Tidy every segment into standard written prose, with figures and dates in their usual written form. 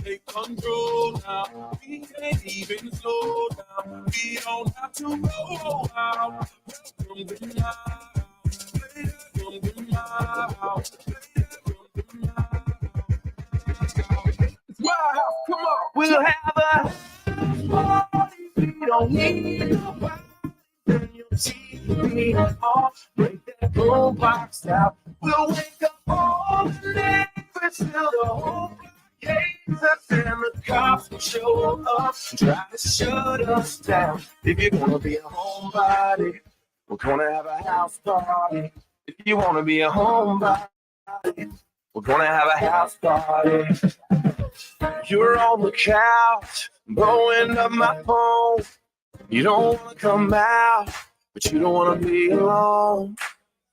Take control now. We can't even slow down. We don't have to roll out. Welcome to my house. Welcome to my house. Welcome to my house. Wow, come on. We'll have a party. We don't need nobody. Turn your TV off. Break that boombox out. We'll wake up all the neighbors till the whole and the cops will show up, try to shut us down. If you're gonna be a homebody, we're gonna have a house party. If you wanna be a homebody, we're gonna have a house party. You're on the couch, blowing up my phone. You don't wanna come out, but you don't wanna be alone.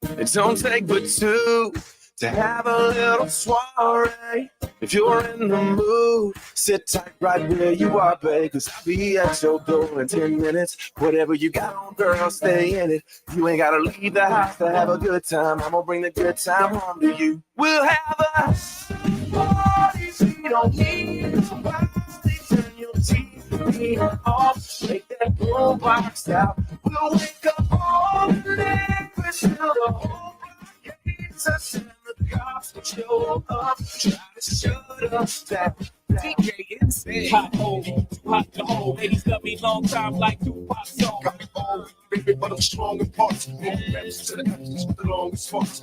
It don't take but two to have a little soiree. If you're in the mood, sit tight right where you are, babe, 'cause I'll be at your door in 10 minutes. Whatever you got on, girl, stay in it. You ain't gotta leave the house to have a good time. I'm gonna bring the good time home to you. We'll have a party. We don't need nobody. Turn your TV off. Take that boombox out. We'll wake up all the neighbors till the whole hates us. The cops will show up, try to shut us down. DJ insane. Hot to hold. Ladies love me long time like Tupac song. Got me all baby, but I'm strong in parts. More reps to the actions with the longest sparks.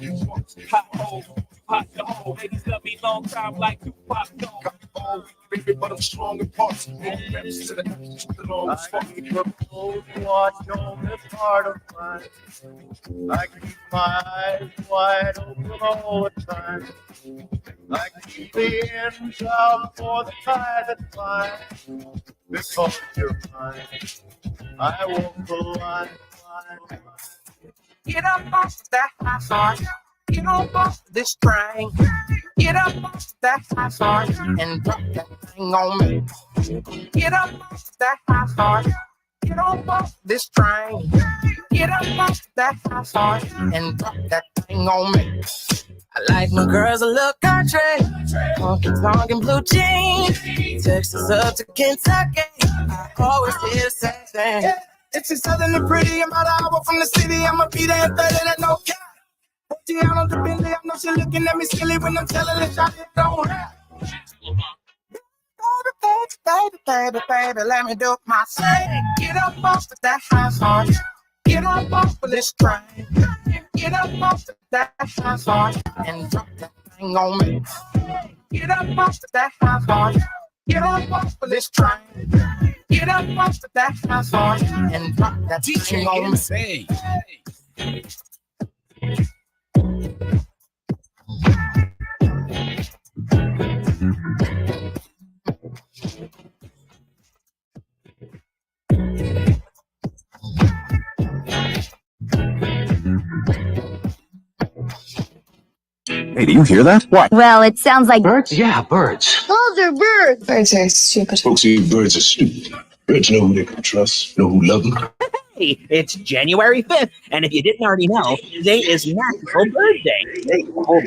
Hot to hold. Ladies love me long time like Tupac song. Got me all baby, but I'm strong in parts. More reps to the actions with the longest sparks. I keep a close watch on this heart of mine. I keep my eyes wide open all the time. I keep the ends out for the tide that finds. Because you're mine, I walk the line. Get up off that high horse. Get up off this train. Get up off that high horse and drop that thing on me. Get up off that high horse. Get up off this train. Get up off that high horse and drop that thing on me. I like my girls a little country, funky tongue and blue jeans. Texas up to Kentucky, I always hear the same thing. If she's southern and pretty, I'm about an hour from the city. I'ma be there in 30, that no cap. She out on the Bentley, I know she looking at me silly when I'm telling her shot it don't rap. Baby, let me do my thing. Get up off of that high horse. Get up off of this train. Get up off of that high horse and drop that thing on me. Get up off of that high horse. Get up off of this train. Get up off of that high horse and drop that thing on me. Hey, do you hear that? What? Well, it sounds like Birds? Yeah, birds. those are birds. Birds are stupid. Folks say birds are stupid. Birds know who they can trust, know who love them. Hey, it's January 5th, and if you didn't already know, today is National Bird Day. National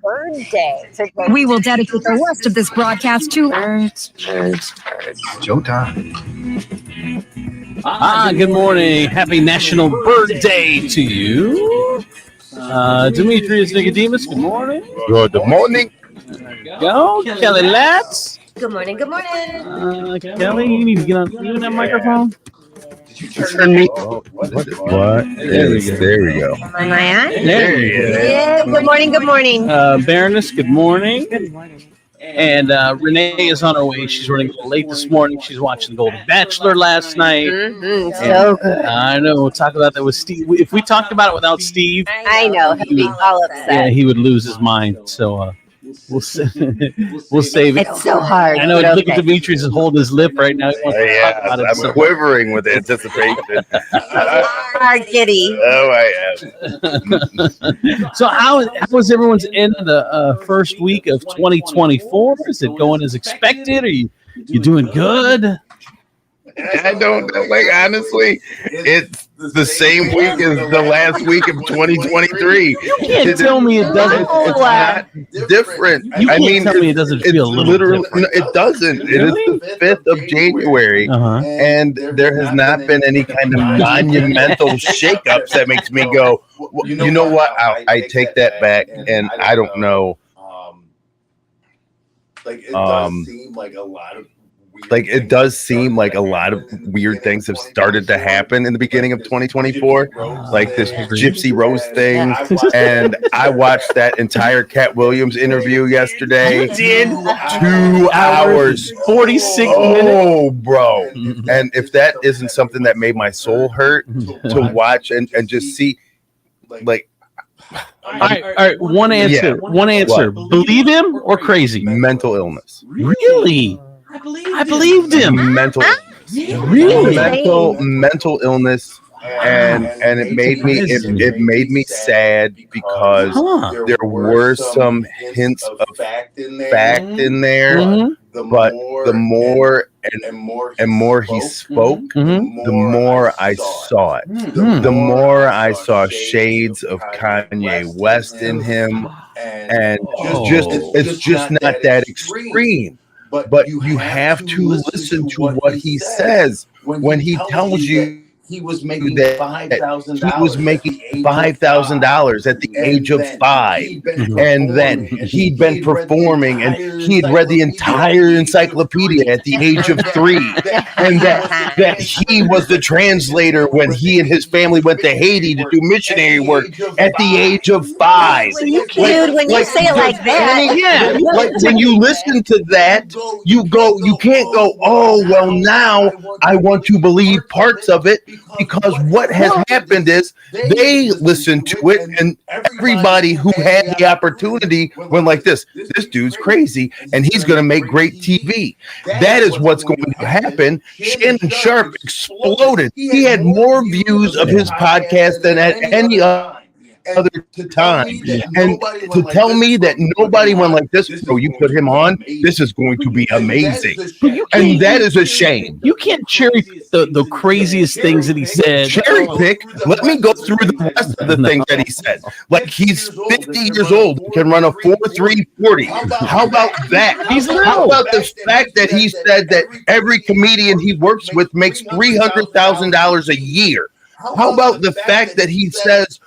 Bird Day. We will dedicate the rest of this broadcast to Birds. Showtime. Good morning. Happy National Bird Day to you. Demetrius Nicodemus, good morning. Good morning. There you go. Kelly Latz. Good morning, good morning. Kelly, you need to get on that microphone. Turn me. What? There we go. Am I on? There you go. Yeah, good morning, good morning. Baroness, good morning. Good morning. And Renee is on her way. She's running a little late this morning. She's watching The Golden Bachelor last night. So good. I know. We'll talk about that with Steve. If we talked about it without Steve, I know, he'd be all upset. yeah, he would lose his mind. So we'll save it. It's so hard. I know. but Look at Demetrius is holding his lip right now. He wants to talk about it. I'm quivering with anticipation. hard, kitty. Oh, I am. So how was everyone's end of the first week of 2024? Is it going as expected? Are you doing good? I don't know. Like, honestly, it's the same week as the last week of 2023. You can't tell me it doesn't. It's not different. You can't tell me it doesn't feel a little literally different. No, it doesn't. It is the 5th of January, and there has not been any kind of monumental shakeups that makes me go, well, you know what? I take that back, and I don't know. Like it does seem like a lot of it does seem like a lot of weird things have started to happen in the beginning of 2024, like this Gypsy Rose thing. And I watched that entire Cat Williams interview yesterday. 2 hours, 46 minutes. Oh, bro. And if that isn't something that made my soul hurt to watch and just see, like, all right. One answer. Yeah. One answer. What? Believe him or crazy? Mental illness. Really? I believed him. Mental. Really? Mental illness. And it made me it made me sad because there were some hints of fact in there, but the more he spoke, the more I saw it. The more I saw shades of Kanye West in him, and it's just not that extreme. But you have to listen to what he says when he tells you he was making $5,000. He was making $5,000 at the age of 5, and that he'd been performing, and he had read the entire encyclopedia at the age of 3, and that he was the translator when he and his family went to Haiti to do missionary work at the age of 5. Dude, when you say it like that, yeah, like when you listen to that, you can't go, oh well, now I want to believe parts of it. Because what has happened is they listened to it, and everybody who had the opportunity went like this dude's crazy, and he's going to make great TV. That is what's going to happen. Shannon Sharp exploded. He had more views of his podcast than at any other time, and to tell me that nobody went like this, so you put him on, this is going to be amazing, and that is a shame. You can't cherry pick the craziest things that he said. Cherry pick? Let me go through the rest of the things that he said. Like, he's 50 years old and can run a 4.340. How about that? How about the fact that he said that every comedian he works with makes $300,000 a year? How about the fact that he says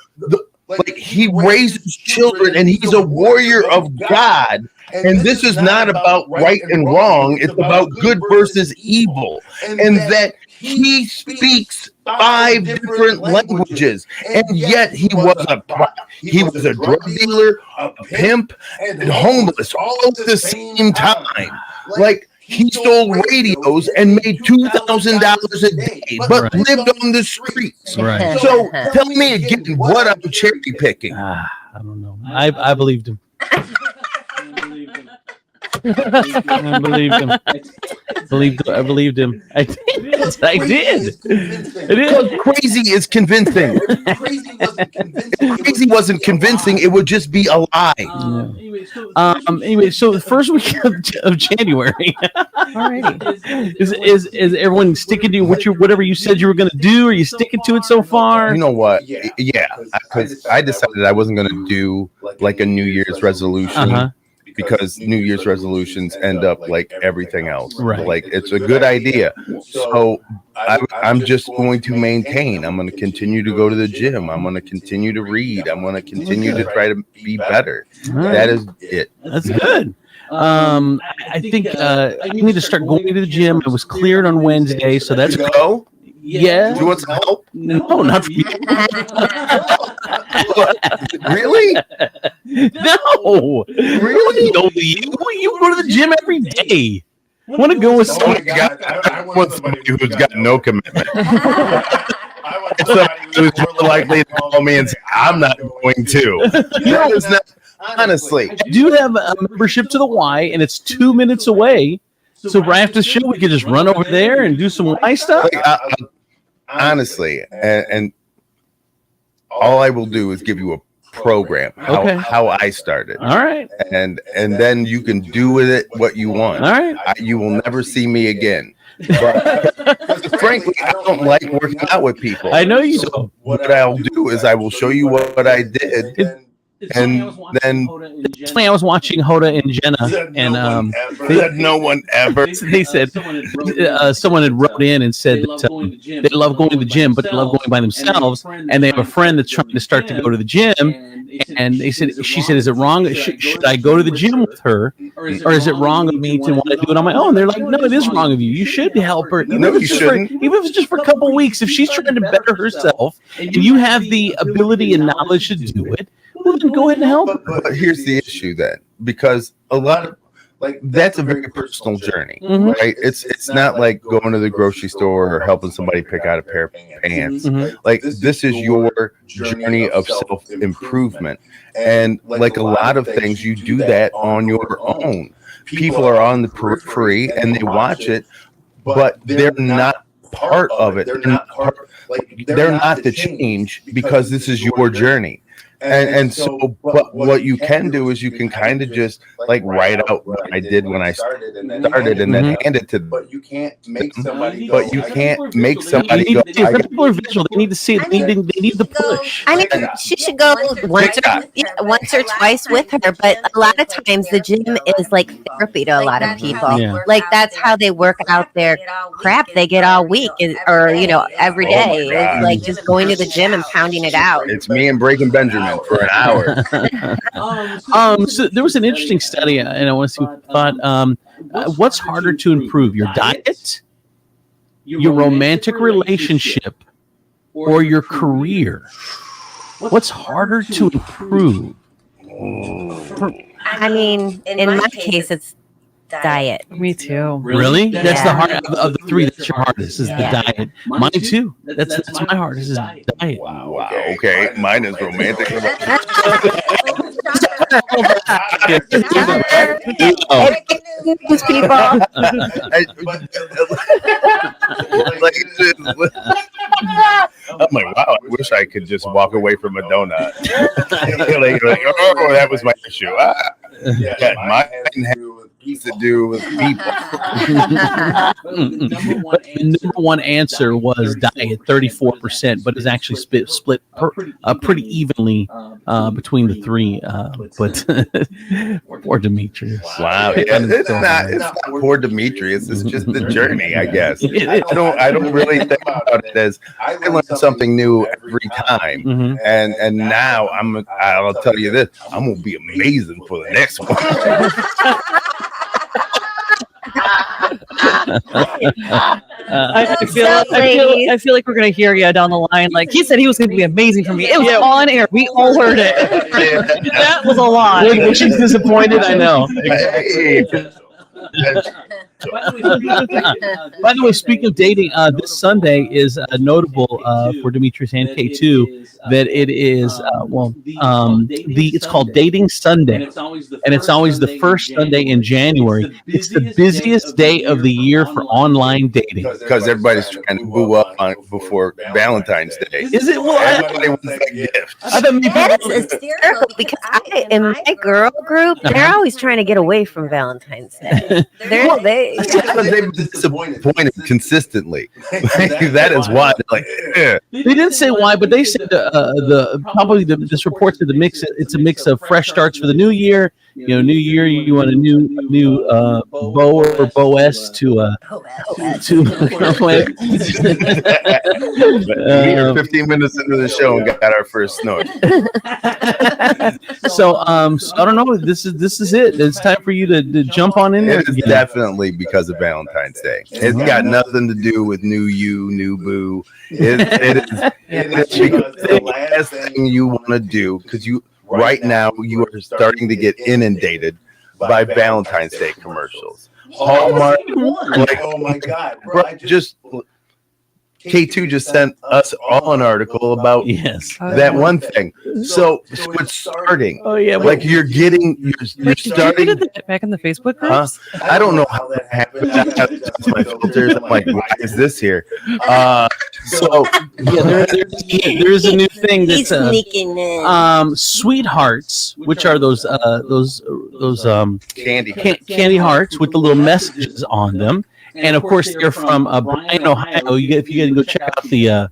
like he raises children and he's a warrior of God, and this is not about right and wrong, it's about good versus evil, and that he speaks 5 different languages, and yet he was a drug dealer, a pimp, and homeless all at the same time. Like, he stole radios and made $2,000 a day, but lived on the streets. Right. So tell me again what I'm cherry picking. I don't know. I believed him. I believed him. I did. It is. Crazy is convincing. If crazy wasn't convincing, it would just be a lie. Yeah. Anyway, so the first week of January, is everyone sticking to whatever you said you were going to do? Are you sticking to it so far? You know what? Yeah, because I decided I wasn't going to do like a New Year's resolution. Because New Year's resolutions end up like everything else. Right. Like, it's a good idea. So I'm just going to maintain. I'm going to continue to go to the gym. I'm going to continue to read. I'm going to continue to try to be better. Right. That is it. That's good. I think I need to start going to the gym. It was cleared on Wednesday, so that's go. Yeah. Do you want some help? No, not for you. Really? No. Really? No, you go to the gym every day. I want to go with somebody. I want somebody who's got no commitment. Somebody who's more likely to call me and say, I'm not going to. Honestly. I do have a membership to the Y, and it's 2 minutes away. So right after the show, we could just run over there and do some Y stuff. Honestly, and all I will do is give you a program how I started. All right. And then you can do with it what you want. All right. You will never see me again. But frankly, I don't like working out with people. I know you. So what I'll do is I will show you what I did. And then I was watching Hoda and Jenna, and no one ever. They said someone had wrote in and said that they love going to the gym, but they love going by themselves, and they have a friend that's trying to start to go to the gym. And she said, "Is it wrong? Should I go to the gym with her, or is it wrong of me to want to do it on my own?" They're like, "No, it is wrong of you. You should help her. Even if it's just for a couple weeks. If she's trying to better herself, and you have the ability and knowledge to do it, well, then go ahead and help." But here's the issue then, because a lot of that's a very personal journey, right? It's not like going to the grocery store or helping somebody pick out a pair of pants. Like this is your journey of self-improvement, and like a lot of things, you do that on your own. People are on the periphery and they watch it, but they're not part of it. They're not the change because this is your journey. And so, but what you can do is you can kind of just like write out what I did when I started and then hand it to them. But you can't make somebody go. But you can't make somebody go. People are visual. They need to see it. They need the push. I mean, she should go once or twice with her. But a lot of times the gym is like therapy to a lot of people. Yeah. Like that's how they work out their crap they get all week, or every day. It's like just going to the gym and pounding it out. It's me and Breaking Benjamin for an hour. So there was an interesting study, and I want to see what you thought. What's harder to improve, your diet, your romantic relationship, or your career? What's harder to improve? I mean, in my case, it's diet. Me too. Really? Yeah. That's the hard of the three. That's your hardest is the diet. Mine too. That's my hardest is diet. Wow. Okay. Mine is romantic. These people. I'm like, wow, I wish I could just walk away from a donut. Oh, that was my issue. Mine has to do with people. The number one answer was diet, 34%, but it's actually split pretty evenly between the three. But poor Demetrius. Wow, it's not poor Demetrius. It's just the journey, I guess. I don't really think about it as I learn something new every time, and now I'll tell you this: I'm gonna be amazing for the next one. I feel like we're gonna hear you down the line. Like he said, he was gonna be amazing for me. It was on air. We all heard it. That was a lot. When she's disappointed, I know. By the way, speaking of dating, this Sunday is notable for Demetrius and K2 that it is it's called Dating Sunday, and it's always the first Sunday in January. It's the busiest day of the year for online dating because everybody's trying to boo up on before Valentine's Day. Is it? Well, everybody wants that gift. That is hysterical because in my girl group, they're always trying to get away from Valentine's Day. They've been disappointed consistently. That is why. Like, they didn't say why, but they said this report said it's a mix of fresh starts for the new year. New year, you want a new beau or beauess to we are 15 minutes into the show and got our first snort. So I don't know. This is it. It's time for you to jump on in there. It is definitely because of Valentine's Day. It's got nothing to do with new you, new boo. It is because the last thing you want to do, because right now you are starting to get inundated by Valentine's Day commercials. Hallmark, oh my God, bro, just K2 just sent us all an article about Yes. that one thing. So it's starting. Oh yeah. Like you're Wait, did you starting. put it back in the Facebook Huh? groups? I don't know how that happened. I have to test my filters. I'm like, why is this here? So Yeah, there's a new thing He's that's sneaking in. sweethearts, which are those candy. candy hearts with the little messages on them, and of course they're from Bryan, Ohio. If you can go check out the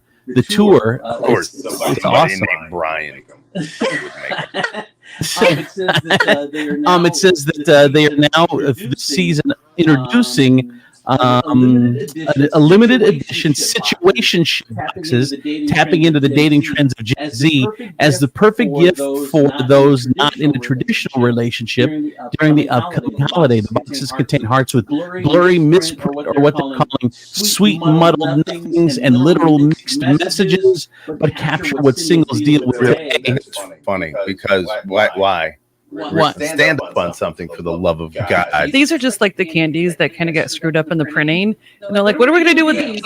tour, Of course, it's somebody awesome. named Brian. It says that they are now this season introducing a limited edition situationship boxes, tapping into the dating trends of Gen Z as the perfect gift for those not in a traditional relationship during the upcoming holiday. The boxes contain hearts with blurry misprint, or what they're calling sweet muddled nothings, and literal mixed messages, but capture what singles deal with today. It's funny because why? What? Stand up on something for the love of God. These are just like the candies that kind of get screwed up in the printing. And they're like, what are we going to do with these?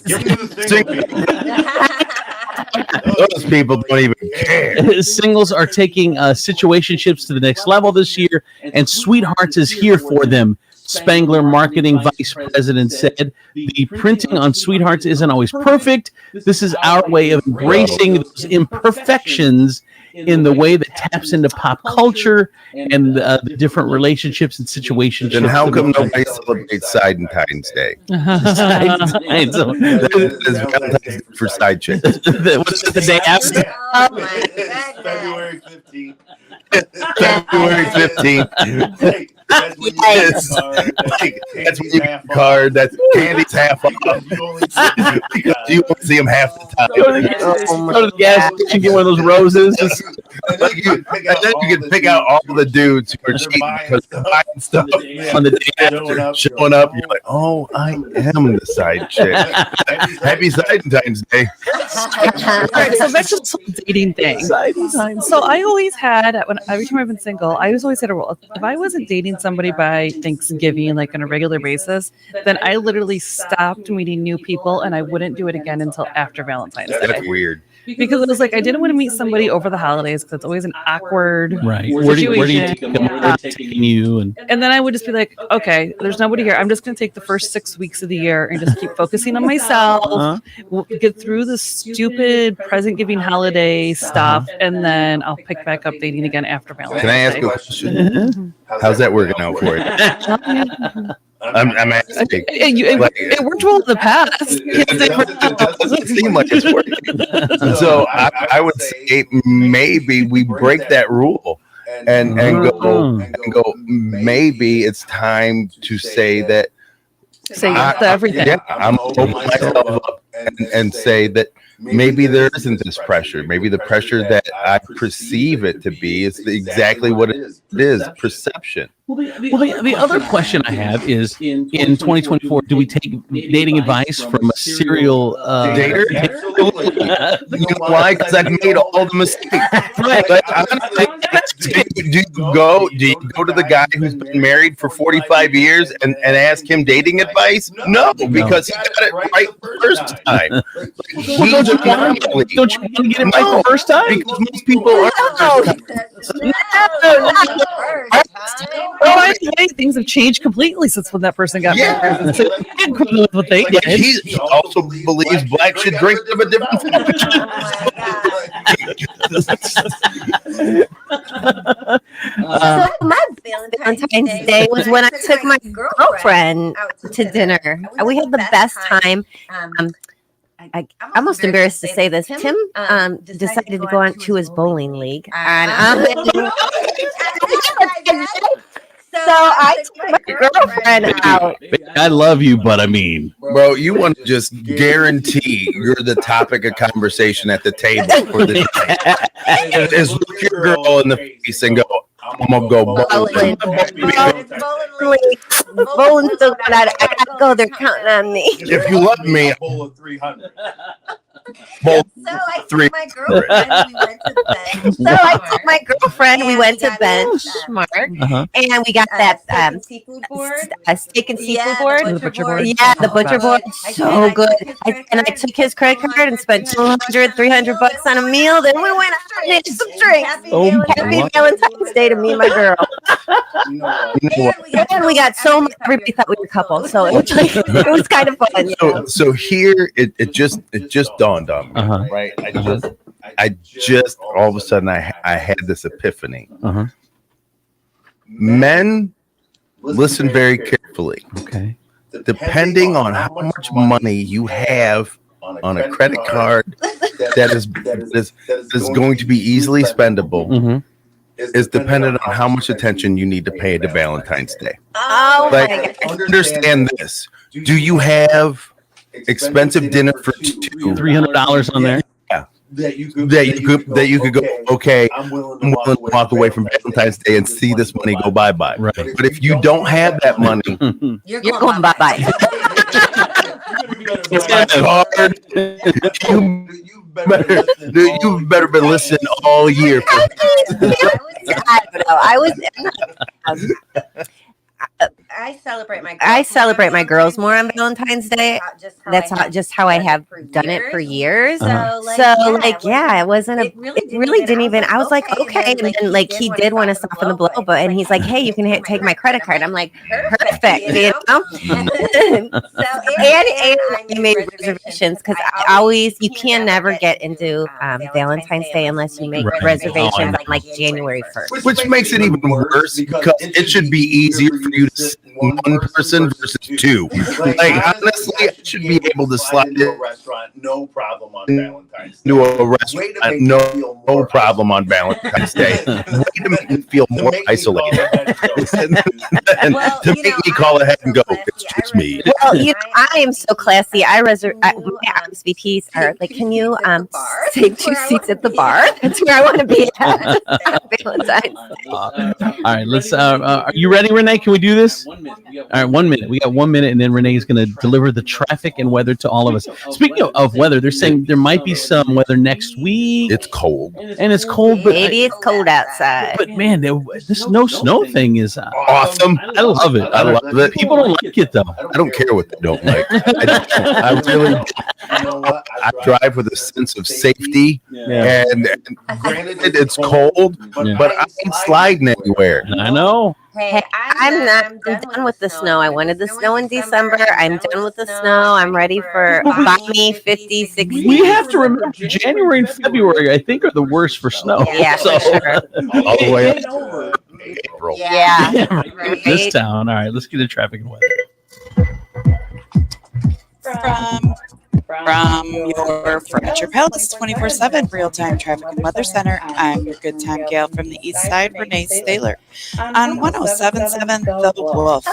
Those people don't even care. Singles are taking situationships to the next level this year, and Sweethearts is here for them. Spangler marketing vice president said, "The printing on Sweethearts isn't always perfect. This is our way of embracing those imperfections in the way that taps into pop culture and the different relationships and situations." Then how come nobody celebrates Valentine's Day? Valentine's Day for side chicks. What's the day after? Oh my goodness. February 15th. February 15th. That's when you Yes. That's when you get a card. That's candy's half off. Because you only see them half the time. Go to the gas station, get one of those roses. And then you can pick out all the dudes who are cheating because they're buying stuff on the day after, showing up. You're like, oh, I am the side chick. Happy Valentine's Day. All right, so back to the dating thing. So I always had, every time I've been single, I always had a rule. If I wasn't dating somebody by Thanksgiving, like on a regular basis, then I literally stopped meeting new people, and I wouldn't do it again until after Valentine's Day. That's weird. Because it was like I didn't want to meet somebody over the holidays because it's always an awkward Right. Where do you take them? Where are they taking you? And then I would just be like, okay, there's nobody here. I'm just going to take the first 6 weeks of the year and just keep focusing on myself, get through the stupid present giving holiday stuff, and then I'll pick back up dating again after Valentine's Can I ask Day. you a question? How's that working out for you? I'm asking. It worked well in the past. It doesn't seem like it's working. So I would say maybe we break that rule and go. Maybe it's time to say that. Say yes to everything. Yeah, I'm open myself up and say that maybe there isn't this pressure. Maybe the pressure that I perceive it to be is exactly what it is, perception. Well, the other question I have is, in 2024, do we take dating advice from a serial dater? You know why? Because I've made all the mistakes. Right. But honestly, do you go to the guy who's been married for 45 years and ask him dating advice? No, because he got it right the first time. Don't you want to get it right the first time? Because most people Things have changed completely since when that person got married. So what they did. He also believes blacks should drink of a different So my Valentine's Day was when I took my girlfriend to dinner. We had the best time. I'm almost embarrassed to say this. Tim decided to go on to his bowling league, and so I took my girlfriend out. I love you, but I mean, bro, you want to just guarantee you're the topic of conversation at the table for the day. Is look your girl in the face and go, I'm gonna go bowling. Bowling so good. I gotta go. They're counting on me. If you love me, Both So I three. took my girlfriend. We went to bench. So I took my girlfriend. We went to Benchmark, Uh-huh. and we got that seafood steak and seafood Yeah, board. the butcher board. Yeah, the butcher board. I So good. I took his credit card and spent 200, 300 bucks on a meal. Then we went out and had some drinks. Happy Valentine's Day to me and my girl. And we got so much. Everybody thought we were a couple, so it was like it was kind of fun. So here it just dawned on me, Uh-huh. right? I just all of a sudden I had this epiphany. Uh-huh. Men, listen very carefully. Okay. Depending on how much money you have on a credit card that is going to be easily spendable, Mm-hmm. is dependent on how much attention you need to pay to Valentine's Day. Oh my Like, God. understand this. Do you have expensive dinner for two? $300 on there. That you could go, okay, I'm willing to walk away from Valentine's Day and see this money go bye-bye. Right. But if you don't have that money, You're going bye-bye. it's hard. You've better been listening all year. I don't know. I celebrate my girls more on Valentine's Day. That's just how I have done it for years. Uh-huh. It wasn't it really didn't even. I was like, okay, and then like he did want to soften the blow, and he's like, hey, you can take my credit card. I'm like, perfect, you know. and I made reservations because you can never get into Valentine's Day unless you make reservations on like January 1st. Which makes it even worse because it should be easier for you to sit one person versus two. Like, honestly, I should be able to slide into a it restaurant, no problem on Valentine's Day. into a restaurant, no problem on Valentine's Day. Way to make me feel more isolated. To make me call ahead and go, it's just me. Well, I am so classy. My RSVPs are like, can you save 2 seats at the bar? That's where I want to be at Valentine's Day. All right, let's. Are you ready, Renee? Can we do this? All right, 1 minute. We got 1 minute, and then Renee is going to deliver the traffic and weather to all of us. Speaking of weather, they're saying there might be some weather next week. It's cold. And it's cold, but Maybe it's cold outside. But man, this no snow thing is Awesome. I love it. I love it. People don't like it though. I don't care what they don't like. I really I drive with a sense of safety, and granted it's cold, but I ain't sliding anywhere. I know. Hey, I'm done with the snow. I wanted the snow in December. I'm done with the snow. I'm ready for balmy 50, 60. We have to remember January and February, I think, are the worst for snow. Yeah, so, for sure. All the way up to April. Yeah. Right. This town. All right, let's get the traffic and weather. From your Furniture Palace 24/7 real-time traffic and weather center, I'm your good time gal from the east side, Renee Staylor, on 107.7 The Wolf.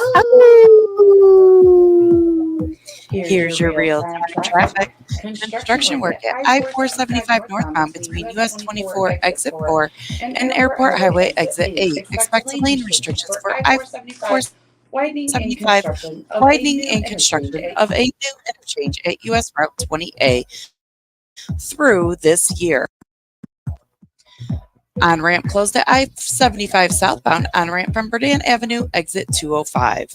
Here's your real-time traffic. Construction work at I-475 northbound between US 24 exit 4 and Airport Highway exit 8. Expect lane restrictions for I-475 widening and construction of a new interchange at US Route 20A through this year. On-ramp closed at I-75 southbound. On-ramp from Berdan Avenue, exit 205.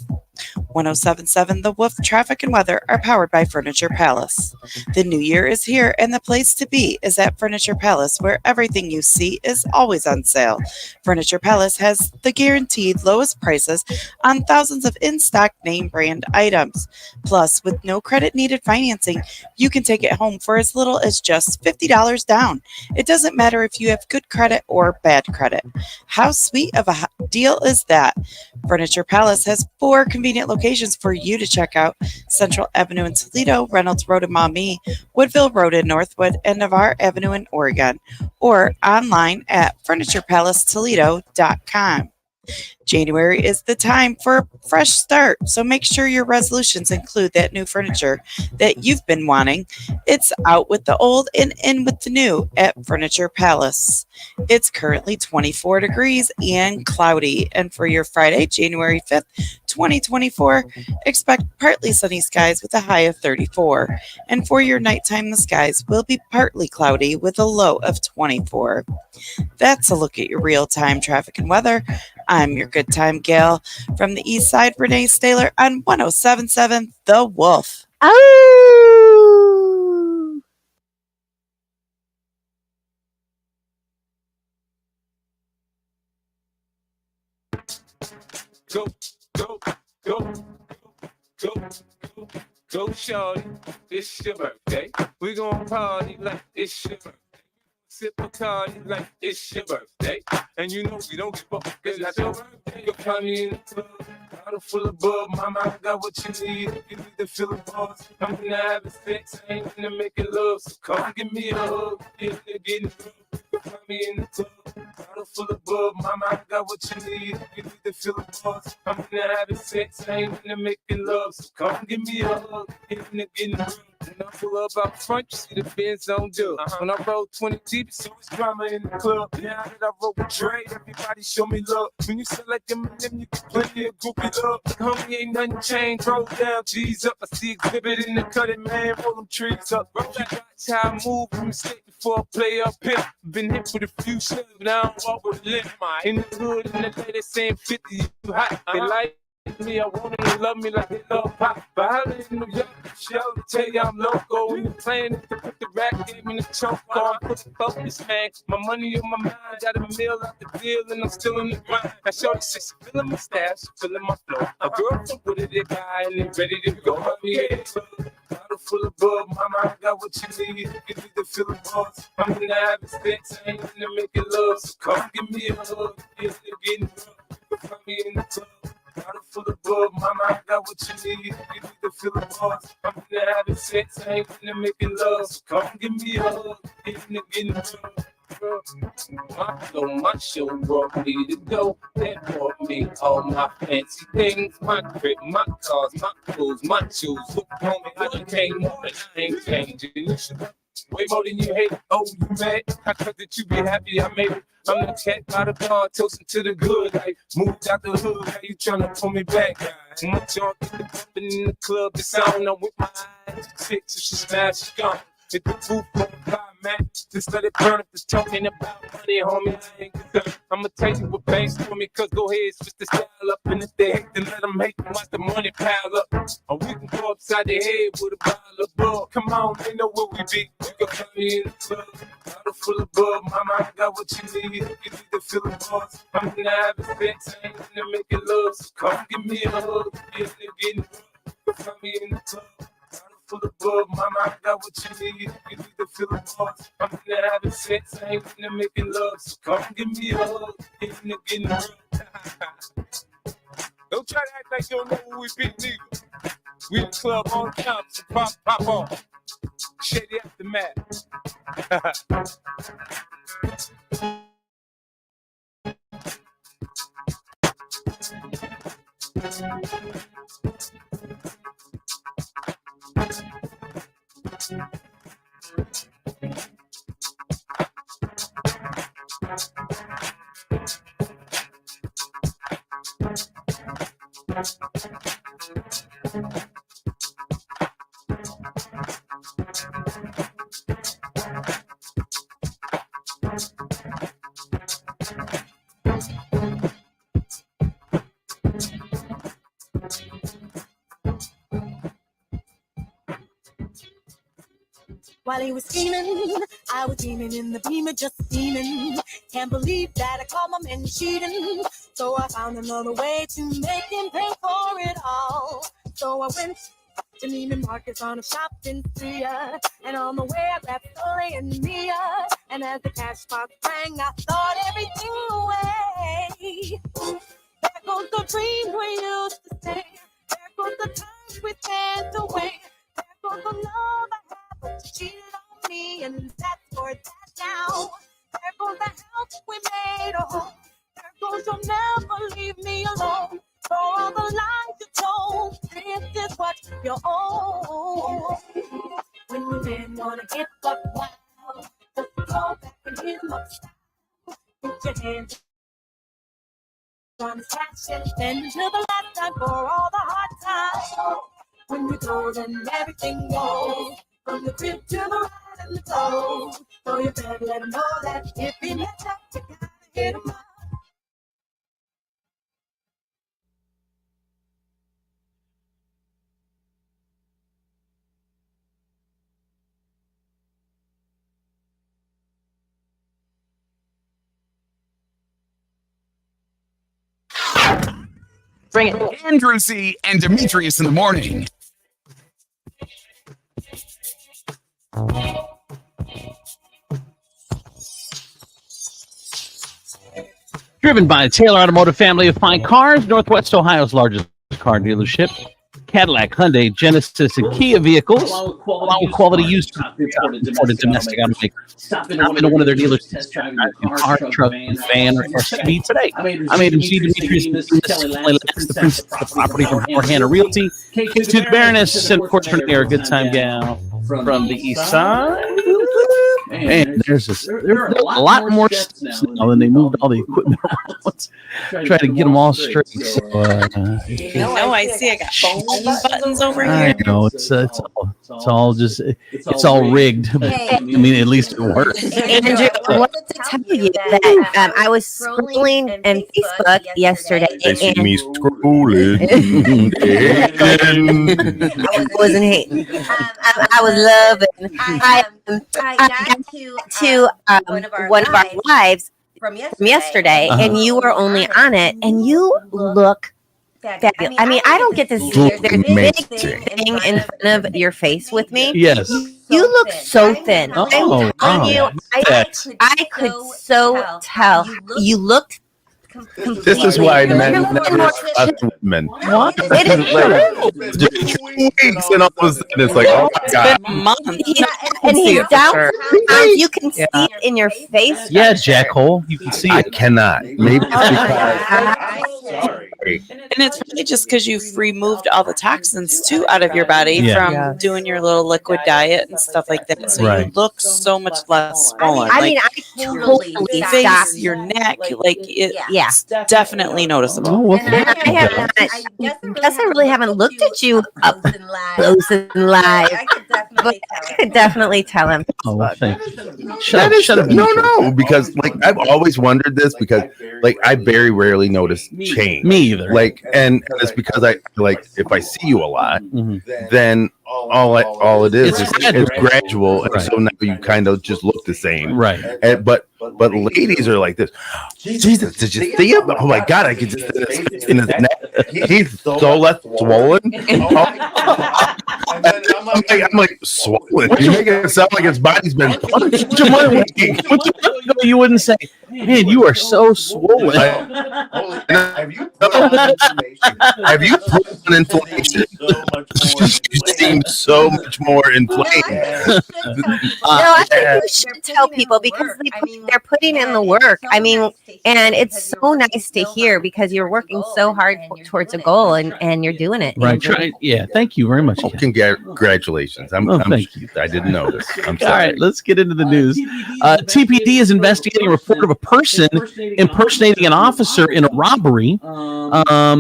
107.7 The Wolf traffic and weather are powered by Furniture Palace. The new year is here, and the place to be is at Furniture Palace, where everything you see is always on sale. Furniture Palace has the guaranteed lowest prices on thousands of in-stock name brand items. Plus, with no credit needed financing, you can take it home for as little as just $50 down. It doesn't matter if you have good credit or bad credit. How sweet of a deal is that? Furniture Palace has 4 convenient locations for you to check out: Central Avenue in Toledo, Reynolds Road in Maumee, Woodville Road in Northwood, and Navarre Avenue in Oregon, or online at FurniturePalaceToledo.com. January is the time for a fresh start, so make sure your resolutions include that new furniture that you've been wanting. It's out with the old and in with the new at Furniture Palace. It's currently 24 degrees and cloudy, and for your Friday, January 5th, 2024, expect partly sunny skies with a high of 34. And for your nighttime, the skies will be partly cloudy with a low of 24. That's a look at your real time traffic and weather. I'm your good time gal from the east side, Renee Staler on 1077 The Wolf. Oh. Go, go, go, go, go, go, shorty. It's your birthday. We gon' party like it's your birthday. Sip a card like it's your birthday. And you know we don't give up, cause that's your birthday. You'll find me in the club, bottle full of bub. Mama, I got what you need. You need to feel the buzz. I'm gonna have a sex, I ain't gonna make it love. So come give me a hug, get it rough. You'll find me in the club, bottle full of bub. Mama, I got what you need. You need to feel the buzz. I'm gonna have a sex, I ain't gonna make it love. So come give me a hug, get it rough. When I pull up out front, you see the Benz on dub. When I roll 20 deep, it's always drama in the club. Now that I roll with Dre, everybody show me love. When you select them and them, you get plenty of groupie love. Homie, ain't nothing changed. Roll down, G's up. I see exhibit in the cutting, man. Roll them trees up. Roll that. Watch how I move from the state before I play up here. Been hit with a few shows, but I don't walk with a limp. In the hood, in the day, they saying 50, you hot. They like me, I want them to love me like they love pop. But I live in New York, show to tell you I'm local. When the plan is to put the rap game in the choke on, put the focus, man. My money on my mind, got a meal out the deal, and I'm still in the grind. Now, shorty says she feeling my style, she feeling my flow. A girl from Wooded, they guy, and they ready to go. Bottle full of bub, mama, I got what you need. You need to feel the buzz. I'm gonna have a sex, I ain't gonna make it love. So come give me a hug, it's getting rough. Find me in the club. Bottle full of bub, mama, I got what you need. You need to feel the buzz. I'm gonna have a sex, I ain't gonna make it love. So come give me a hug, it's getting rough. My show brought me to go. That brought me all my fancy things. My crib, my cars, my clothes, my shoes. Look, homie, I done came on and I ain't changing. You should way more than you hate. Oh, you mad? I thought that you be happy I made it. I'm the cat by the bar, toasting to the good. Like, moved out the hood, how you tryna pull me back? My junk get the bumping in the club, the sound. I'm with my eyes, chick, so she smash, she gone. Hit the roof on fire, man. Just let it burn if it's talking about money, homie. I ain't concerned. I'ma tell you what banks for me, cause go ahead, switch the style up. And if they hate, then let them hate and watch the money pile up. Or we can go upside the head with a bottle of bug. Come on, they know where we be. You can find me in the club. Bottle full of bug, mama, I got what you need. You need to feel the buzz. I'm gonna have a sex, I ain't gonna make it love. So come give me a hug, it's getting rough. You can find me in the club. Full of bug, mama, I got what you need. You need to feel the buzz. I'm gonna have a sex, I ain't gonna make it love. So come give me a hug, it's getting rough. Don't try to act like you don't know who we be, nigga. We in the club all the time, so pop on. Shady aftermath. While he was scheming, I was scheming in the beamer, just scheming. Can't believe that I caught my man cheating. So I found another way to make him pay for it all. So I went to Neiman Marcus on a shopping spree. And on the way I grabbed Sully and Mia. And as the cash box rang, I thought everything away. There goes the dream we used to stay. There goes the times we danced away. There goes the love I had, but you cheated on me, and that's for that now. There goes the house we made a home. There goes you'll never leave. Trying to catch it, then to the left and for all the hard times. When you go, then everything goes. From the crib to the right and the toe. So you better let him know that if he mess up, you gotta hit him up. Bring it. Andrew C. and Demetrius in the morning. Driven by the Taylor Automotive family of fine cars, Northwest Ohio's largest car dealership. Cadillac, Hyundai, Genesis, and Kia vehicles, along with quality used imported domestic automakers. Stop into one of their dealers. Car, truck, van, or SUV today. I made him see Demetrius the princess of the property from Hannah Realty, to the Baroness, and of course, her a good time gal from the east side. And there's a lot more steps now than they moved all the equipment around. Try to get them all straight. So, I see. I got phone buttons over here. I know it's all rigged. But, I mean, at least it works. Andrew, I wanted to tell you that I was scrolling on Facebook yesterday. They see me scrolling. I wasn't hating. I was loving. I got to one of our lives from yesterday, and you were only on it, and you look fabulous. I mean, I don't get to see there's a big thing in front of your face with me. Yes. You look so thin. Oh, I'm telling you, I could so tell. You looked. This is why men never trust women. What? It is true. 2 weeks and all of a sudden it's like, oh my God. And he's down. You can see it in your face. Yeah, jackhole. You can see I it. cannot. Maybe it's because. And it's really just because you've removed all the toxins too out of your body from doing your little liquid diet and stuff like that. So you look so much less swollen. I mean, I totally your stopped. face, your neck, it's definitely noticeable. Oh, well, I guess I really haven't looked at you up close and live, but I could definitely tell him. Oh, well, thank you. Shut up. No, because like I've always wondered this because like I very rarely notice change. Me either. Like, and it's because I like if I see you a lot, then all it is gradual, and so now you kind of just look the same, right? And, but ladies are like this. Jesus, did you see him? Oh my God, I could just in his neck. He's so less swollen. I'm like swollen. You make it sound like his body's been punched. You wouldn't say, man, you are so swollen. Have you put on inflation? You seem so much more inflamed. I think you should tell people because they're putting in the work. I mean, and it's so nice to hear because you're working so hard towards a goal and you're doing it. Right. Yeah. Thank you very much. Oh, congratulations. Thank you. I didn't notice. I'm sorry. All right, let's get into the news. TPD is investigating a report of a person impersonating an officer in a robbery. A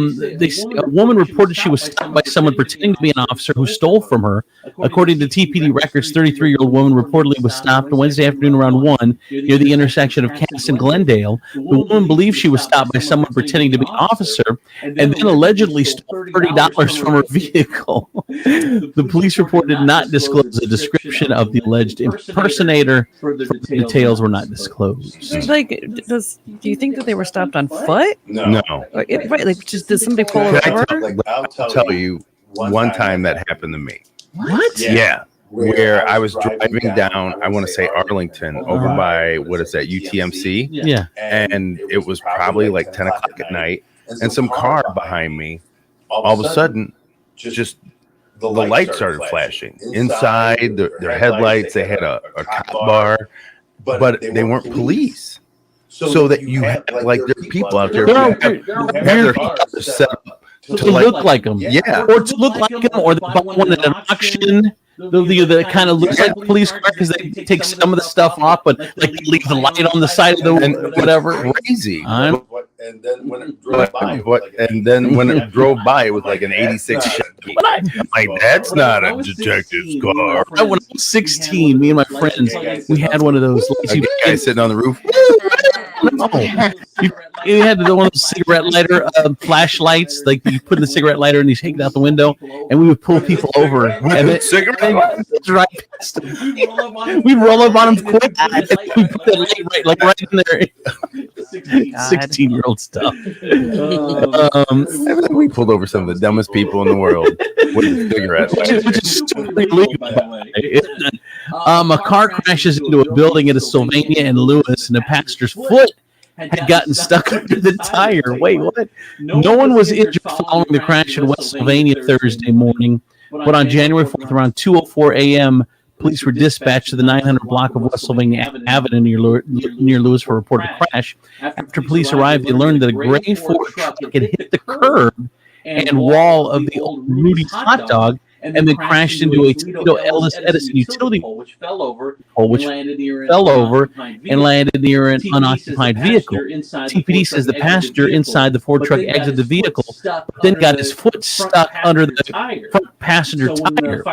woman reported she was stopped by someone pretending to be an officer who stole from her. According to TPD records, 33-year-old woman reportedly was stopped Wednesday afternoon around 1 near the intersection of Cass and Glendale. The woman believed she was stopped by someone pretending to be an officer and then allegedly stole $30 from her vehicle. The police report did not disclose a description of the alleged impersonator. Details were not disclosed. Like, do you think that they were stopped on foot? No. Right, like, just did somebody pull them over? I'll tell you one time that happened to me. What? Yeah. Where I was driving down, I want to say Arlington, over by, what is that, UTMC? Yeah. And it was probably like 10 o'clock at night. And some car behind me, all of a sudden, just the lights started flashing. Inside, their headlights, they had a cop bar, but they weren't police. So that you had, like, there are people out there who have their cars set up to look like them. Yeah. Or to look like them, or they bought one at an auction. That kind of looks like a police car because they take some of the stuff off, but like leave the light on the side of the whatever. Crazy. And then when it drove by, and then when it drove by, it was like an '86 Chevy. I'm like, that's not a detective's car. When I was 16, me and my friends, we had one of those lazy guys sitting on the roof. You had one of those cigarette lighter flashlights, like you put in the cigarette lighter and you take it out the window, and we would pull people over. And then right past them. We'd roll up on them quick, and we put that light right in there. 16-year-old stuff. We pulled over some of the dumbest people in the world with a cigarette. Which is totally illegal, by the way. A car crashes into a building at a Sylvania and Lewis, and a pastor's foot had gotten stuck under the tire. Wait, what? No one was injured following the crash in West Sylvania Thursday morning, but on January 4th, around 2:04 a.m., police were dispatched to the 900 block of West Sylvania Avenue near Lewis for a reported crash. After police arrived, they learned that a gray Ford truck had hit the curb and wall of the old Rudy's hot dog and then crashed into a Toledo Edison utility pole, which fell over and landed near an unoccupied vehicle. TPD says the passenger inside the Ford truck exited the vehicle, but then got his foot stuck under the front passenger tire.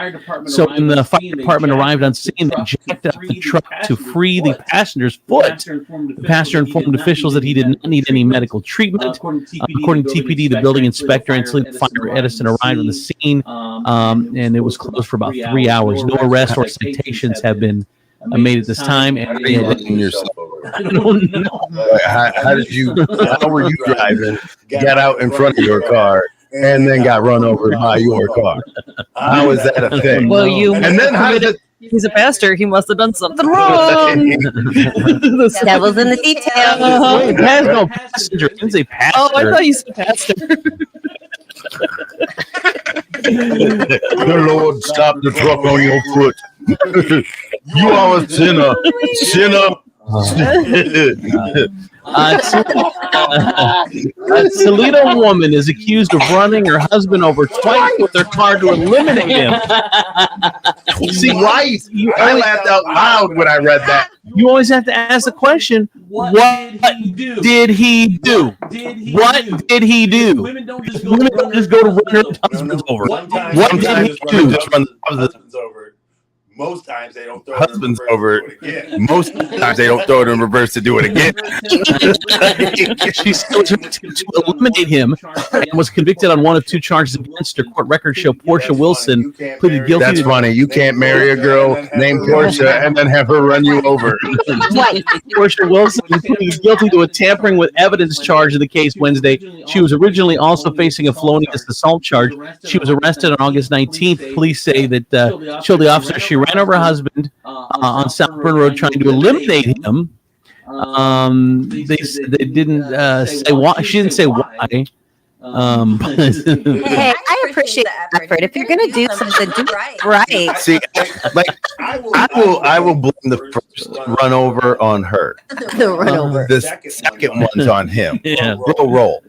So when the fire department arrived on scene, they jacked up the truck to free the passenger's foot. The passenger informed officials that he did not need any medical treatment. According to TPD, the building inspector and Toledo Fire Edison arrived on the scene. And it was closed for about 3 hours. No arrests or citations have been made at this time. And I don't know. How were you driving? Got out in front of your car and then got run over by your car. How is that a thing? Well, and then how did he's a pastor. He must have done something wrong. Devil's in the details. Wait, there's no passenger. It's a pastor. Oh, I thought you said pastor. The Lord stopped the truck on your foot. You are a sinner. A Toledo woman is accused of running her husband over twice with her car to eliminate him. See, twice? I laughed out loud when I read that. You always have to ask the question, what did he do? What did he do? Women don't just go to run their husbands over. What did he do? Just run the husbands over. Most times they don't throw husbands it in over. Most times they don't throw it in reverse to do it again. She still tried to eliminate him and was convicted on one of 2 charges against her. Court records show Portia Wilson pleaded guilty. That's funny. You can't marry a girl named Portia and then have her run you over. Portia Wilson pleaded guilty to a tampering with evidence charge in the case Wednesday. She was originally also facing a felonious assault charge. She was arrested on August 19th. Police say that showed the officer she ran over her husband on South Burn Road trying to eliminate him. They didn't say why. She didn't say why. Hey, I appreciate the effort. If you're gonna do something, do it right. See, like I will blame the first run over on her. The run over. The second one's on him. Yeah. Roll.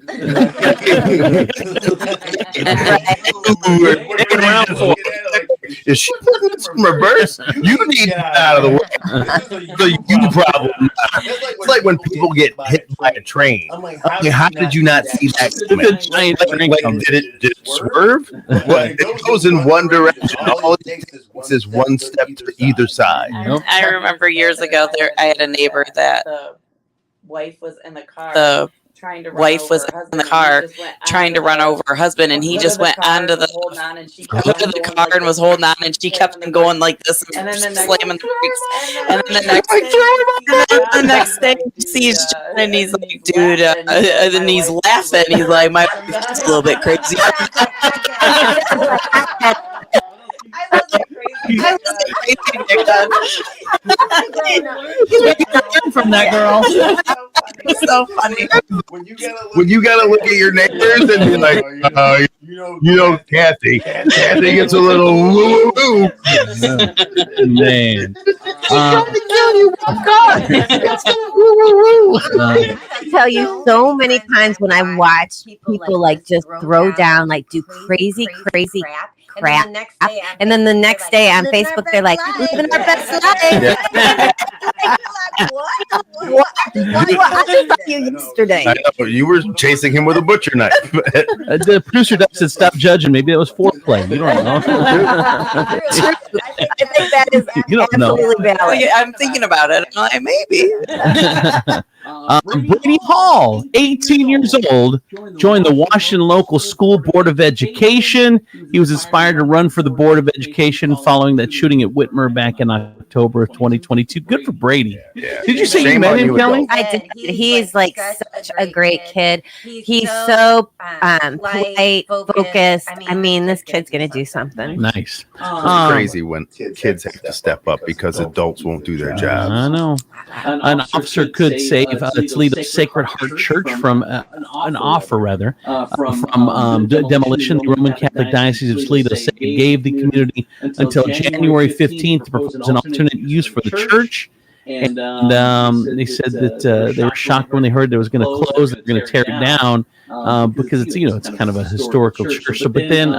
Is she putting this in reverse? You need to get out of the way. So you problem. It's like when people get hit by a train. How did you not see that? Did it swerve? It goes in one direction. All it takes is one step to either side. I remember years ago I had a neighbor that the wife was in the car trying to run over her husband, and he just went onto the hood of the car and was holding on, and she kept on going like this and then slamming the brakes. And then the next day he sees John, and he's like, dude, and he's laughing. He's like, my wife's a little bit crazy. I from that girl. It's so funny. When you gotta look at your neighbors and be like, Kathy gets a little woo. Man. I tell you so many times when I watch people like just throw down, like do crazy crap. And then the next day on Facebook, they're like, living our best life. What? I just saw you yesterday. I know, you were chasing him with a butcher knife. The producer said, "Stop judging." Maybe that was foreplay. You don't know. I think that is absolutely valid. I'm thinking about it. I'm like, maybe. Brady Hall, 18 years old, joined the Washington Local School Board of Education. He was inspired to run for the Board of Education following that shooting at Whitmer back in October of 2022. Good for Brady. Yeah. Did you say you met him, Kelly? I did. He's like such a great kid. He's so polite, focused. I mean, this kid's gonna do something. Nice. It's crazy when kids have to step up because adults won't do their jobs. I know. An officer could save Toledo Sacred Heart Church from an offer, rather, from demolition. The Roman Catholic Diocese of Toledo said it gave the community until January 15th to propose an alternate use for the church. And they said that they were shocked when they heard it was going to close. They were going to tear it down because it's kind of a historical church. So, but then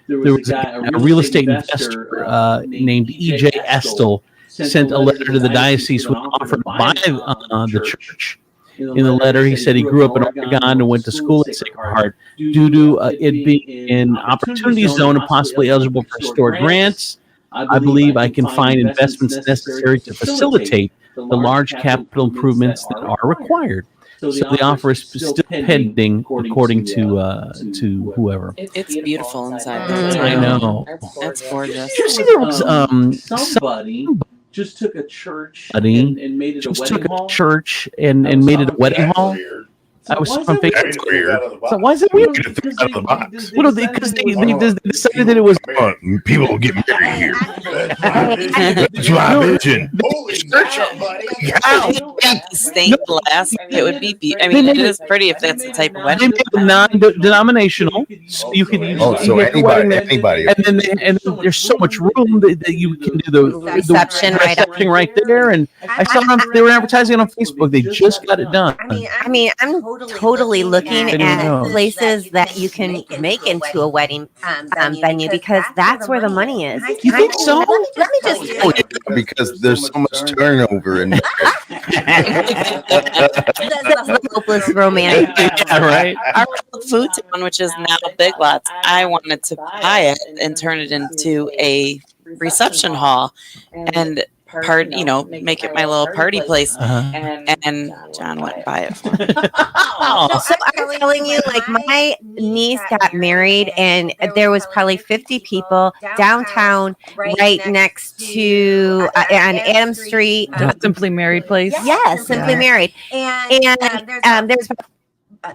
there was a real estate investor named E.J. Estel sent a letter to the diocese with an offer to buy the church. In the letter, he said he grew up in Oregon and went to school at Sacred Heart. Due to it being in opportunity zone and possibly eligible for historic grants, I believe I can find investments necessary to facilitate the large capital improvements that are required. So the offer is still pending, according to whoever. It's beautiful inside. I know. It's gorgeous. Did you see there was somebody just took a church and made it a wedding hall? And made it a wedding hall. I was on Facebook. That's weird. So why is it weird? Get it out of the box. Well, because they decided that it was. People will get married here. That's my vision. Stained glass. It would be. I mean, it is pretty if that's the type of They wedding. made it non-denominational, so you can use. So anybody. And then there's so much room that you can do the Reception right there. And I saw them. They were advertising it on Facebook. They just got it done. I mean, I'm totally looking at places that you can make into a wedding venue because that's where the money is. You think so? Let me just. Because there's so much turnover in That's the hopeless romantic. Yeah, right. Our food town, which is now Big Lots, I wanted to buy it and turn it into a reception hall and make it my little party place. And John went and buy it for me. So I'm telling you, like my niece got married, and there was probably 50 people downtown, right next to on Adams Street. The Simply Married place. Yes, Simply Married, and there's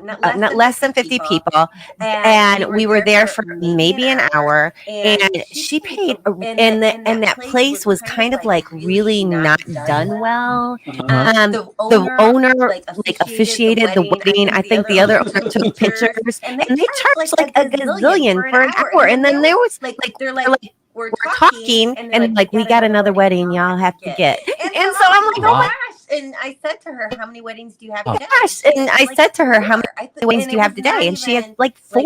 not less than 50 people, and we were there for maybe an hour, and she paid, and that place was kind of like really not done well. The owner like officiated the wedding. I think the other owner took pictures, and they charged like a gazillion for an hour, and then there was they're like we're talking, and like we got another wedding y'all have to get, and so I'm like, oh my gosh. And I said to her, how many weddings do you have today? Gosh. And I said to her, how many weddings do you have today? And she had like 4.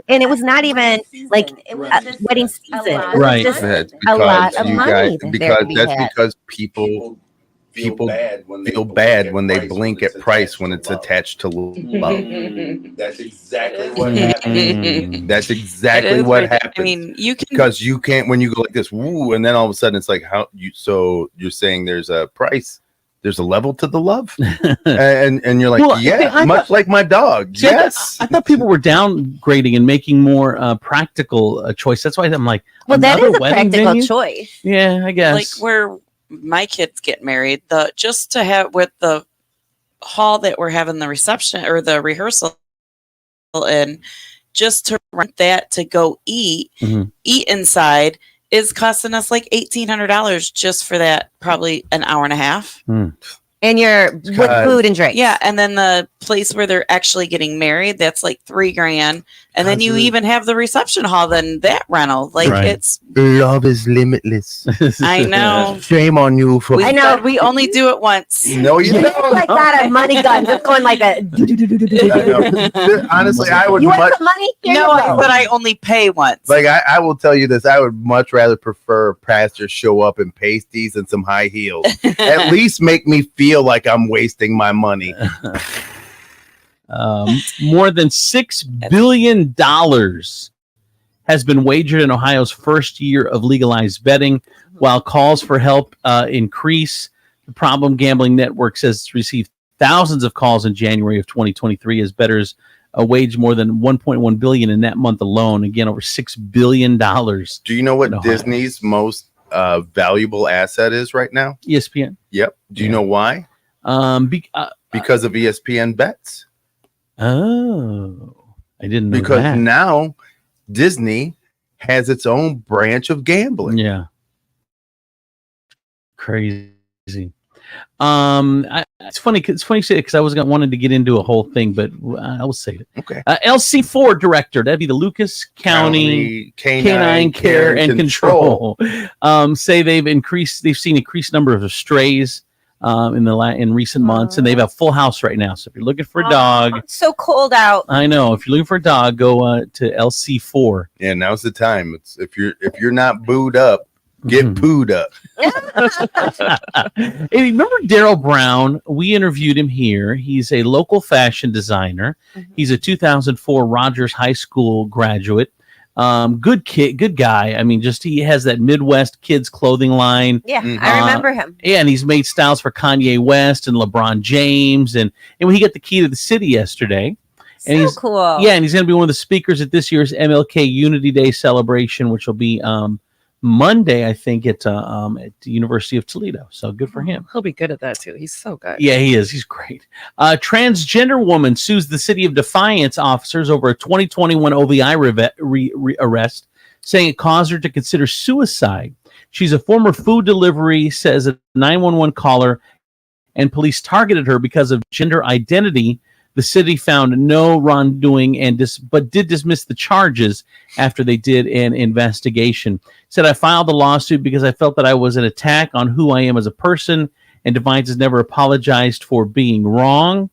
And it was not even like wedding season. Right. Just That's a lot of money. Because people feel bad when they blink at price when it's attached to love. That's exactly what happened. That's exactly what happens. I mean, you can, because you can't, when you go like this, woo, and then all of a sudden it's like, so you're saying there's a price. There's a level to the love, and you're like, well, yeah, much like my dog. Yes, I thought people were downgrading and making more practical choice. That's why I'm like, well, that is a practical choice. Yeah, I guess. Like where my kids get married, just to have with the hall that we're having the reception or the rehearsal in, just to rent that to go eat inside. Is costing us like $1,800 just for that, probably an hour and a half. And with food and drink. Yeah, and then the place where they're actually getting married, that's like $3,000. And then you even have the reception hall, then that rental. Like it's love is limitless. I know. Shame on you for I know. We only do it once. No, you It's like that a money gun, just going like a. Honestly, I would You much want some money? Here No, you go. but I only pay once. like I will tell you this. I would much rather prefer a pastor show up in pasties and some high heels. At least make me feel like I'm wasting my money. More than $6 billion has been wagered in Ohio's first year of legalized betting, while calls for help increase. The Problem Gambling Network says it's received thousands of calls in January of 2023 as bettors waged more than $1.1 billion in that month alone. Again, over $6 billion. Do you know what Disney's most valuable asset is right now? ESPN. Yep. Do you know why? Because of ESPN bets. Oh, I didn't know because that. now Disney has its own branch of gambling. Yeah. Crazy. It's funny because I wanted to get into a whole thing, but I will save it. Okay. LC4 director, that'd be the Lucas County Canine Care and Control. Say they've seen increased number of strays in recent months, and they have a full house right now. So if you're looking for a dog, it's so cold out. I know. If you're looking for a dog, go to LC4. Yeah, now's the time. It's if you're not booed up, get pooed up. Hey, remember Daryl Brown? We interviewed him here. He's a local fashion designer. He's a 2004 Rogers High School graduate. Good kid, good guy. I mean, just he has that Midwest kids clothing line. Yeah, I remember him. Yeah, and he's made styles for Kanye West and LeBron James, and he got the key to the city yesterday. And So he's cool. Yeah, and he's going to be one of the speakers at this year's MLK Unity Day celebration, which will be Monday, I think, at the University of Toledo. So good for him. He'll be good at that too. He's so good. Yeah, he is. He's great. Transgender woman sues the city of Defiance officers over a 2021 OVI arrest, saying it caused her to consider suicide. She's a former food delivery, says a 911 caller, and police targeted her because of gender identity. The city found no wrongdoing but did dismiss the charges after they did an investigation. Said, I filed the lawsuit because I felt that I was an attack on who I am as a person, and Defiance has never apologized for being wrong.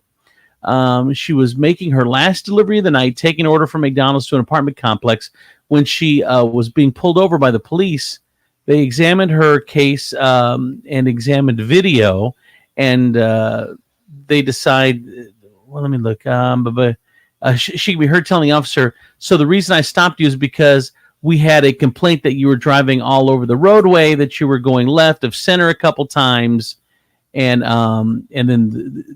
She was making her last delivery of the night, taking an order from McDonald's to an apartment complex when she was being pulled over by the police. They examined her case and examined video, and they decide... Well, let me look. She can be heard telling the officer, so the reason I stopped you is because we had a complaint that you were driving all over the roadway, that you were going left of center a couple times, and then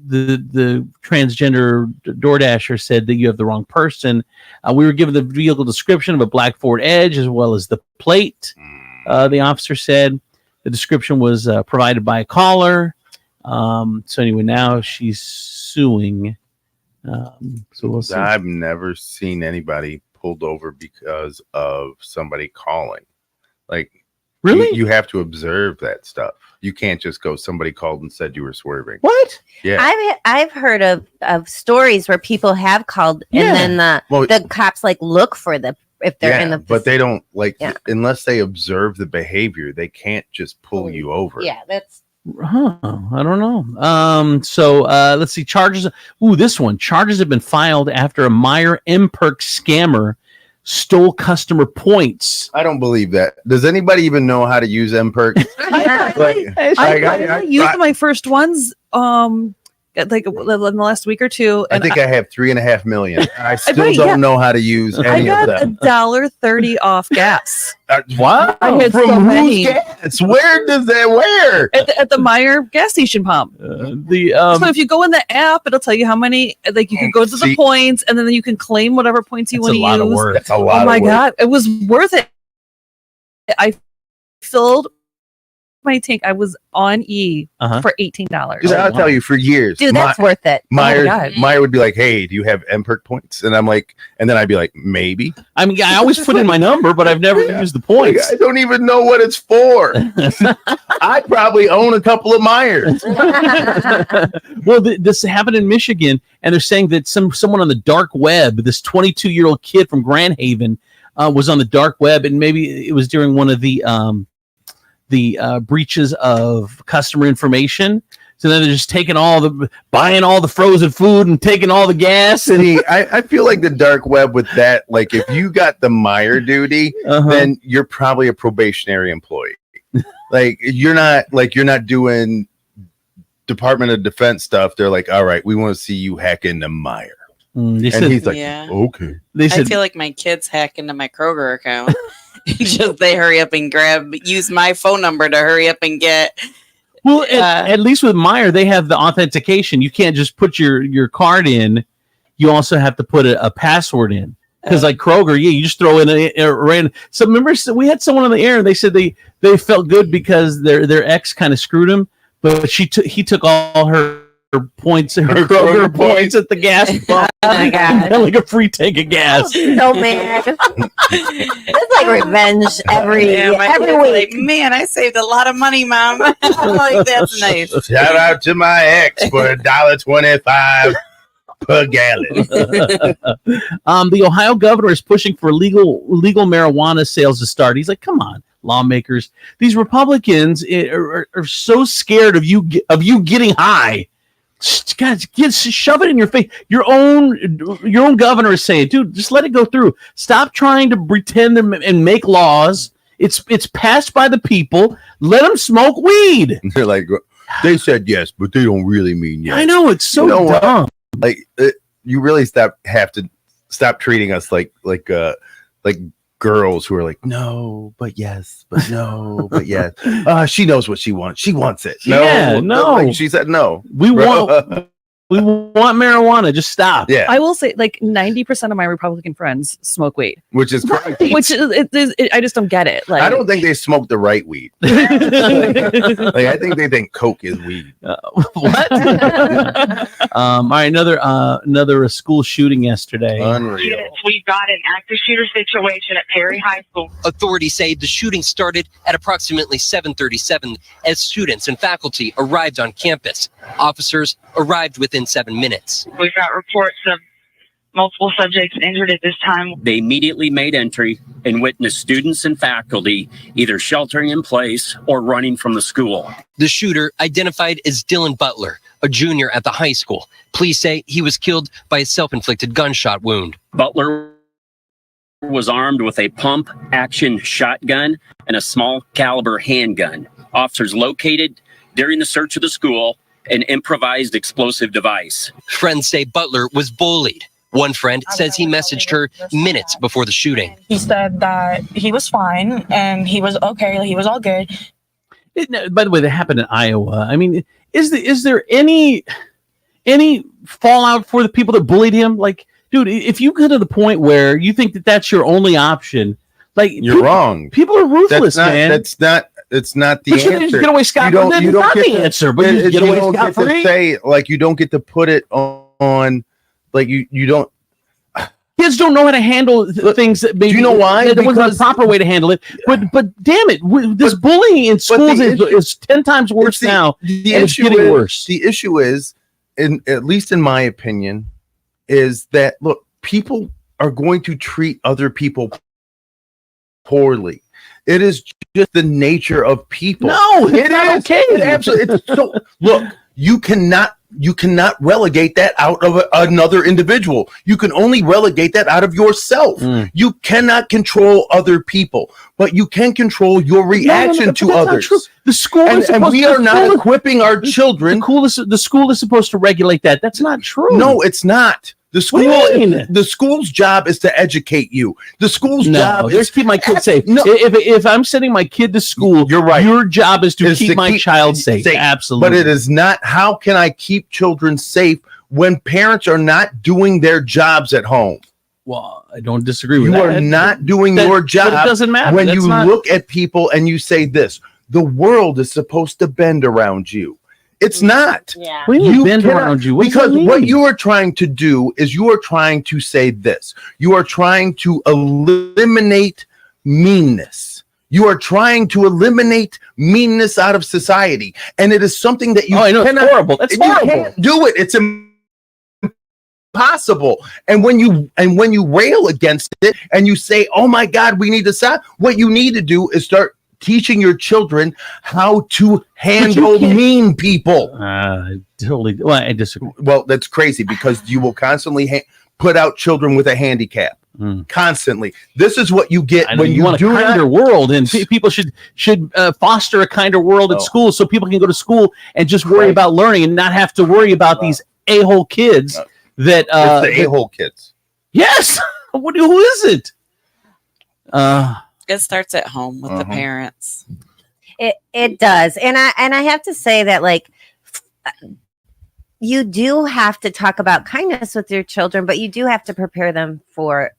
the transgender DoorDasher said that you have the wrong person. We were given the vehicle description of a black Ford Edge as well as the plate. The officer said the description was provided by a caller. So anyway, now she's suing. So we'll see. I've never seen anybody pulled over because of somebody calling. Like, really, you have to observe that stuff. You can't just go, somebody called and said you were swerving. What? Yeah, I've heard of stories where people have called and then the cops like look for the if they're in the but they don't unless they observe the behavior. They can't just pull you over. Yeah, that's. I don't know. So let's see. Charges. This one. Charges have been filed after a Meyer M-Perk scammer stole customer points. I don't believe that. Does anybody even know how to use M-Perk? I used my first ones. Like in the last week or two. And I think I have 3.5 million. I still don't know how to use any of them. I got $1.30 off gas. Wow! I had From so whose many. gas? Where does that? Where? At the Meyer gas station pump. So if you go in the app, it'll tell you how many. Like you can go to the points, and then you can claim whatever points you want to use. That's a lot of work. That's a lot. Oh my god, it was worth it. I filled my tank. I was on E for $18. Dude, I'll tell you, for years, Dude, that's worth it. Meyer would be like, "Hey, do you have MPerk points?" And I'm like, and then I'd be like, "Maybe." I mean, I always put in my number, but I've never used the points. Like, I don't even know what it's for. I probably own a couple of Myers. Well, this happened in Michigan, and they're saying that someone on the dark web, this 22-year-old kid from Grand Haven, was on the dark web, and maybe it was during one of the breaches of customer information. So then they're just buying all the frozen food and taking all the gas. And I feel like the dark web with that, like if you got the Meyer duty, then you're probably a probationary employee. Like you're not doing Department of Defense stuff. They're like, all right, we want to see you hack into Meyer. And he's like, okay. I feel like my kids hack into my Kroger account. Just they hurry up and use my phone number to hurry up and get. Well, at least with Meyer, they have the authentication. You can't just put your card in. You also have to put a password in. Because like Kroger, you just throw in a random. So remember, we had someone on the air, and they said they felt good because their ex kind of screwed him, but he took all her points, her Kroger points at the gas pump. Oh my God. Like a free tank of gas. So mad. It's like revenge every week. Like, man, I saved a lot of money, Mom. I'm like, that's nice. Shout out to my ex for $1.25 per gallon. The Ohio governor is pushing for legal marijuana sales to start. He's like, come on, lawmakers. These Republicans are so scared of you getting high. Guys, shove it in your face. Your own governor is saying, dude, just let it go through. Stop trying to pretend and make laws. It's passed by the people. Let them smoke weed. They're like, they said yes, but they don't really mean yes. I know, it's so dumb. Like you really have to stop treating us like girls who are like, no, but yes, but no, but yes. She knows what she wants. She wants it. No. Like, she said no. We want marijuana. Just stop. Yeah. I will say, like 90% of my Republican friends smoke weed, which is crazy. Which is I just don't get it. Like, I don't think they smoke the right weed. Like I think they think Coke is weed. What? All right, another school shooting yesterday. Unreal. Yes, we've got an active shooter situation at Perry High School. Authorities say the shooting started at approximately 7:37 as students and faculty arrived on campus. Officers arrived within 7 minutes. We've got reports of multiple subjects injured at this time. They immediately made entry and witnessed students and faculty either sheltering in place or running from the school. The shooter, identified as Dylan Butler, a junior at the high school. Police say he was killed by a self-inflicted gunshot wound. Butler was armed with a pump-action shotgun and a small caliber handgun. Officers located during the search of the school an improvised explosive device. Friends say Butler was bullied. One friend says he messaged her minutes before the shooting. He said that he was fine and he was okay. He was all good. By the way, that happened in Iowa. I mean, is there any fallout for the people that bullied him? Like, dude, if you get to the point where you think that that's your only option, like you're wrong. People are ruthless, man. It's not the but answer. You just get away scot-free. You don't get the answer, but you get away scot-free. Say, like, you don't get to put it on like you don't. Kids don't know how to handle things that maybe. Do you know why? There wasn't a proper way to handle it. But damn it, this bullying in schools is 10 times worse now. It's getting worse. The issue is, at least in my opinion, is that look, people are going to treat other people poorly. It is just the nature of people. No, it's not okay. It absolutely. It's so, look, you cannot relegate that out of another individual. You can only relegate that out of yourself. You cannot control other people, but you can control your reaction to others. The school and we are not equipping our children. The school is supposed to regulate that. That's not true. No, it's not. The school's job is to educate you. The school's job is to keep my kid safe. No. If I'm sending my kid to school, you're right. Your job is to keep my child safe. Absolutely. But it is not. How can I keep children safe when parents are not doing their jobs at home? Well, I don't disagree with that. You are not doing your job. But it doesn't matter. When you look at people and you say this, the world is supposed to bend around you. It's not. Yeah. We You bend cannot- around you. What does because that what mean? you are trying to do is you are trying to say this. You are trying to eliminate meanness. You are trying to eliminate meanness out of society, and it is something that you I know, it's cannot. horrible. That's you horrible. can't do it. It's impossible. And when you rail against it and you say, "Oh my God, we need to stop," what you need to do is start teaching your children how to handle mean people. Totally. Well, I disagree. Well, that's crazy because you will constantly put out children with a handicap. Constantly. This is what you get when you want a kinder world, and people should foster a kinder world at school, so people can go to school and just worry about learning and not have to worry about these a-hole kids. That it's the a-hole kids. Yes. Who is it? It starts at home with the parents. It does, and I have to say that, like, you do have to talk about kindness with your children, but you do have to prepare them for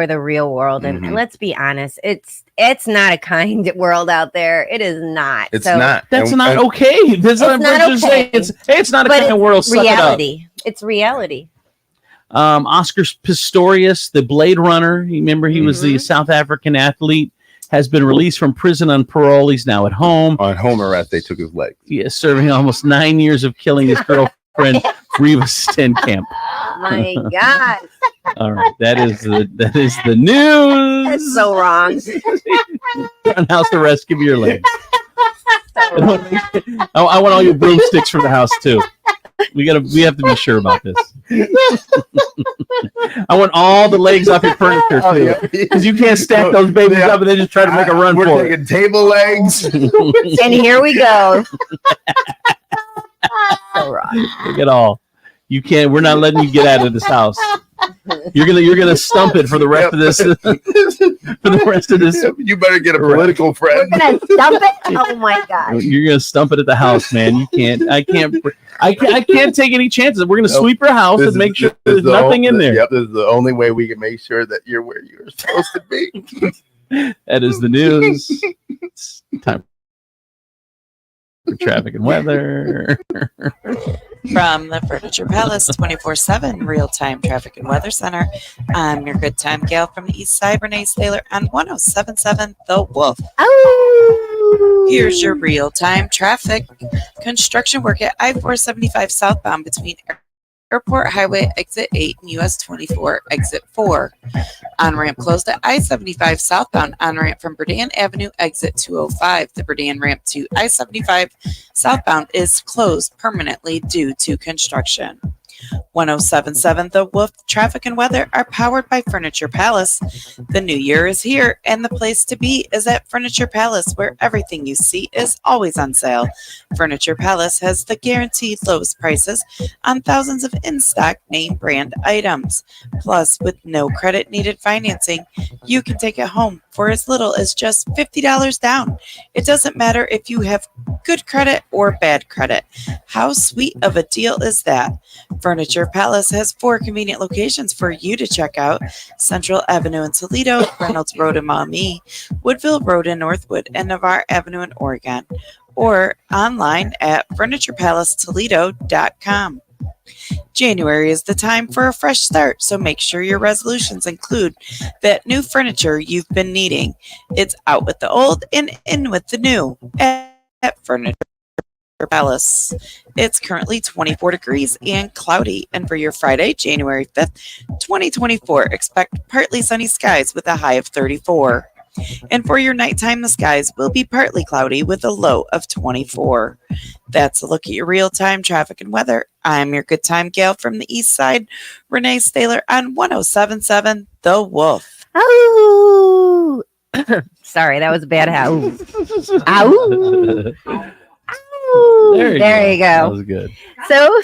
the real world. And let's be honest, it's not a kind world out there. It is not. It's not. That's not okay. That's not okay. It's not a kind of world. Suck reality. It up. It's reality. Oscar Pistorius, the Blade Runner. You remember he was the South African athlete. Has been released from prison on parole. He's now at home. On home arrest, they took his leg. He is serving almost 9 years of killing his girlfriend, Reva Stenkamp. My God. All right, that is the news. That's so wrong. On house arrest, give me your legs. I want all your broomsticks from the house too. We have to be sure about this. I want all the legs off your furniture too, because you can't stack those babies up and then just try to make a run for We're it. taking table legs. And here we go. So wrong. Take it all. You can't. We're not letting you get out of this house. You're gonna stump it for the rest of this. For the rest of this, you better get a political friend. We're gonna stump it. Oh my God. You're gonna stump it at the house, man. You can't. I can't take any chances. We're gonna sweep your house and make sure there's nothing in there. Yep, this is the only way we can make sure that you're where you're supposed to be. That is the news. It's time for traffic and weather. From the Furniture Palace 24/7 real-time traffic and weather center, I'm your good time gal from the east side, Renee Saylor on 107.7 The Wolf. Oh. Here's your real-time traffic. Construction work at I-475 southbound between Airport Highway Exit 8 and US 24 Exit 4. On-ramp closed at I-75 southbound. On-ramp from Berdan Avenue Exit 205. The Berdan ramp to I-75 southbound is closed permanently due to construction. 107.7 The Wolf traffic and weather are powered by Furniture Palace. The new year is here, and the place to be is at Furniture Palace, where everything you see is always on sale. Furniture Palace has the guaranteed lowest prices on thousands of in-stock name brand items. Plus, with no credit needed financing, you can take it home for as little as just $50 down. It doesn't matter if you have good credit or bad credit. How sweet of a deal is that? Furniture Palace has 4 convenient locations for you to check out: Central Avenue in Toledo, Reynolds Road in Maumee, Woodville Road in Northwood, and Navarre Avenue in Oregon, or online at FurniturePalaceToledo.com. January is the time for a fresh start, so make sure your resolutions include that new furniture you've been needing. It's out with the old and in with the new at Furniture Palace. It's currently 24 degrees and cloudy, and for your Friday, January 5th, 2024, expect partly sunny skies with a high of 34. And for your nighttime, the skies will be partly cloudy with a low of 24. That's a look at your real-time traffic and weather. I'm your good time gal from the east side, Renee Saylor on 107.7 The Wolf. Oh, sorry, that was a bad ow. Ow. There you go. That was good. So,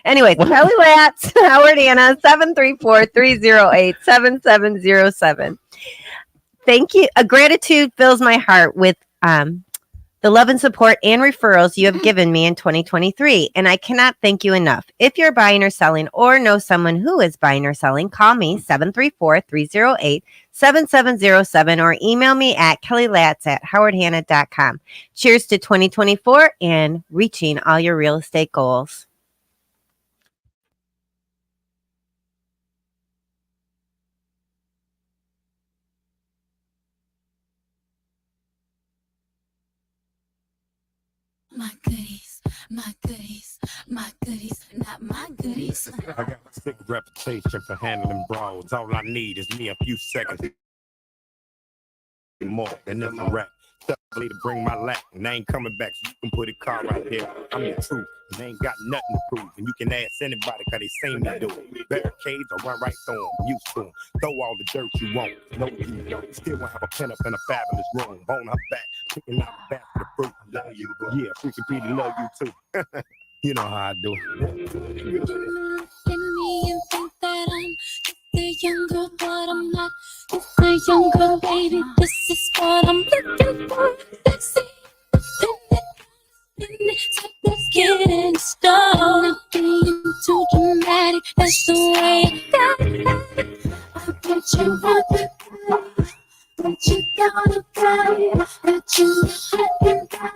anyway, Kelly Watts, Howard Anna, 734-308-7707. Thank you. A gratitude fills my heart with the the love and support and referrals you have given me in 2023, and I cannot thank you enough. If you're buying or selling or know someone who is buying or selling, call me 734-308-7707 or email me at kellylatz@howardhanna.com. Cheers to 2024 and reaching all your real estate goals. My goodies, my goodies, my goodies, not my goodies. I got a sick reputation for handling brawls. All I need is me a few seconds more than this rap. Somebody to bring my lack, and I ain't coming back, so you can put a car right there. I'm the truth, and they ain't got nothing to prove. And you can ask anybody, cause they seen me do it. Barricades, I run right through them, used to them. Throw all the dirt you want, no you don't. Still won't have a pen up in a fabulous room. On her back, picking out the back of the fruit. Love you, bro. Yeah, freaking Petey, love you too. You know how I do. You look at me and think that I'm just a young girl, but I'm not just a young girl, baby. This is what I'm looking for. Let's see. Let's get it started. Not being too dramatic, that's the way I got it. I bet you want the guy, but you gotta got that you hot and down.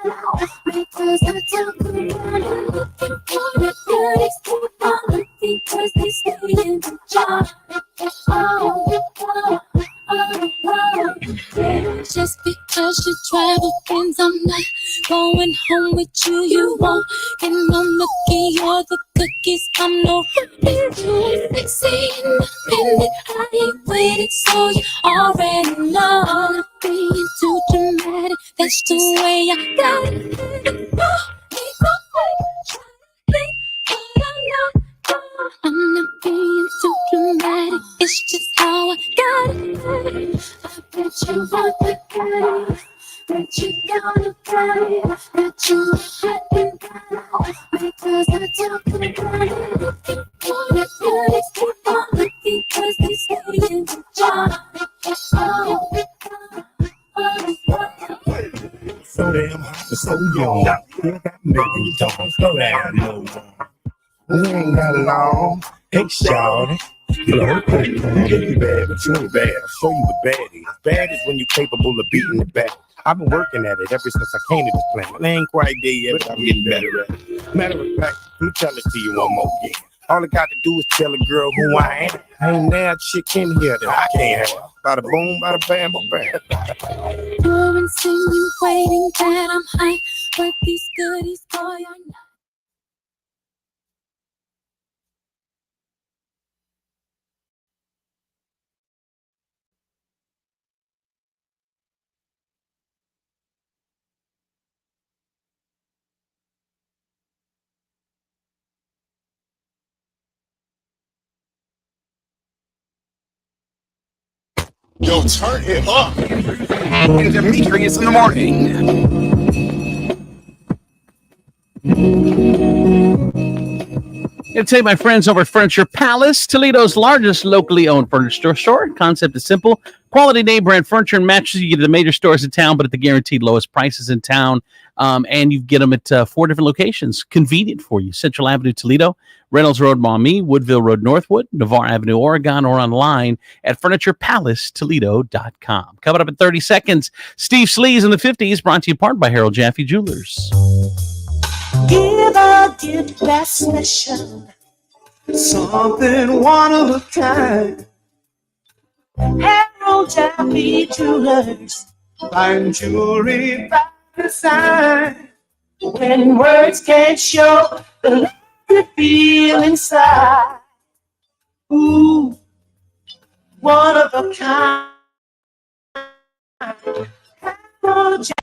Because I talk around and looking for the goodies. Keep on looking cause they stay in the jar. Yeah. Just because you travel friends, I'm not going home with you. You won't get no nookie or the cookies. I'm no rookie. Sexy independent, I ain't waiting, so you already know. Not being too dramatic, that's the way I got it. I'm not being too dramatic, it's just how I got it. I bet you want the guy, but you gotta got that you hot and down. Because I talk about it, looking for the goodies. Keep on looking cause they stay in the jar. So damn hot and so young. Feel that making you don't slow down no more. We ain't got long. Hey, shawty. Hello, you bad, but you ain't bad. I'll show you what bad is. Bad is when you're capable of beating it back. I've been working at it ever since I came to this planet. I ain't quite there yet, but I'm getting better at it. Matter of fact, let me tell it to you one more again. All I got to do is tell a girl who I am. I ain't that chick in here that I can't have. Bada boom, bada bam, bam. You're insinuating that I'm high, but these goodies, boy, are not. Yo, turn it up. And Demetrius in the morning. Gonna tell you, my friends over at Furniture Palace, Toledo's largest locally owned furniture store. Concept is simple: quality name brand furniture and mattresses you get at the major stores in town, but at the guaranteed lowest prices in town. And you get them at 4 different locations, convenient for you: Central Avenue, Toledo; Reynolds Road, Maumee; Woodville Road, Northwood; Navarre Avenue, Oregon; or online at FurniturePalaceToledo.com. Coming up in 30 seconds, Steve Sleaze in the 50s, brought to you in part by Harold Jaffe Jewelers. Give a gift that's special, something one of a kind. Harold Jaffe Jewelers, fine jewelry by design. When words can't show the love you feel inside. Ooh, one of a kind. Harold Jaffe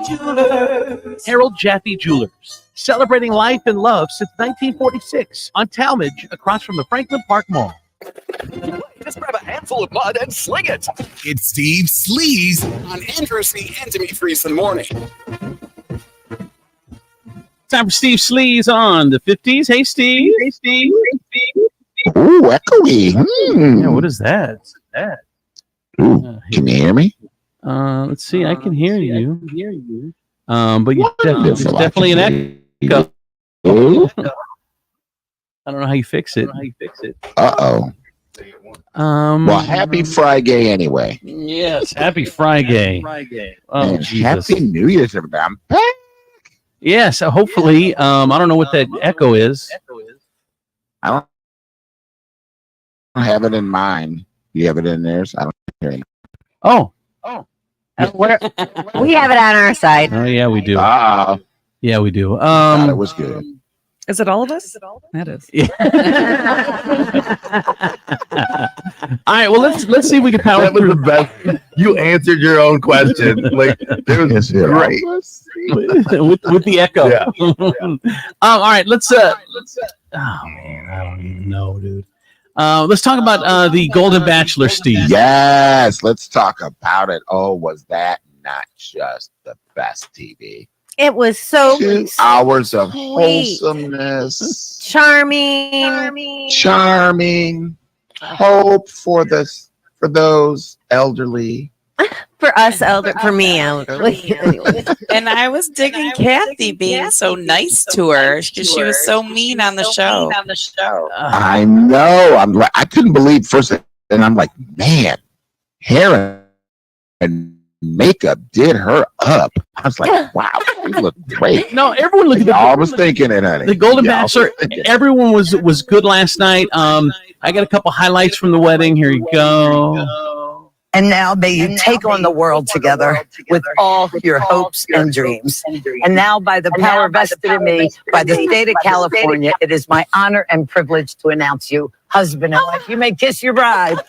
Jewelers. Harold Jaffe Jewelers, celebrating life and love since 1946 on Talmadge, across from the Franklin Park Mall. Just grab a handful of mud and sling it. It's Steve Sleaze on Andrew C. and Demetrius in the morning. Time for Steve Sleaze on the 50s. Hey, Steve. Hey, Steve. Hey, Steve. Ooh, echoey. Yeah, what is that? Ooh, can you hear me? Let's see. I can hear you. But yeah, it's definitely an echo. I don't know how you fix it. Uh-oh. Well, happy Friday anyway. Yes, happy Friday. Oh, And Jesus. Happy New Year's, everybody. I'm back. Yes, hopefully. I don't know what that echo is. I don't have it in mine. You have it in theirs? I don't hear it. Oh. We have it on our side. Oh, yeah, we do. Yeah, we do. Thought it was good. Is it all of us? That is. Yeah. All right. Well, let's see if we can power That was the best. You answered your own question. Like it was great with the echo. Yeah. All right. Let's. Oh man, I don't even know, dude. Let's talk about the Golden Bachelor, Steve. Yes, let's talk about it. Oh, was that not just the best TV? It was so 2 hours of sweet. wholesomeness, charming, hope for those elderly. For us, for me, elderly. And I was digging Kathy being so nice to her because she was so mean on the show. I know. I couldn't believe first, and I'm like, man, hair and makeup did her up. I was like, wow, she looked great. No, everyone looked at I was thinking it, honey. the Golden Bachelor. Everyone was good last night. I got a couple highlights from the wedding. Here you go. And now may you take on the world together with all your hopes and dreams. And now, by the power vested in me by the state of California, it is my honor and privilege to announce you husband and wife. You may kiss your bride.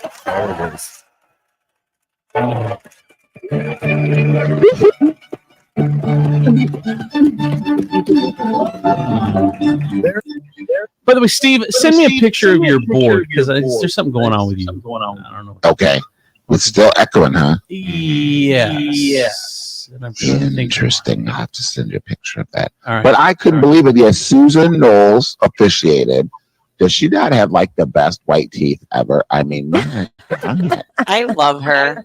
By the way, Steve, send me a picture of your board because there's something going on with you. I don't know. Okay. It's still echoing, huh? Yes. And I'm trying to think. Interesting. I'll have to send you a picture of that. All right. But I couldn't believe it. Yes, Susan Knowles officiated. Does she not have like the best white teeth ever? I mean, man, I love her.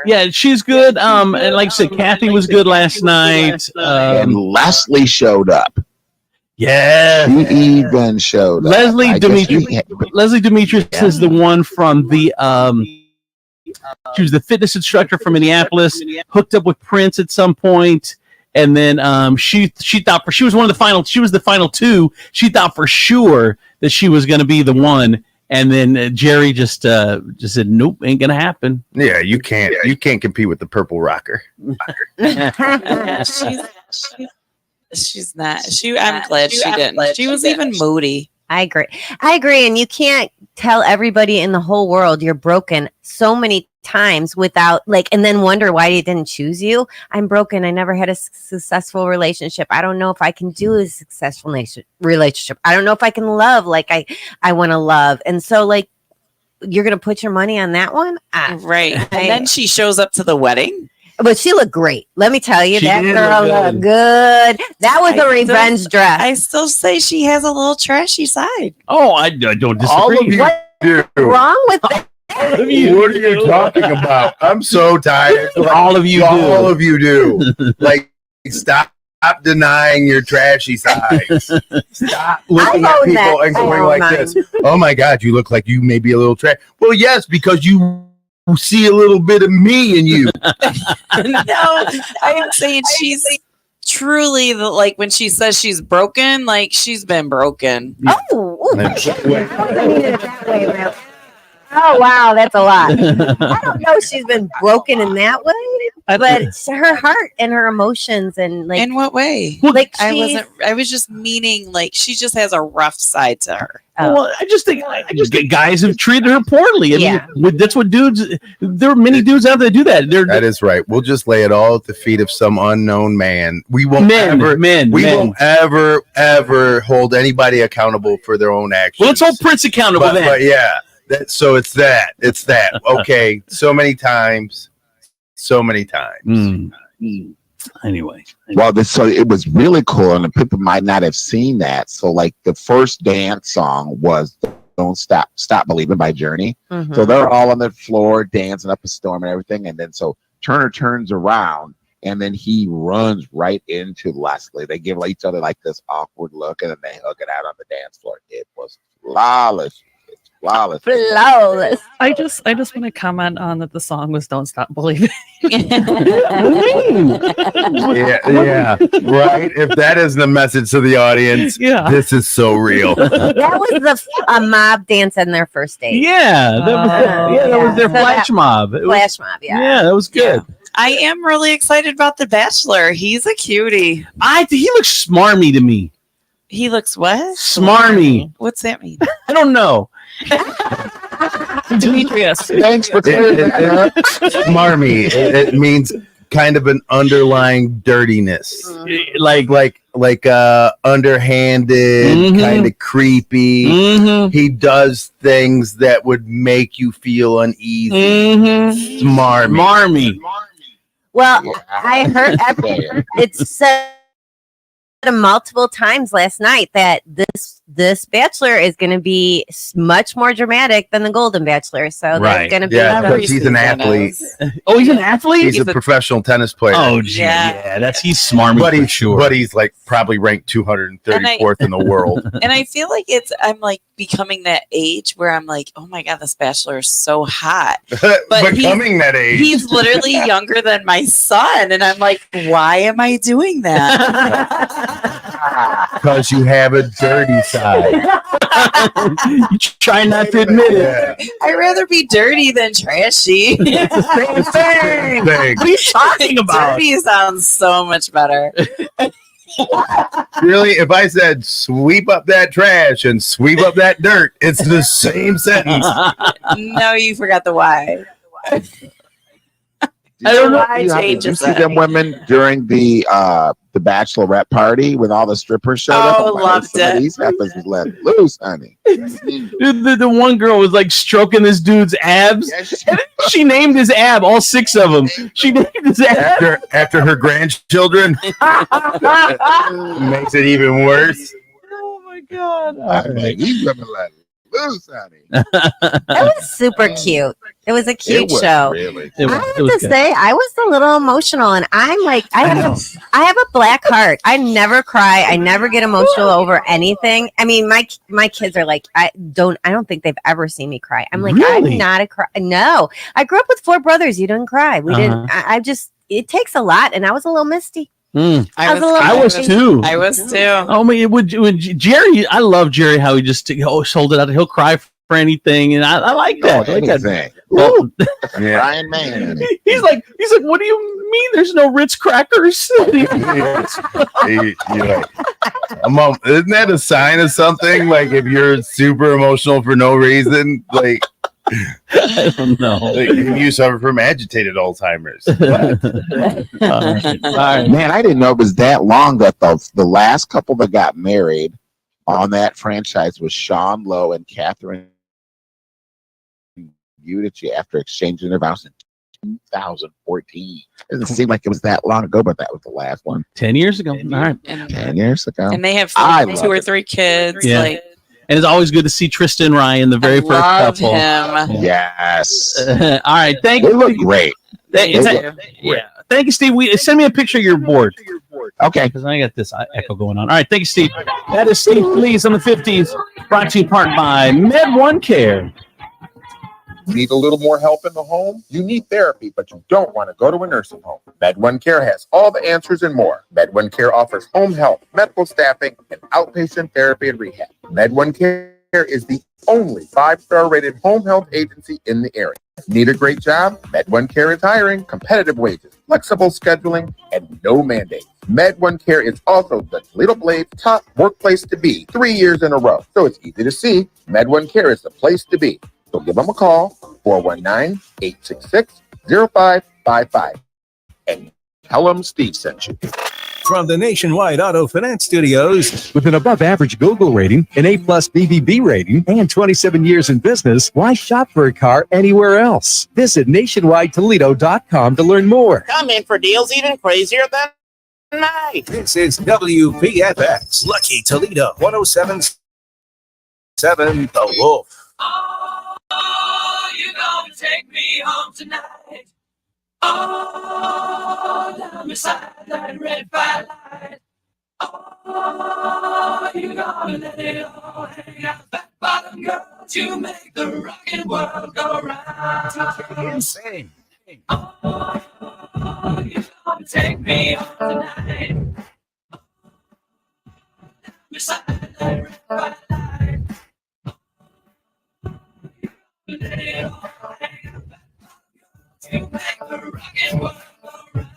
Yeah, she's good. And like I said, Kathy was good last night. and Leslie showed up. Yeah, She even showed up. Leslie Demetrius is the one from the she was the fitness instructor from Minneapolis, hooked up with Prince at some point, and then she thought she was one of the final. She was the final two. She thought for sure that she was going to be the one, and then Jerry just said, "Nope, ain't gonna happen." Yeah, you can't compete with the purple rocker. She's not. I'm glad she didn't. She was even moody. I agree. And you can't tell everybody in the whole world you're broken so many times without and then wonder why they didn't choose you. I'm broken. I never had a successful relationship. I don't know if I can do a successful relationship. I don't know if I can love like I want to love. And so you're going to put your money on that one? Right. And then she shows up to the wedding. But she looked great. Let me tell you, that girl looked good. That was a revenge dress. I still say she has a little trashy side. Oh, I don't disagree. All of you do. What's wrong with that? What are you talking about? I'm so tired. All of you do. All of you do. Stop denying your trashy sides. Stop looking at people and going like this. Oh my God, you look like you may be a little trash. Well, yes, because you see a little bit of me in you. No, I am saying she's truly when she says she's broken, she's been broken. Oh, wow, that's a lot. I don't know if she's been broken in that way, but her heart and her emotions and in what way? I was just meaning she just has a rough side to her. Well, I just think guys have treated her poorly. I mean, that's what dudes. There are many dudes out there that do that. That is right. We'll just lay it all at the feet of some unknown man. We won't won't ever hold anybody accountable for their own actions. Well, let's hold Prince accountable then. But yeah. So it's that. Okay. So many times. Anyway. Well, so it was really cool, and the people might not have seen that. So, the first dance song was "Don't Stop Believing" by Journey. Mm-hmm. So they're all on the floor dancing up a storm and everything, and then so Turner turns around And then he runs right into Leslie. They give each other like this awkward look, and then they hug it out on the dance floor. It was flawless. It's flawless. Flawless. I just want to comment on that the song was "Don't Stop Believing." Yeah, right. If that isn't a message to the audience, this is so real. That was a mob dance on their first date. Yeah, that was their flash mob. Flash mob, yeah. Yeah, that was good. I am really excited about The Bachelor. He's a cutie. He looks smarmy to me. He looks what? Smarmy. What's that mean? I don't know. Demetrius. Thanks for clearing that up. Smarmy. It means kind of an underlying dirtiness, like underhanded, kind of creepy. He does things that would make you feel uneasy. Smarmy. Well, I heard it's said multiple times last night that this Bachelor is going to be much more dramatic than the Golden Bachelor. So there's going to be because he's an athlete. Oh, he's an athlete. He's a professional tennis player. Oh, gee, he's smarmy for sure. But he's like probably ranked 234th in the world. And I feel like I'm like becoming that age where I'm like, oh my God, this Bachelor is so hot. But becoming that age. He's literally younger than my son. And I'm like, why am I doing that? Because you have a dirty side. You try not to admit it. I'd rather be dirty than trashy. It's the same thing. What are you talking about? Dirty sounds so much better. Really? If I said sweep up that trash and sweep up that dirt, it's the same sentence. No, you forgot the why. I don't know. Why changes you see them women during the bachelorette party when all the strippers showed up? Oh, loved it. These heifers was let loose, honey. The one girl was like stroking this dude's abs. And she named his ab, all 6 of them. She named his ab. After her grandchildren. Makes it even worse. Oh my God. These women let loose, honey. It was super cute. It was a cute show. Really. I have to say, I was a little emotional, and I'm like, I have a black heart. I never cry. I never get emotional over anything. I mean, my kids are like, I don't think they've ever seen me cry. I'm like, Really? I'm not a cry. No, I grew up with 4 brothers. You didn't cry. We didn't. I just. It takes a lot, and I was a little misty. I was too. I was too. Oh my! Would Jerry? I love Jerry. How he just hold it out. He'll cry for anything, and I like that. I like that. Well, Brian Man. He's like, what do you mean? There's no Ritz crackers? You're like, isn't that a sign of something? Like if you're super emotional for no reason, like. I don't know. Like, you suffer from agitated Alzheimer's. All right. Man, I didn't know it was that long that the last couple that got married on that franchise was Sean Lowe and Catherine Giudice after exchanging their vows in 2014. It doesn't seem like it was that long ago, but that was the last one. 10 years ago. All right. 10 years ago. And they have I 2 love or it. 3 kids. Yeah. Like, And it's always good to see Tristan and Ryan, the very first love couple. him. Yes. All right. Thank They you. look great. Thank you, Steve. Send me a picture of your board. Okay. Because I got this echo going on. All right. Thank you, Steve. That is Steve Please on the 50s, brought to you in part by Med One Care. Need a little more help in the home? You need therapy, but you don't want to go to a nursing home. Med1 Care has all the answers and more. Med1 Care offers home health, medical staffing, and outpatient therapy and rehab. Med1 Care is the only 5-star rated home health agency in the area. Need a great job? Med1 Care is hiring, competitive wages, flexible scheduling, and no mandates. Med1 Care is also the Toledo Blade's top workplace to be 3 years in a row. So it's easy to see. Med1 Care is the place to be. So give them a call, 419-866-0555. And tell them Steve sent you. From the Nationwide Auto Finance Studios, with an above-average Google rating, an A-plus BBB rating, and 27 years in business, why shop for a car anywhere else? Visit nationwidetoledo.com to learn more. Come in for deals even crazier than night. This is WPFX, Lucky Toledo, 107.7 The Wolf. Oh, you're gonna take me home tonight. Oh, beside that red light. Oh, you gotta let it all hang out. Fat bottom girls, you make the rockin' world go round. Insane. Oh, you gonna take me on tonight. Beside that red light. Let it all hang out. You make the rockin' world go round.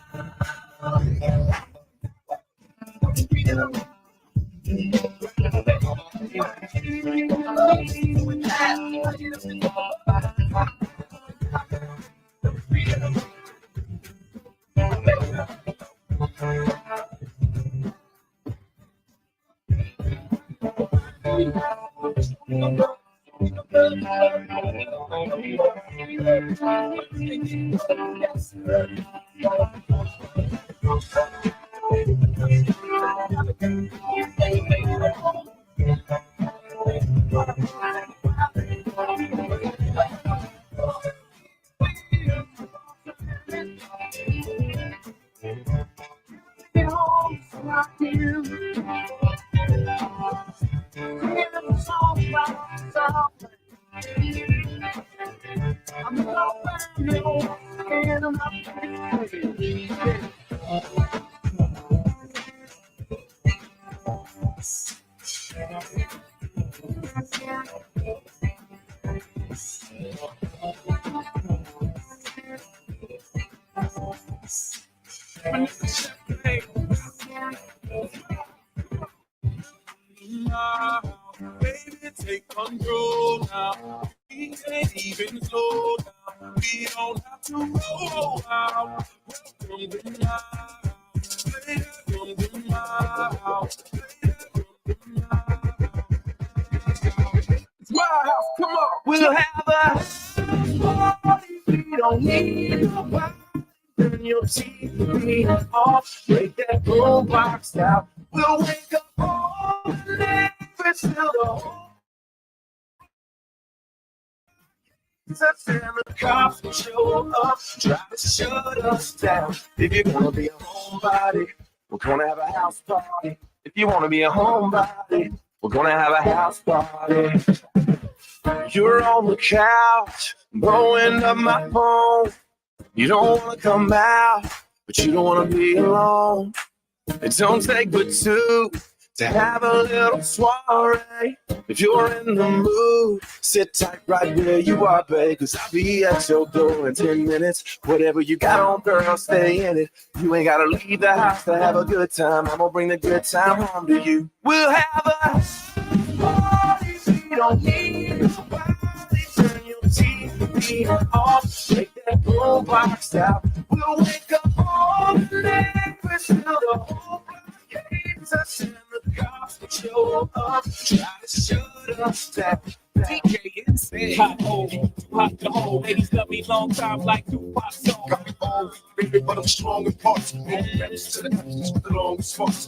Now, baby, take control now. We can't even slow down. We don't have to roll out. Welcome to my house. Welcome to my house. It's my house, come on. We'll have a party. We don't need nobody. Turn your TV off. Break that boom box out. We'll wake up all the neighbors till the whole and the cops will show up, try to shut us down. If you're gonna be a homebody, we're gonna have a house party. If you wanna be a homebody, we're gonna have a house party. You're on the couch, blowing up my phone. You don't wanna come out, but you don't wanna be alone. It don't take but two to have a little soiree. If you're in the mood, sit tight right where you are, babe, 'cause I'll be at your door in 10 minutes. Whatever you got on, girl, stay in it. You ain't gotta leave the house to have a good time. I'm gonna bring the good time home to you. We'll have a party. We don't need nobody. Turn your TV off. Take that boom box out. We'll wake up all the neighbors till the whole block hates us. And the cops will show up, try to shut us down. DJ insane. Hot hole, too hot to hold. Ladies love me long time like Tupac song. Got me old, baby, but I'm strong in parts. Reps to the emphasis with the longest sparks.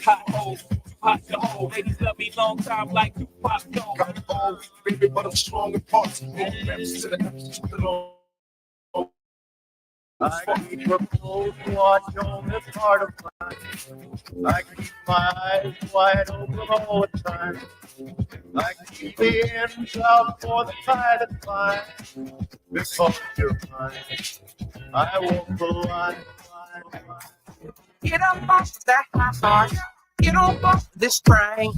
Hot hole, too hot to hold. Ladies love me long time like Tupac song. Got me old, baby, but I'm strong in parts. Reps to the emphasis with the longest. I keep a close watch on this part of mine. I keep my eyes wide open all the time. I keep the ends out for the tide to climb. Before you're mine, I walk the line. Get up off that high horse. Get up off this train.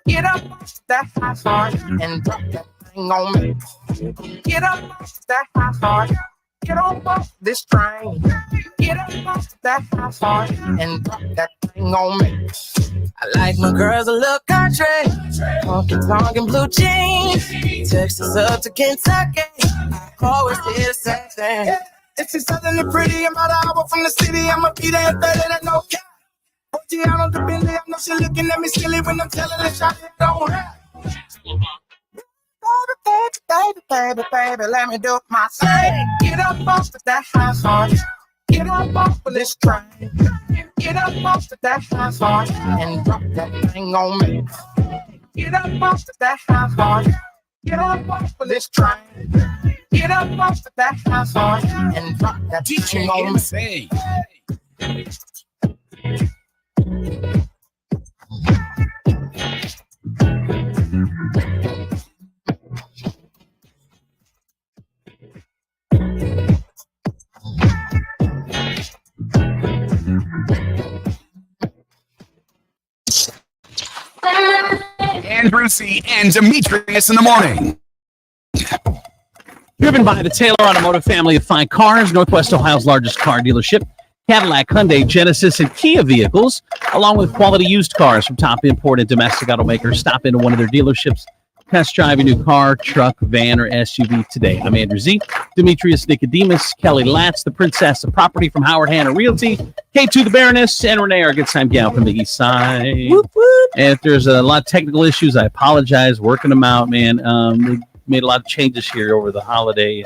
Get up off that high horse and drop that thing on me. Get up off that high horse. Get up off this train. Get up off that high horse and drop that thing on me. I like my girls a little country, honky tonk and blue jeans. Texas up to Kentucky, I always hear the same thing. If she's southern and pretty, I'm about an hour from the city. I'ma be there in 30, that no cap. Oceano the Bentley, I know she looking at me silly when I'm telling her shot it don't rap. Baby, let me do my thing. Get up off of that high horse. Get up off of this train. Get up off of that high horse and drop that thing on me. Get up off of that high horse. Get up off of this train. Get up off of that high horse and drop that thing on me. Andrew C. and Demetrius in the morning. Driven by the Taylor Automotive family of fine cars, Northwest Ohio's largest car dealership, Cadillac, Hyundai, Genesis, and Kia vehicles, along with quality used cars from top import and domestic automakers. Stop into one of their dealerships. Test drive a new car, truck, van, or SUV today. I'm Andrew Z. Demetrius Nicodemus, Kelly Latz, the Princess of Property from Howard Hanna Realty, K2 the Baroness, and Renee, our good time gal from the East Side. Whoop, whoop. And if there's a lot of technical issues, I apologize. Working them out, man. They made a lot of changes here over the holiday.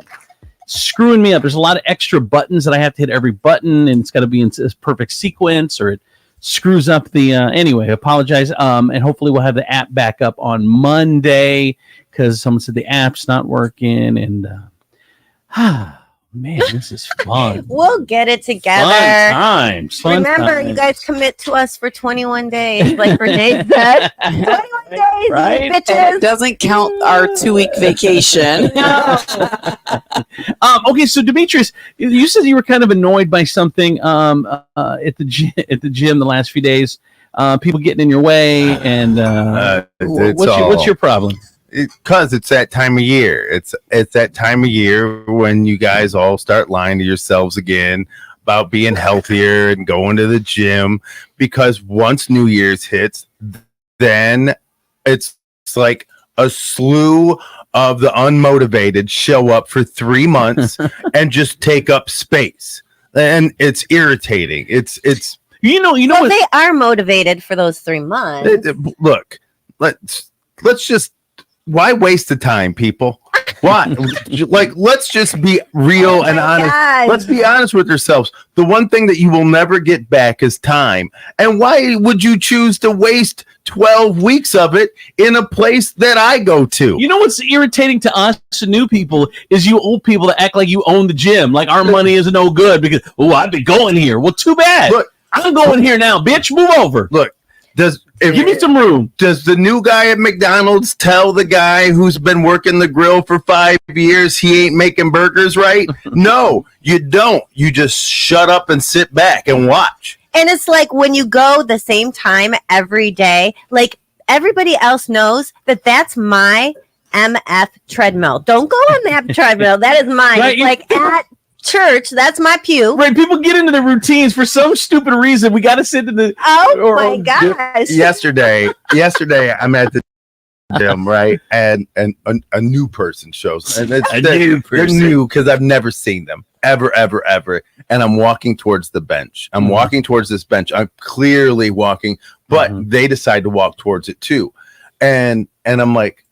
Screwing me up. There's a lot of extra buttons that I have to hit every button, and it's got to be in this perfect sequence, or it screws up the anyway. Apologize. And hopefully we'll have the app back up on Monday, because someone said the app's not working, and man, this is fun. We'll get it together. Fun times. Remember, you guys commit to us for 21 days, like Renee said. 21 days, Right? bitches. And it doesn't count our 2-week vacation. Okay, so Demetrius, you said you were kind of annoyed by something at the gym the last few days. People getting in your way, and what's your problem? Because it's that time of year. It's that time of year when you guys all start lying to yourselves again about being healthier and going to the gym. Because once New Year's hits, then it's like a slew of the unmotivated show up for 3 months and just take up space, and it's irritating. It's Well, they are motivated for those 3 months. Look, let's just. Why waste the time, people? Why? Let's just be real and honest. God. Let's be honest with ourselves. The one thing that you will never get back is time. And why would you choose to waste 12 weeks of it in a place that I go to? You know what's irritating to us new people is you old people that act like you own the gym, like our money is no good because I've been going here. Well, too bad. Look, I'm going here now, bitch. Move over. Look. Give me some room. Does the new guy at McDonald's tell the guy who's been working the grill for 5 years he ain't making burgers right? No, you don't. You just shut up and sit back and watch. And it's like when you go the same time every day, like everybody else knows that's my MF treadmill. Don't go on that treadmill. That is mine. Right, it's like at church, that's my pew. Right, people get into their routines for some stupid reason. We got to sit in the. Oh my gosh! Yesterday, I'm at the gym, right, and a new person shows, and they're new because I've never seen them ever, and I'm walking towards the bench. I'm walking towards this bench. I'm clearly walking, but they decide to walk towards it too, and I'm like,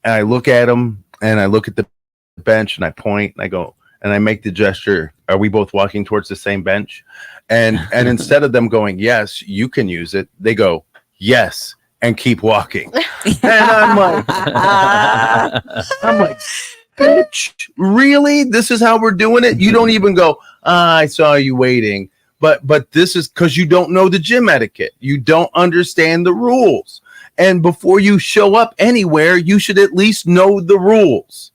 and I look at them, and I look at the bench, and I point, and I go. And I make the gesture, are we both walking towards the same bench? And instead of them going, yes, you can use it, they go, yes, and keep walking. And I'm like, bitch, really? This is how we're doing it? You don't even go, I saw you waiting. But this is because you don't know the gym etiquette. You don't understand the rules. And before you show up anywhere, you should at least know the rules.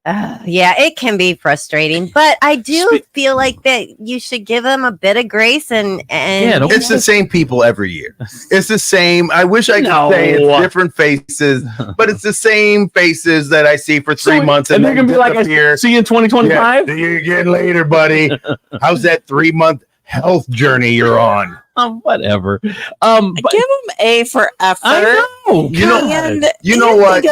Yeah, it can be frustrating, but I do feel like that you should give them a bit of grace and it's the same people every year. It's the same. I wish I could say it's different faces, but it's the same faces that I see for 3 months, and they're gonna be like, "See you in 2025." See you again later, buddy. How's that 3-month health journey you're on? Whatever. Give them A for effort. I know. You know what?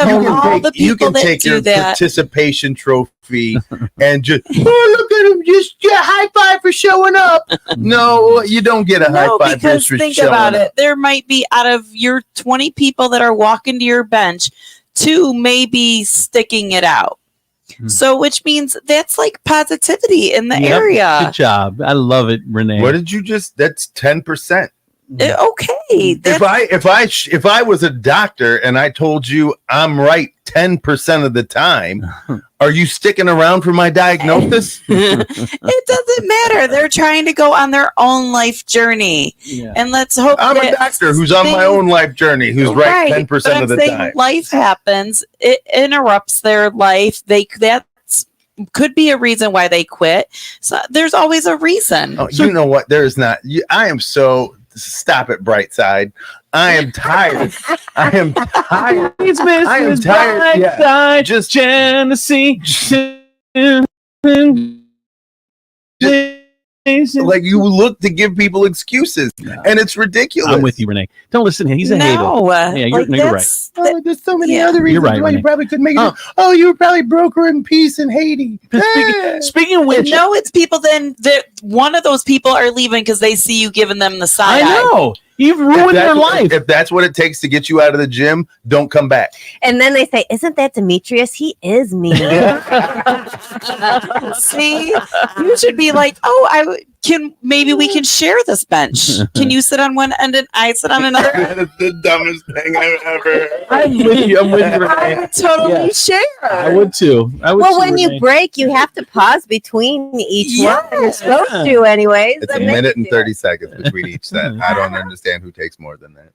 You can take your participation trophy and just look at him, just get a high five for showing up. No, you don't get a high five because for think showing about up. it. There might be out of your 20 people that are walking to your bench, 2 may be sticking it out. So, which means that's like positivity in the area. Good job. I love it, Renee. What did you just? That's 10%. Okay. If I was a doctor and I told you I'm right 10% of the time, are you sticking around for my diagnosis? It doesn't matter. They're trying to go on their own life journey. Yeah. And let's hope I'm a doctor who's on my own life journey, who's right 10% of the time. Life happens. It interrupts their life. Could be a reason why they quit. So there's always a reason. Oh, you know what? There is not. I am so. Stop it, Brightside. I am tired. I am tired. It's I am tired. Yeah. Just Genesee. Like you look to give people excuses, and it's ridiculous. I'm with you, Renee. Don't listen to him. He's a hater. Yeah, you're right. Oh, there's so many other reasons right, why Renee. you probably couldn't make it. Oh, you were probably broker in peace in Haiti. Speaking of which, no, it's people. Then one of those people are leaving because they see you giving them the side eye. I know. You've ruined their life. If that's what it takes to get you out of the gym, don't come back. And then they say, "Isn't that Demetrius? He is mean." See, you should be like, maybe we can share this bench. Can you sit on one end and I sit on another? That is the dumbest thing I've ever heard. I'm with you, Renee. I would totally share. I would too. Well, when you break, you have to pause between each one. You're supposed to, anyways. It's a minute and 30 seconds between each set. I don't understand who takes more than that.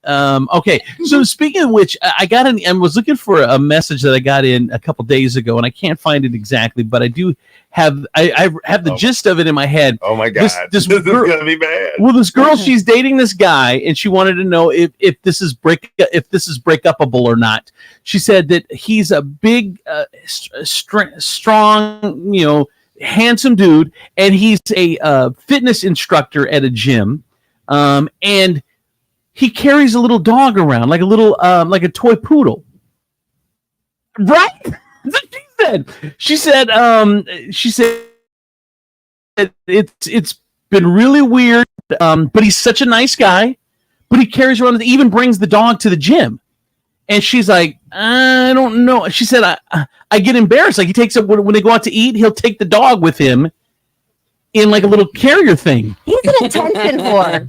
Okay, so speaking of which, I got in and was looking for a message that I got in a couple days ago, and I can't find it exactly, but I do have I have the gist of it in my head. Oh my god, this is girl, gonna be bad. Well, this girl, she's dating this guy, and she wanted to know if this is break-upable or not. She said that he's a big, strong, handsome dude, and he's a fitness instructor at a gym, and he carries a little dog around, like a little, like a toy poodle. Right? She said it's been really weird, but he's such a nice guy. But he carries around, even brings the dog to the gym. And she's like, I don't know. She said, I get embarrassed. Like he takes it when they go out to eat, he'll take the dog with him in like a little carrier thing. He's an attention whore.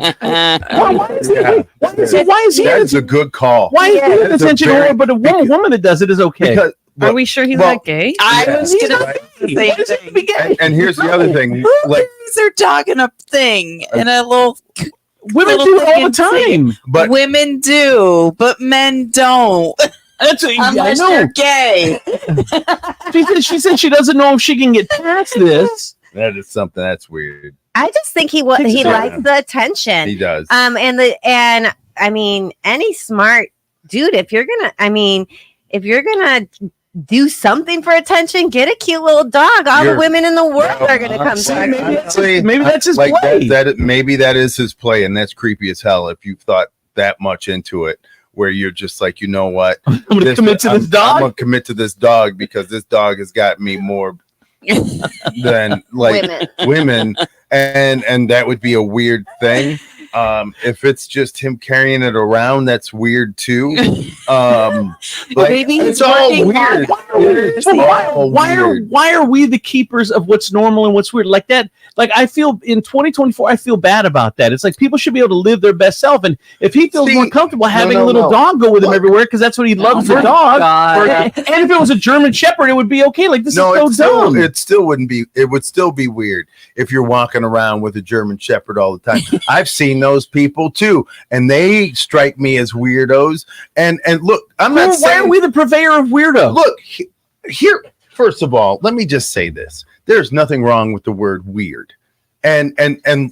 Why is he? That's a good call. Why is he an attention whore? But a woman that does it is okay. Because, are we sure he's not gay? I was going to say the same thing. And here's the other thing. Who carries their dog in a thing? In a little... Women do it all the time. But women do, but men don't. Unless you're gay. She said she doesn't know if she can get past this. That is something that's weird. I just think he likes the attention. He does. And I mean, any smart dude, if you're gonna do something for attention, get a cute little dog. All the women in the world are gonna come to. Maybe that's his play. Maybe that is his play, and that's creepy as hell. If you've thought that much into it, where you're just like, you know what, I'm gonna commit to this dog. I'm gonna commit to this dog because this dog has got me more than like women, and that would be a weird thing. If it's just him carrying it around, that's weird too. Maybe it's all weird. Why are we the keepers of what's normal and what's weird like that? Like I feel in 2024, I feel bad about that. It's like people should be able to live their best self, and if he feels more comfortable having a little dog go with him everywhere because that's what he loves, the dog. And if it was a German Shepherd, it would be okay. Like this is so dumb. It still wouldn't be. It would still be weird if you're walking around with a German Shepherd all the time. I've seen those people too, and they strike me as weirdos. And look, I'm not saying why are we the purveyor of weirdos. Look here. First of all, let me just say this: there's nothing wrong with the word weird, and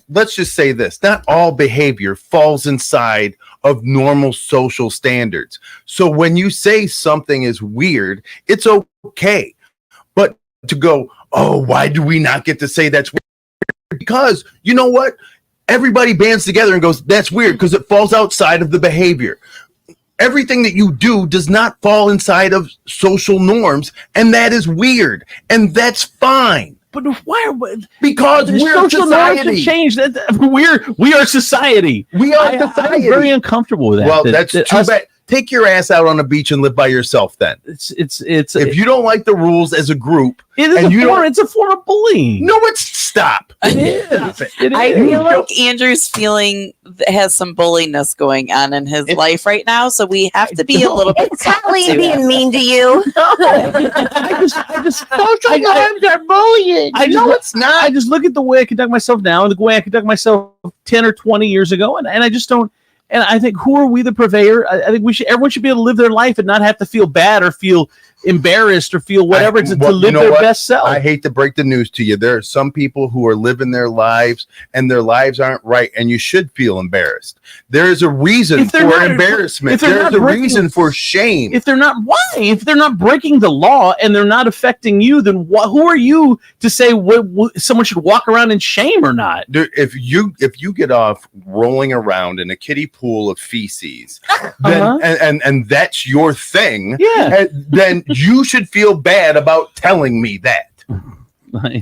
let's just say this: not all behavior falls inside of normal social standards. So when you say something is weird, it's okay, but to go, oh, why do we not get to say that's weird? Because you know what? Everybody bands together and goes, that's weird because it falls outside of the behavior. Everything that you do does not fall inside of social norms, and that is weird, and that's fine. But why? Because we're social norms have society. changed. We are society. We are society. I'm very uncomfortable with that. Well, that's too bad. take your ass out on the beach and live by yourself. Then it's if you don't like the rules as a group, it's a form of bullying. No, stop. It is. I feel like Andrew's feeling has some bulliness going on in his life right now, so we have to be a little bit. It's Holly being mean to you. I just Social norms are bullying. it's not. I just look at the way I conduct myself now and the way I conduct myself 10 or 20 years ago, and I just don't. And I think, who are we, the purveyor? I think everyone should be able to live their life and not have to feel bad or feel embarrassed or feel whatever to live their best self. I hate to break the news to you. There are some people who are living their lives and their lives aren't right, and you should feel embarrassed. There is a reason for embarrassment. There's a reason for shame. If they're not, why? If they're not breaking the law and they're not affecting you, then who are you to say someone should walk around in shame or not? Dude, if you get off rolling around in a kiddie pool of feces, then and that's your thing, then you should feel bad about telling me that.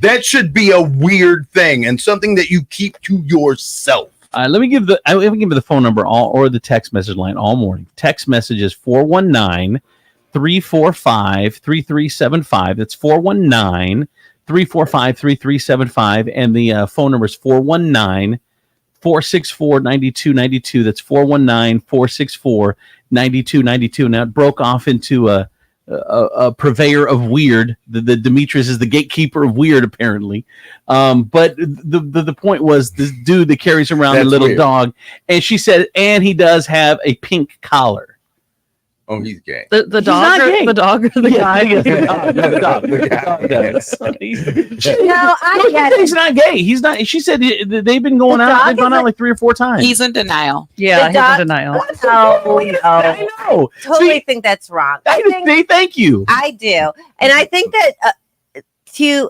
That should be a weird thing and something that you keep to yourself. Let me give the phone number or the text message line all morning. Text message is 419-345-3375. That's 419-345-3375, and the phone number is 419-464-9292. That's 419-464-9292. Now it broke off into a purveyor of weird. The Demetrius is the gatekeeper of weird, apparently. But the point was this dude that carries around a little dog, and she said, and he does have a pink collar. Oh, he's gay. The dog, or the dog, or the guy. The dog does. No, I get it. He's not gay. He's not. She said they've been going out. They've gone out like 3 or 4 times. He's in denial. Yeah, he's in denial. I know. Totally think that's wrong. Thank you. I do, and I think that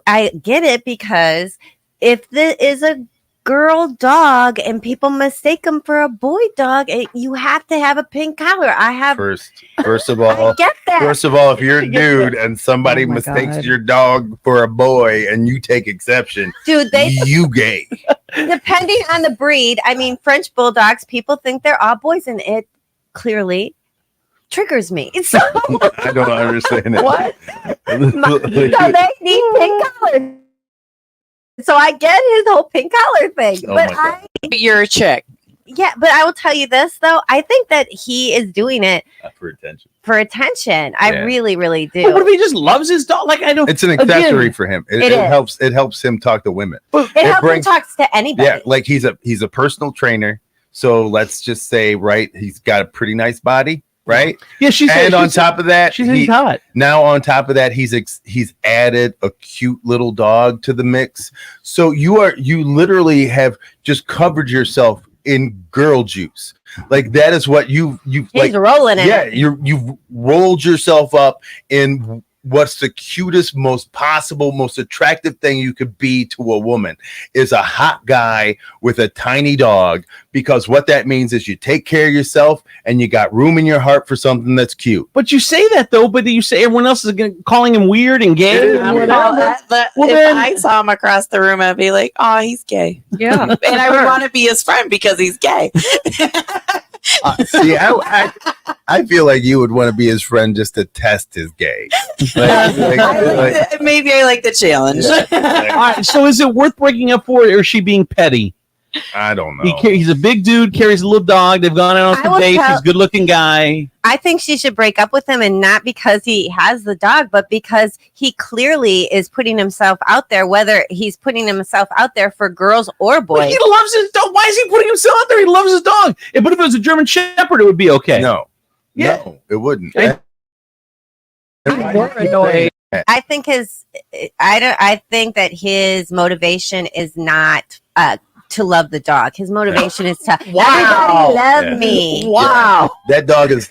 I get it, because if there is a girl dog and people mistake him for a boy dog, you have to have a pink collar. First of all, I get that. First of all, if you're a dude and somebody mistakes your dog for a boy and you take exception, dude, you gay. Depending on the breed, I mean, French bulldogs, people think they're all boys, and it clearly triggers me. So I don't understand it. What? So they need pink collars. So I get his whole pink collar thing, You're a chick. Yeah, but I will tell you this though. I think that he is doing it for attention. I really, really do. But what if he just loves his dog? Like, I don't. It's an accessory for him. It helps. It helps him talk to women. It helps him talk to anybody. Yeah, like he's a personal trainer. So let's just say, right, he's got a pretty nice body. Right. Yeah. On top of that, he's hot. Now, on top of that, he's added a cute little dog to the mix. So you literally have just covered yourself in girl juice. Like that is what he's like rolling in. Yeah. You've rolled yourself up in what's the cutest, most attractive thing you could be to a woman is a hot guy with a tiny dog, because what that means is you take care of yourself and you got room in your heart for something that's cute. But you say that though, but you say everyone else is calling him weird and gay. If I saw him across the room, I'd be like, oh, he's gay. Yeah. And I would want to be his friend because he's gay. See, I feel like you would want to be his friend just to test his gay. Maybe I like the challenge. Yeah. All right, so is it worth breaking up for, or is she being petty? I don't know. He's a big dude, carries a little dog. They've gone out on some dates. He's a good-looking guy. I think she should break up with him, and not because he has the dog, but because he clearly is putting himself out there, whether he's putting himself out there for girls or boys. But he loves his dog. Why is he putting himself out there? He loves his dog. But if it was a German Shepherd, it would be okay. No, it wouldn't. I think I think that his motivation is not to love the dog. His motivation is to everybody love me. Wow. That dog is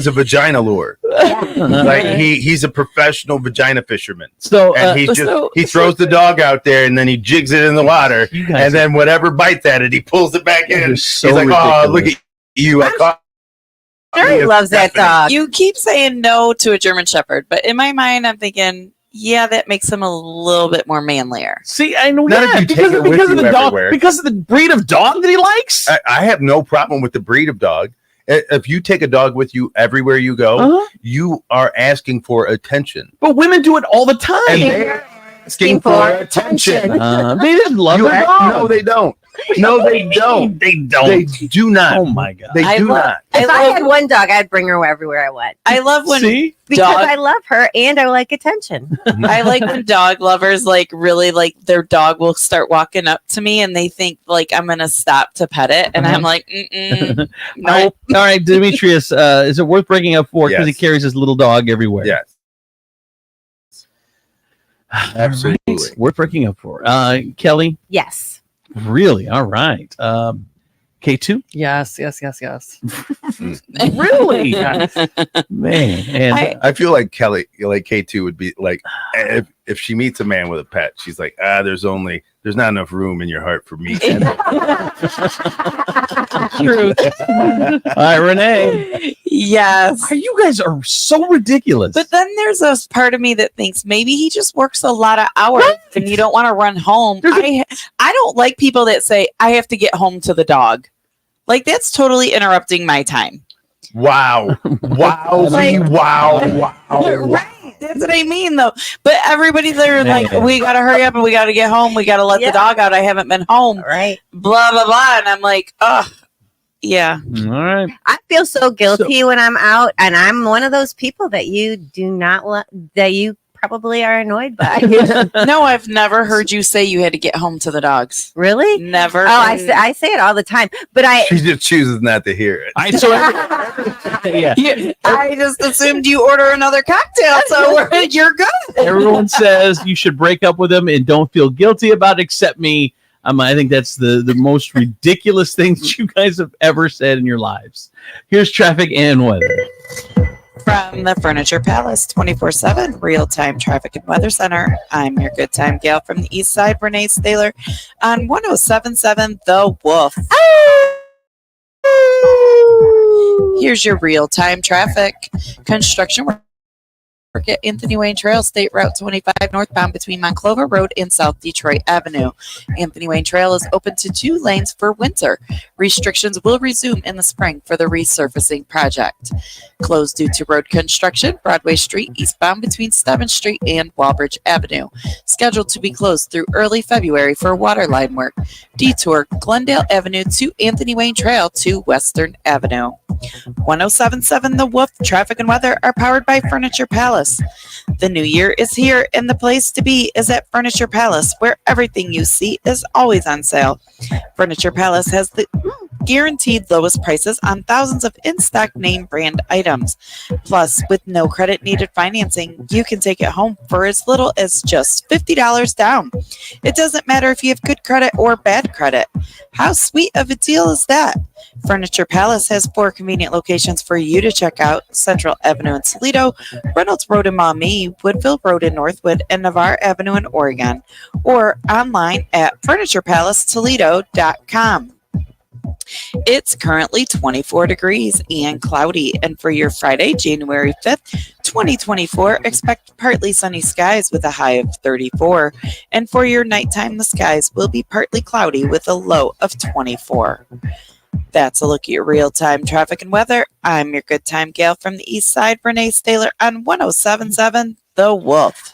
a vagina lure. Like he's a professional vagina fisherman. So and he throws the dog out there and then he jigs it in the water, and then whatever bites at it, he pulls it back in. So he's like, ridiculous. oh, look at you. I caught. Sure, he loves that dog. You keep saying no to a German Shepherd, but in my mind, I'm thinking, yeah, that makes him a little bit more manlier. See, I know, Not if you because take it of with the you dog, everywhere. because of the breed of dog that he likes. I have no problem with the breed of dog. If you take a dog with you everywhere you go, you are asking for attention. But women do it all the time. And they're asking for attention. They just love their dog. No, they don't. No, they don't. They don't. They do not. Oh my god. They do not. If I had one dog, I'd bring her everywhere I went. I love when because I love her and I like attention. I like when dog lovers really like their dog will start walking up to me and they think like I'm gonna stop to pet it and I'm like, nope. All right, Demetrius, is it worth breaking up for because he carries his little dog everywhere? Yes. Absolutely. Right. Worth breaking up for. Kelly? Yes. Really? All right. K2? Yes. Really? Man. And I feel like Kelly, like K2 would be like, if she meets a man with a pet, she's like, there's not enough room in your heart for me. Truth. All right, Renee. Yes. You guys are so ridiculous. But then there's a part of me that thinks maybe he just works a lot of hours and you don't want to run home. I don't like people that say I have to get home to the dog. Like that's totally interrupting my time. Wow. Wow. Wow. Right. That's what I mean though. But everybody there like, we gotta hurry up and we gotta get home. We gotta let the dog out. I haven't been home. Right. Blah blah blah. And I'm like, ugh. Yeah. All right. I feel so guilty when I'm out, and I'm one of those people that you do not that you probably are annoyed by. No, I've never heard you say you had to get home to the dogs. Really? Never. Oh, I say it all the time, but She just chooses not to hear it. I just assumed you order another cocktail, so you're good. Everyone says you should break up with them and don't feel guilty about it, except me. I think that's the most ridiculous thing that you guys have ever said in your lives. Here's traffic and weather. From the Furniture Palace 24/7 real-time traffic and weather center, I'm your good time gal from the east side, Renee Staylor, on 107.7 The Wolf. Here's your real-time traffic. Construction work at Anthony Wayne Trail, State Route 25 northbound between Monclova Road and South Detroit Avenue. Anthony Wayne Trail is open to 2 lanes for winter. Restrictions will resume in the spring for the resurfacing project. Closed due to road construction, Broadway Street eastbound between Stevens Street and Walbridge Avenue. Scheduled to be closed through early February for water line work. Detour Glendale Avenue to Anthony Wayne Trail to Western Avenue. 107.7 The Wolf traffic and weather are powered by Furniture Palace. The new year is here and the place to be is at Furniture Palace, where everything you see is always on sale. Furniture Palace has the guaranteed lowest prices on thousands of in-stock name brand items. Plus, with no credit needed financing, you can take it home for as little as just $50 down. It doesn't matter if you have good credit or bad credit. How sweet of a deal is that? Furniture Palace has 4 convenient locations for you to check out: Central Avenue in Toledo, Reynolds Road in Maumee, Woodville Road in Northwood, and Navarre Avenue in Oregon, or online at FurniturePalaceToledo.com. It's currently 24 degrees and cloudy, and for your Friday, January 5th, 2024, expect partly sunny skies with a high of 34, and for your nighttime, the skies will be partly cloudy with a low of 24. That's a look at your real-time traffic and weather. I'm your good time gal from the east side, Renee Staylor, on 107.7 The Wolf.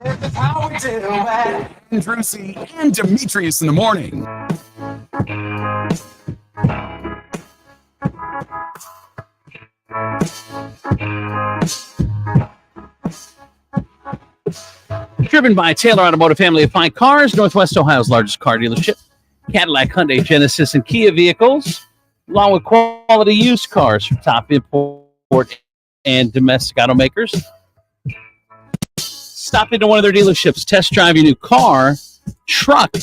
That's how we do it. Andrew C. and Demetrius in the morning. Driven by Taylor Automotive family of fine cars, Northwest Ohio's largest car dealership. Cadillac, Hyundai, Genesis, and Kia vehicles, along with quality used cars from top import and domestic automakers. Stop into one of their dealerships, test drive your new car, truck,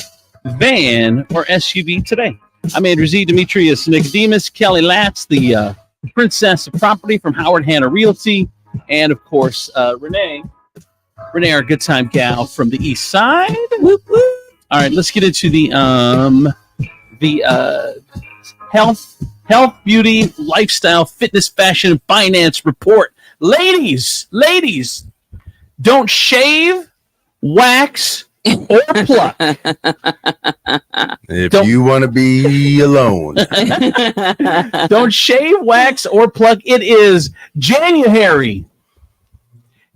van, or SUV today. I'm Andrew Z. Demetrius Nicodemus, Kelly Latz, the princess of property from Howard Hanna Realty, and of course, Renee, our good time gal from the east side. Whoop, whoop. All right, let's get into the health, beauty, lifestyle, fitness, fashion, and finance report. Ladies, don't shave, wax, or pluck. If you want to be alone. Don't shave, wax, or pluck. It is January.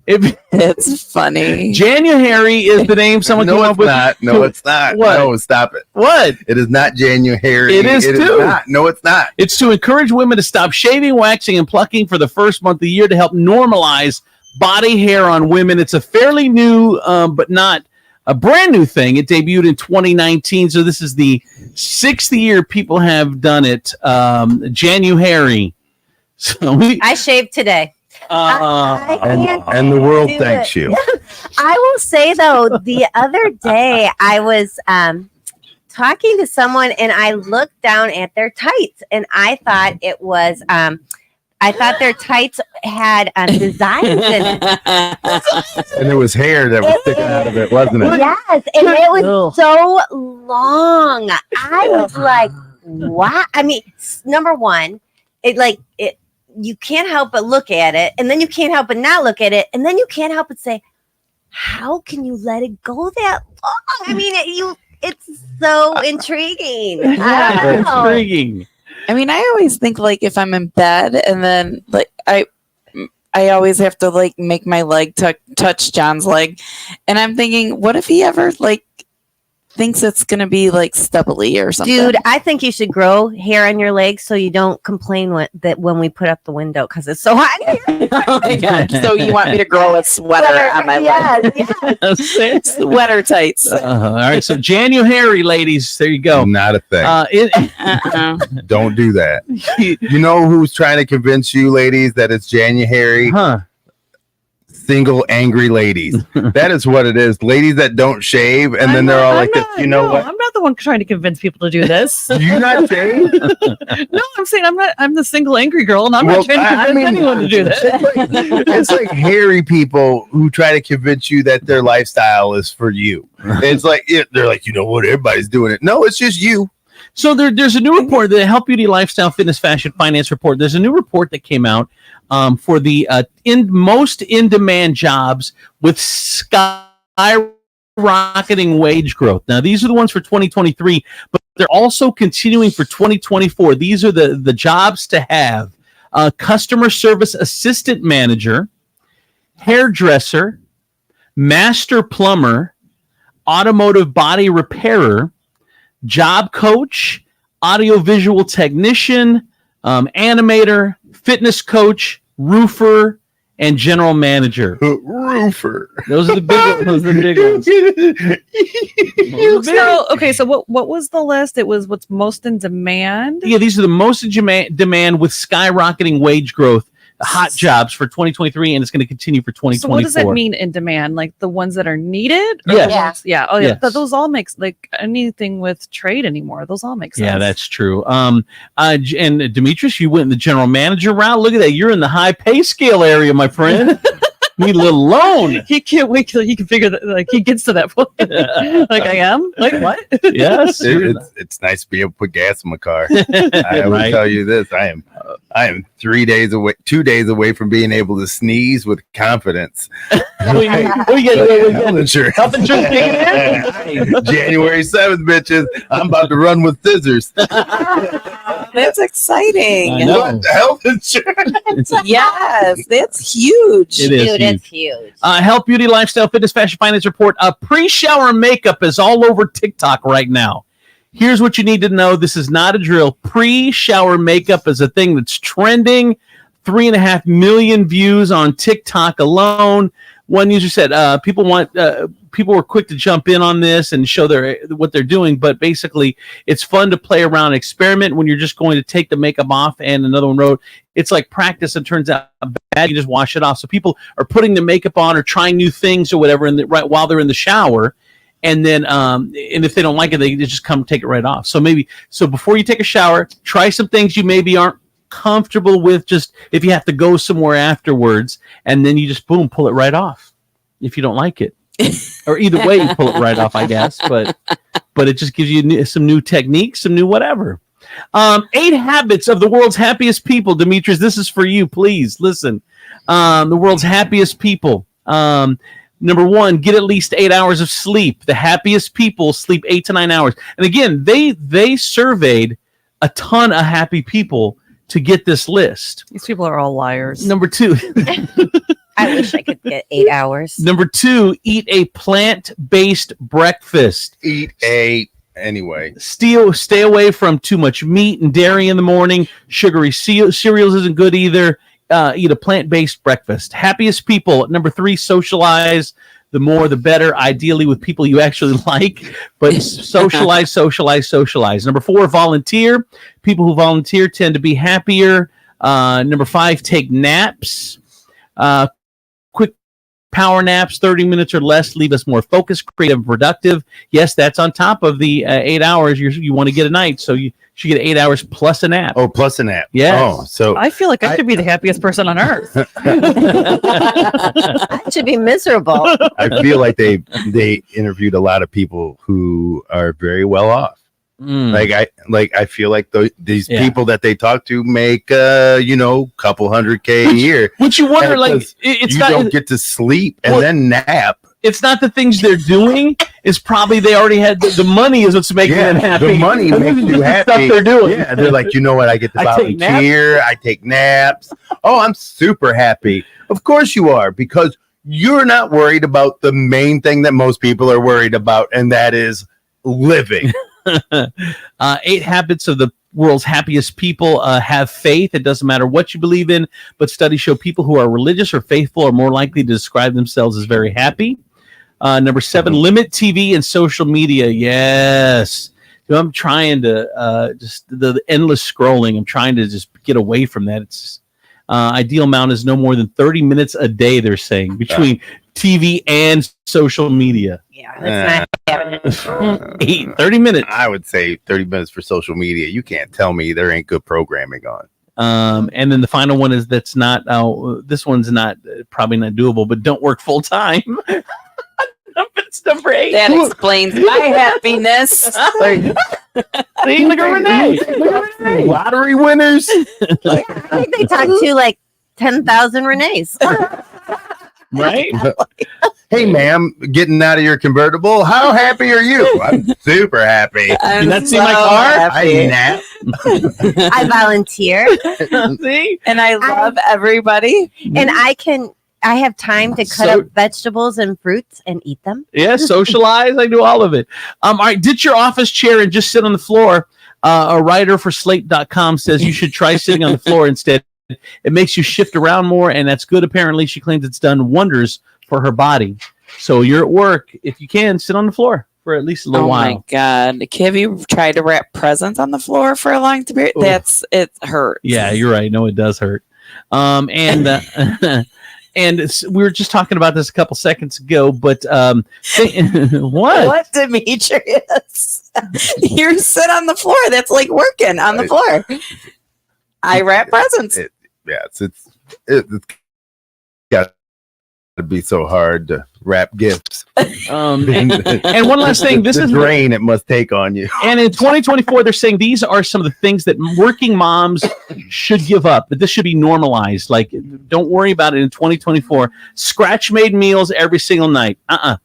It's funny. January is the name someone came up with. No, it's not. What? No, stop it. What? It is not January. It is too. Not. No, it's not. It's to encourage women to stop shaving, waxing, and plucking for the first month of the year to help normalize body hair on women. It's a fairly new, but not a brand new thing. It debuted in 2019, so this is the 6th year people have done it. January. So I shaved today. And the world thanks you. I will say though, the other day I was talking to someone and I looked down at their tights and I thought it was I thought their tights had designs in it. And there was hair that was sticking out of it, wasn't it? Yes, and it was so long. I was like, "What?" I mean, number one, it you can't help but look at it, and then you can't help but not look at it, and then you can't help but say, "How can you let it go that long?" I mean, it's so intriguing. Intriguing. I mean, I always think like if I'm in bed and then like I always have to like make my leg touch John's leg, and I'm thinking, what if he ever like thinks it's gonna be like stubbly or something? Dude, I think you should grow hair on your legs so you don't complain when we put up the window because it's so hot in here. Oh my god! So you want me to grow a sweater on my leg? Yes. Sweater tights. All right, so January, ladies, there you go. Not a thing. Don't do that. You know who's trying to convince you, ladies, that it's January? Huh? Single angry ladies. That is what it is. Ladies that don't shave, and then they're all like this. You know what? I'm not the one trying to convince people to do this. You not shave? No, I'm saying I'm not. I'm the single angry girl, and I'm not trying to convince anyone to do this. It's like hairy people who try to convince you that their lifestyle is for you. It's like they're like, you know what? Everybody's doing it. No, it's just you. So there's a new report, the Health, Beauty, Lifestyle, Fitness, Fashion, Finance report. There's a new report that came out for the most in-demand jobs with skyrocketing wage growth. Now, these are the ones for 2023, but they're also continuing for 2024. These are the jobs to have. Customer service assistant manager, hairdresser, master plumber, automotive body repairer, job coach, audiovisual technician, animator, fitness coach, roofer, and general manager. Roofer. Those are the big ones. Those are the big ones. So, okay, so what was the list? It was what's most in demand. Yeah, these are the most in demand with skyrocketing wage growth. Hot jobs for 2023, and it's going to continue for 2024. So what does that mean in demand? Like the ones that are needed? Yes. Yeah. Oh, yeah. Yes. Those all make like anything with trade anymore. Those all make sense. Yeah, that's true. And Demetrius, you went in the general manager route. Look at that. You're in the high pay scale area, my friend. Need a little loan. He can't wait till he can figure that. Like he gets to that point. Like I am. Like what? Yes. It's nice to be able to put gas in my car. I will tell you this. I am I am 2 days away from being able to sneeze with confidence. We get Health insurance. Health insurance kicking in? January 7th, bitches. I'm about to run with scissors. That's exciting. I know. Health insurance. Yes, that's huge. It is Dude, huge. it's huge. Health, beauty, lifestyle, fitness, fashion, finance report. Pre-shower makeup is all over TikTok right now. Here's what you need to know. This is not a drill. Pre-shower makeup is a thing that's trending. 3.5 million views on TikTok alone. One user said people were quick to jump in on this and show what they're doing, but basically it's fun to play around and experiment when you're just going to take the makeup off. And another one wrote, it's like practice and turns out bad, you just wash it off. So people are putting the makeup on or trying new things or whatever right while they're in the shower. And then, and if they don't like it, they just come take it right off. So before you take a shower, try some things you maybe aren't comfortable with, just if you have to go somewhere afterwards, and then you just boom, pull it right off if you don't like it. Or either way, you pull it right off, I guess. But it just gives you some new techniques, some new whatever. 8 habits of the world's happiest people. Demetrius, this is for you. Please listen. The world's happiest people. Number 1, get at least 8 hours of sleep. The happiest people sleep 8 to 9 hours. And again, they surveyed a ton of happy people to get this list. These people are all liars. Number 2. I wish I could get 8 hours. Number 2, eat a plant-based breakfast. Anyway. Stay away from too much meat and dairy in the morning. Sugary cereals isn't good either. Eat a plant-based breakfast. Happiest people. Number 3, socialize. The more, the better. Ideally with people you actually like, but socialize. Number 4, volunteer. People who volunteer tend to be happier. Number 5, take naps. Quick power naps, 30 minutes or less, leave us more focused, creative, and productive. Yes, that's on top of the 8 hours you want to get a night. So you should get 8 hours plus a nap. Oh, plus a nap. Yes. Oh, so I feel like I should be the happiest person on earth. I should be miserable. I feel like they interviewed a lot of people who are very well off. I feel like these people that they talk to make couple $100K a year. Which you wonder, don't get to sleep and then nap. It's not the things they're doing. It's probably they already had the money is what's making them happy. The money makes you happy. Stuff they're doing. Yeah, they're like, you know what? I get to volunteer. I take naps. Oh, I'm super happy. Of course you are, because you're not worried about the main thing that most people are worried about, and that is living. 8 habits of the world's happiest people. Have faith. It doesn't matter what you believe in, but studies show people who are religious or faithful are more likely to describe themselves as very happy. Number 7, limit TV and social media. Yes. I'm trying to just the endless scrolling. I'm trying to just get away from that. It's just, ideal amount is no more than 30 minutes a day, they're saying, between TV and social media. Yeah, that's not 30 minutes. I would say 30 minutes for social media. You can't tell me there ain't good programming on. And then the final one is this one's not probably not doable, but don't work full time. It's number 8. That explains my happiness. See, look at Renee. Lottery winners. I think they talked to like 10,000 Renees. Right? Hey, ma'am, getting out of your convertible. How happy are you? I'm super happy. I'm Did not see so my car? happy. I nap. I volunteer. See? And I love everybody. And I have time to cut up vegetables and fruits and eat them. Yeah, socialize. I do all of it. All right, ditch your office chair and just sit on the floor. A writer for Slate.com says you should try sitting on the floor instead. It makes you shift around more, and that's good. Apparently, she claims it's done wonders for her body. So you're at work. If you can, sit on the floor for at least a little while. Oh, my God. Have you tried to wrap presents on the floor for a long period? It hurts. Yeah, you're right. No, it does hurt. And we were just talking about this a couple seconds ago, but what, Demetrius? You sit on the floor. That's like working on the floor. I wrap presents. It's got to be so hard to wrap gifts. And one last thing, this the is drain it must take on you. And in 2024, they're saying these are some of the things that working moms should give up. That this should be normalized. Like, don't worry about it in 2024. Scratch-made meals every single night.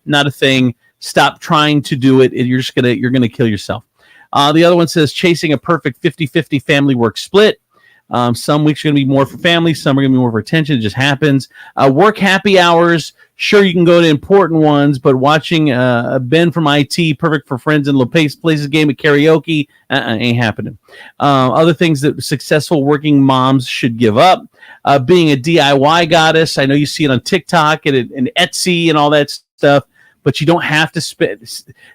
Not a thing. Stop trying to do it. You're gonna kill yourself. The other one says chasing a perfect 50-50 family work split. Some weeks are going to be more for family. Some are going to be more for attention. It just happens. Work happy hours. Sure, you can go to important ones, but watching Ben from IT, perfect for friends and plays a game of karaoke, ain't happening. Other things that successful working moms should give up. Being a DIY goddess. I know you see it on TikTok and Etsy and all that stuff. But you don't have to spend.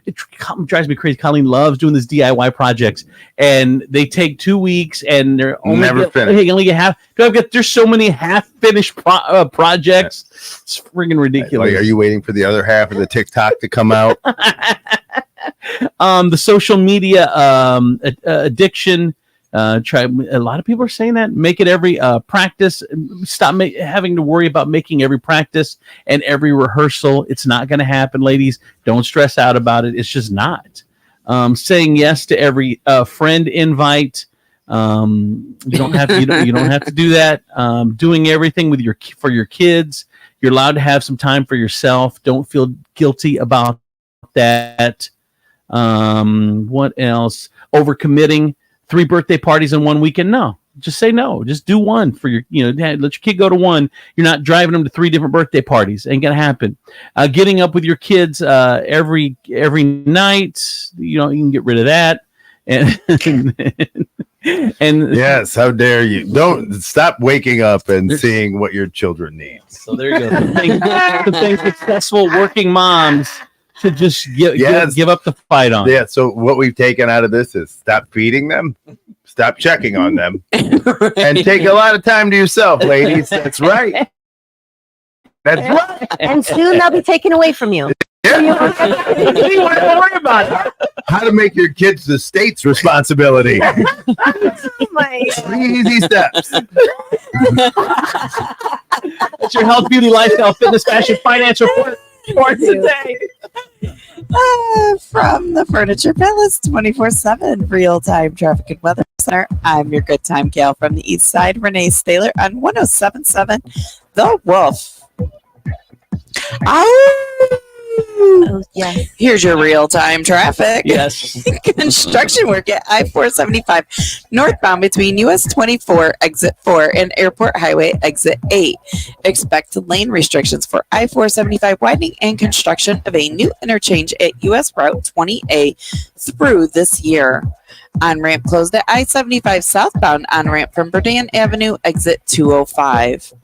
It drives me crazy. Colleen loves doing these DIY projects, and they take 2 weeks, and they're only finished. Only get half. There's so many half-finished projects. It's friggin' ridiculous. Are you waiting for the other half of the TikTok to come out? The social media addiction. A lot of people are saying that. Make it every practice. Stop having to worry about making every practice and every rehearsal. It's not going to happen, ladies. Don't stress out about it. It's just not. Saying yes to every friend invite. You don't have to. You don't have to do that. Doing everything for your kids. You're allowed to have some time for yourself. Don't feel guilty about that. What else? Overcommitting. 3 birthday parties in 1 weekend? No, just say no. Just do one for your, let your kid go to one. You're not driving them to 3 different birthday parties. Ain't gonna happen. Getting up with your kids every night. You can get rid of that. And yes, how dare you? Don't stop waking up and seeing what your children need. So there you go. The thing successful working moms to just give up the fight on. Yeah. So what we've taken out of this is stop feeding them, stop checking on them, and take a lot of time to yourself, ladies. That's right. That's right. And soon they'll be taken away from you. Yeah. What do you want to worry about? How to make your kids the state's responsibility. Three easy steps. That's your health, beauty, lifestyle, fitness, fashion, finance report for today. From the Furniture Palace 24/7 real-time traffic and weather center, I'm your good time gal from the east side, Renee Staylor on 107.7 The Wolf. Oh, yes. Here's your real-time traffic. Yes. Construction work at I-475 northbound between US 24 exit 4 and Airport Highway exit 8. Expect lane restrictions for I-475 widening and construction of a new interchange at US Route 20A through this year. On-ramp closed at I-75 southbound on-ramp from Berdan Avenue exit 205.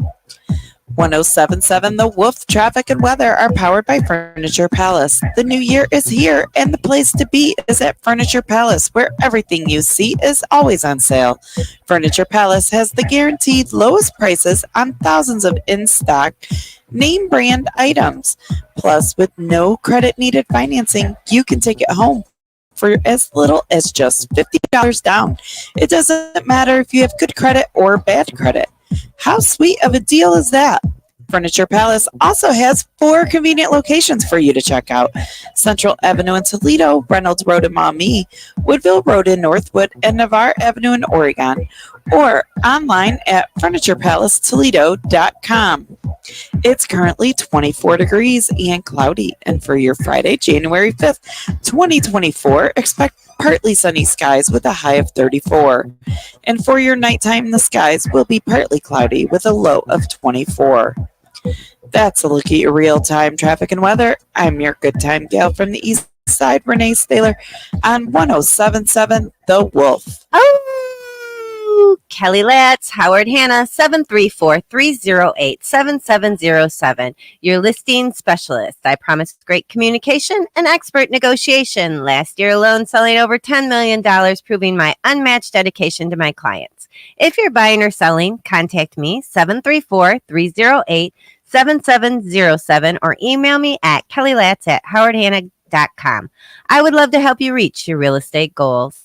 107.7 The Wolf traffic and weather are powered by Furniture Palace. The new year is here, and the place to be is at Furniture Palace, where everything you see is always on sale. Furniture Palace has the guaranteed lowest prices on thousands of in-stock name brand items. Plus, with no credit needed financing, you can take it home for as little as just $50 down. It doesn't matter if you have good credit or bad credit. How sweet of a deal is that? Furniture Palace also has 4 convenient locations for you to check out. Central Avenue in Toledo, Reynolds Road in Maumee, Woodville Road in Northwood, and Navarre Avenue in Oregon. Or online at FurniturePalaceToledo.com. It's currently 24 degrees and cloudy. And for your Friday, January 5th, 2024, expect partly sunny skies with a high of 34. And for your nighttime, the skies will be partly cloudy with a low of 24. That's a look at your real-time traffic and weather. I'm your good time gal from the east side, Renee Staylor, on 107.7 The Wolf. Oh, Kelly Latz, Howard Hanna, 734-308-7707. Your listing specialist. I promise great communication and expert negotiation. Last year alone, selling over $10 million, proving my unmatched dedication to my clients. If you're buying or selling, contact me, 734-308-7707, or email me at kellylatz@howardhanna.com. I would love to help you reach your real estate goals.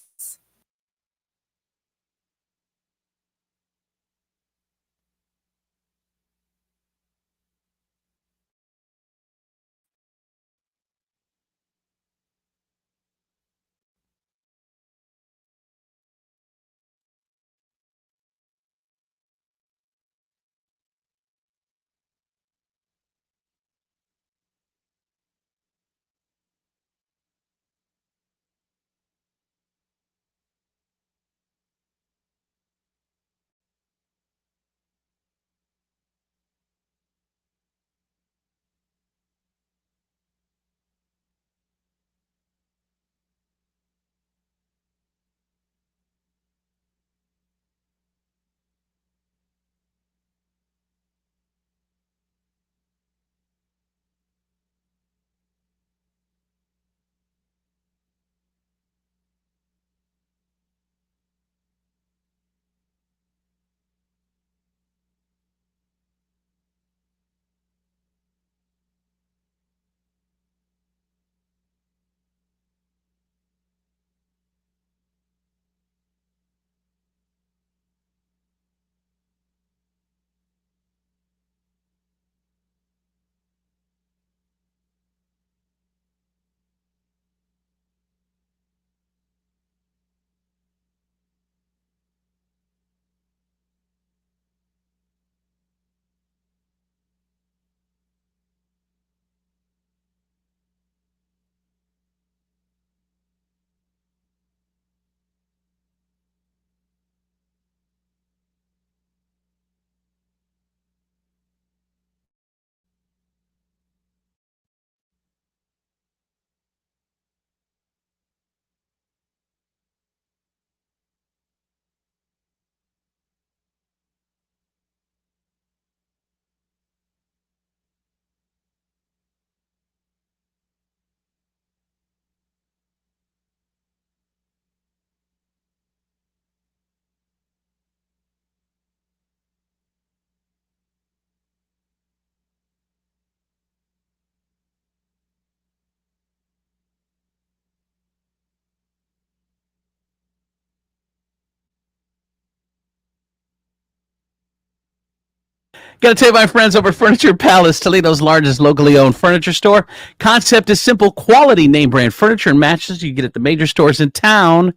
Got to tell you, my friends over Furniture Palace, Toledo's largest locally owned furniture store. Concept is simple: quality name brand furniture and mattresses you get at the major stores in town,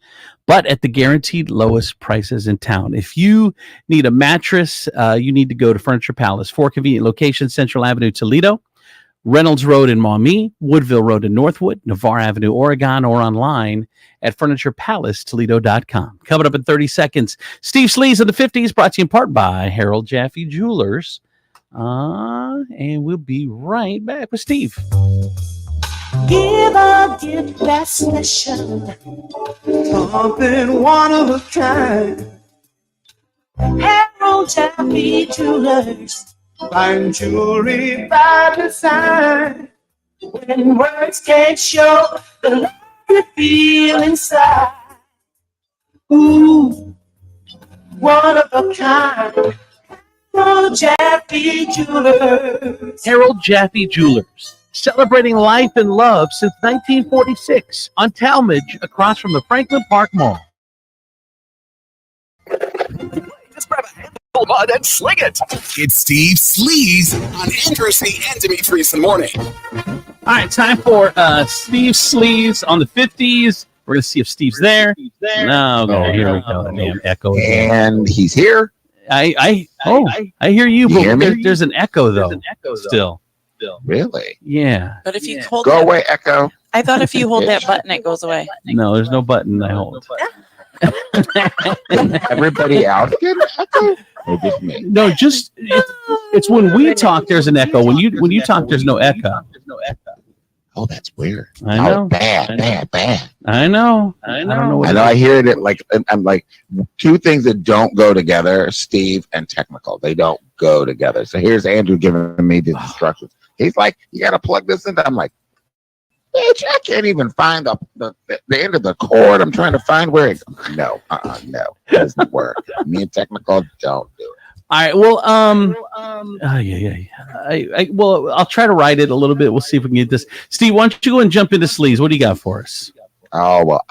but at the guaranteed lowest prices in town. If you need a mattress, you need to go to Furniture Palace. 4 convenient locations: Central Avenue, Toledo, Reynolds Road in Maumee, Woodville Road in Northwood, Navarre Avenue, Oregon, or online at FurniturePalaceToledo.com. Coming up in 30 seconds, Steve Sleaze of the 50s, brought to you in part by Harold Jaffe Jewelers. And we'll be right back with Steve. Give a gift that's special, something one of a kind. Harold Jaffe Jewelers, fine jewelry by design. When words can't show the love you feel inside. Ooh, one of a kind. Harold Jaffe Jewelers. Harold Jaffe Jewelers, celebrating life and love since 1946 on Talmadge, across from the Franklin Park Mall. Just grab a handful of mud and sling it. It's Steve Sleaze on Andrews and Demetrius in the morning. All right, time for Steve Sleaze on the 50s. We're going to see if Steve's there. No, here we go. Damn echo again. And he's here. I hear you, but hear me? there's an echo, though, still. Really? Yeah. But if you hold Go that, away, Echo. I thought if you hold that button, it goes away. No, there's no button I hold. Everybody else get an echo? Or just me? No, just it's when we talk, there's an echo. When you talk, there's no echo. Oh, that's weird. I know. Oh, bad. I know. I don't know. I know. I hear it like I'm like two things that don't go together: Steve and technical. They don't go together. So here's Andrew giving me the instructions. He's like, "You got to plug this in." I'm like, "Bitch, I can't even find the end of the cord. I'm trying to find where it." No, no, it doesn't work. Me and technical don't do it. All right. Well, well, I'll try to write it a little bit. We'll see if we can get this. Steve, why don't you go and jump into Sleaze? What do you got for us? Oh, well,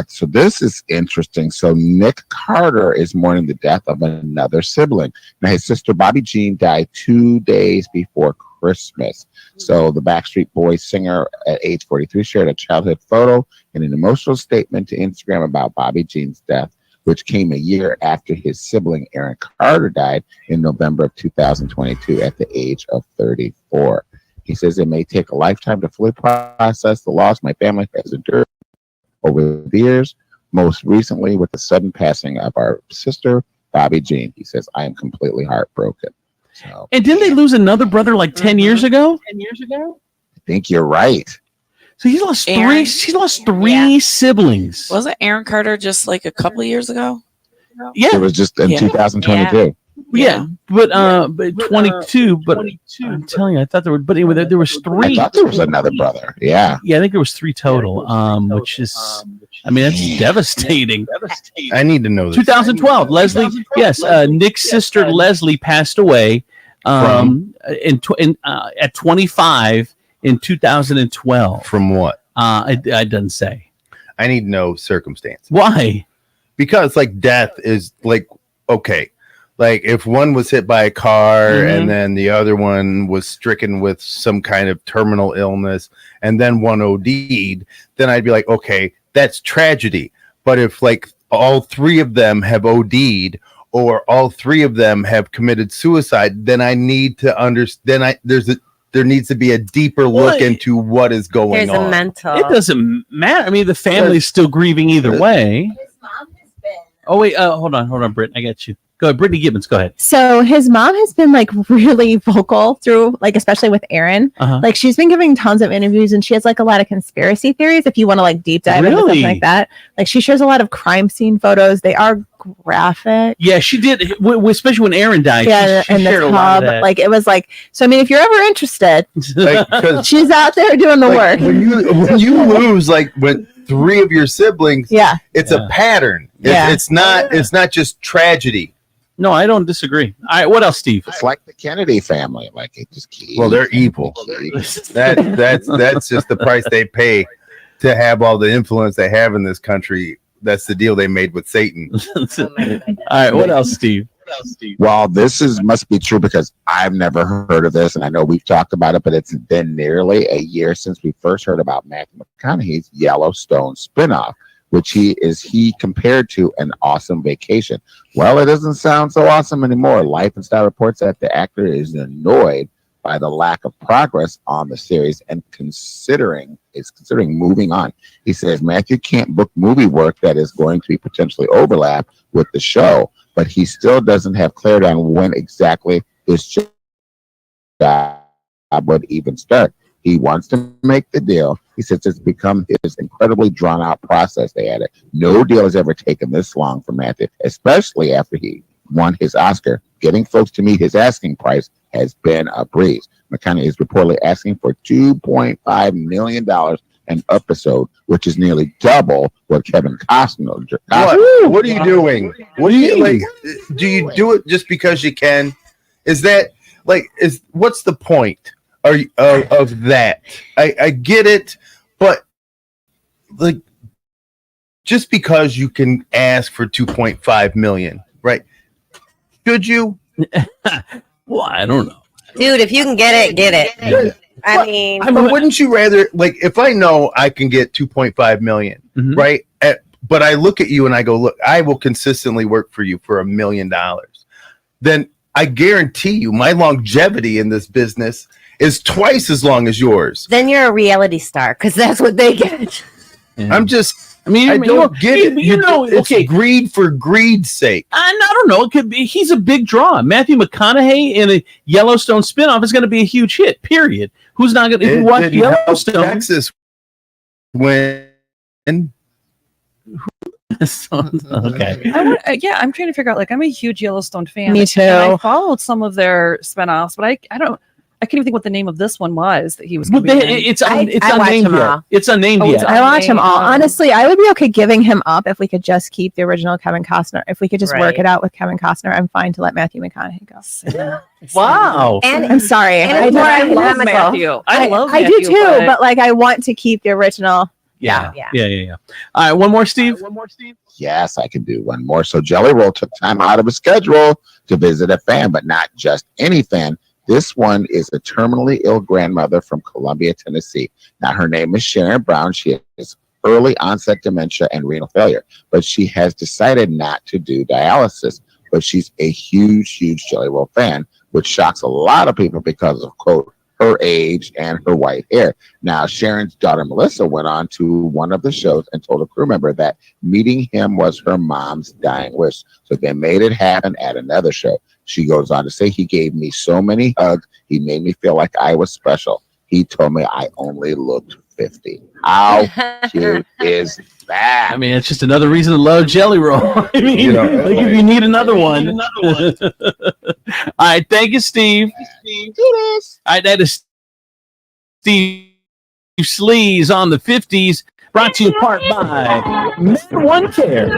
so this is interesting. So Nick Carter is mourning the death of another sibling. Now, his sister Bobby Jean died 2 days before Christmas. So the Backstreet Boys singer at age 43 shared a childhood photo and an emotional statement to Instagram about Bobby Jean's death, which came a year after his sibling Aaron Carter died in November of 2022 at the age of 34. He says it may take a lifetime to fully process the loss my family has endured over the years, most recently with the sudden passing of our sister, Bobby Jean. He says, I am completely heartbroken. So, and didn't they lose another brother like 10 years ago? I think you're right. So he's lost three. She lost three siblings. Wasn't Aaron Carter just like a couple of years ago? Yeah, it was just in 2022. Yeah, but 22. But I'm telling you, I thought there were. But anyway, there was three. I thought there was another brother. Yeah, I think there was three total. Which is, I mean, that's devastating. I need to know this. 2012, Leslie. Yes, Nick's sister Leslie passed away at 25 in 2012. From what? It doesn't say. I need to know circumstance. Why? Because like death is like, okay, like if one was hit by a car and then the other one was stricken with some kind of terminal illness and then one OD'd, then I'd be like, okay, that's tragedy. But if like all three of them have OD'd or all three of them have committed suicide, then I need to understand. There needs to be a deeper look into what is going on. It doesn't matter. I mean, the family's still grieving either way. Oh wait, hold on, Britt. I got you. Go ahead, Brittany Gibbons. Go ahead. So his mom has been like really vocal through, like, especially with Aaron. Like she's been giving tons of interviews, and she has like a lot of conspiracy theories. If you want to like deep dive into something like that, like she shares a lot of crime scene photos. They are graphic. Yeah, she did, especially when Aaron died. Yeah, she in the shared a lot of tub. that. Like it was like. So I mean, if you're ever interested, Like, she's out there doing the work. When you lose like when three of your siblings, it's a pattern. It's not just tragedy. No, I don't disagree. All right, what else, Steve? It's like the Kennedy family. Like it just keeps. Well, they're evil. That's just the price they pay to have all the influence they have in this country. That's the deal they made with Satan. All right, what else, Steve? Well, must be true because I've never heard of this, and I know we've talked about it, but it's been nearly a year since we first heard about Matthew McConaughey's Yellowstone spinoff, which he compared to An Awesome Vacation. Well, it doesn't sound so awesome anymore. Life and Style reports that the actor is annoyed by the lack of progress on the series and considering moving on. He says Matthew can't book movie work that is going to be potentially overlap with the show, but he still doesn't have clarity on when exactly his job would even start. He wants to make the deal. He says it's become his incredibly drawn out process. They added, no deal has ever taken this long for Matthew, especially after he won his Oscar. Getting folks to meet his asking price has been a breeze. McConaughey is reportedly asking for $2.5 million an episode, which is nearly double what Kevin Costner. What are you doing? What do you like? Do you do it just because you can? Is that what's the point of that? I get it, but like just because you can ask for 2.5 million, right? Should you? Well, I don't know. Dude, if you can get it, get it. I mean, but wouldn't you rather, like, if I know I can get 2.5 million, right? But I look at you and I go, look, I will consistently work for you for $1 million. Then I guarantee you my longevity in this business is twice as long as yours. Then you're a reality star because that's what they get. Yeah. I don't get it. It's greed for greed's sake. I don't know. It could be. He's a big draw. Matthew McConaughey in a Yellowstone spinoff is going to be a huge hit. Period. Who's not going to watch Yellowstone? Texas when. Okay. I'm trying to figure out. Like, I'm a huge Yellowstone fan. Me too. And I followed some of their spinoffs, but I can't even think what the name of this one was that he was. It's unnamed yet. It's unnamed yet. I watch them all. Honestly, I would be okay giving him up if we could just keep the original Kevin Costner. If we could just work it out with Kevin Costner, I'm fine to let Matthew McConaughey go. Wow. And I'm sorry. I love Matthew. I love I Matthew, do too, but like I want to keep the original. Yeah. All right, one more, Steve. Yes, I can do one more. So Jelly Roll took time out of his schedule to visit a fan, but not just any fan. This one is a terminally ill grandmother from Columbia, Tennessee. Now, her name is Sharon Brown. She has early onset dementia and renal failure, but she has decided not to do dialysis. But she's a huge Jelly Roll fan, which shocks a lot of people because of, quote, her age and her white hair. Now, Sharon's daughter, Melissa, went on to one of the shows and told a crew member that meeting him was her mom's dying wish. So they made it happen at another show. She goes on to say, he gave me so many hugs. He made me feel like I was special. He told me I only looked 50. How cute is that? I mean, it's just another reason to love Jelly Roll. I mean, like if you need another one. All right, thank you, Steve. All right, that is Steve Sleaze on the 50s, brought to you in part by Med One Care.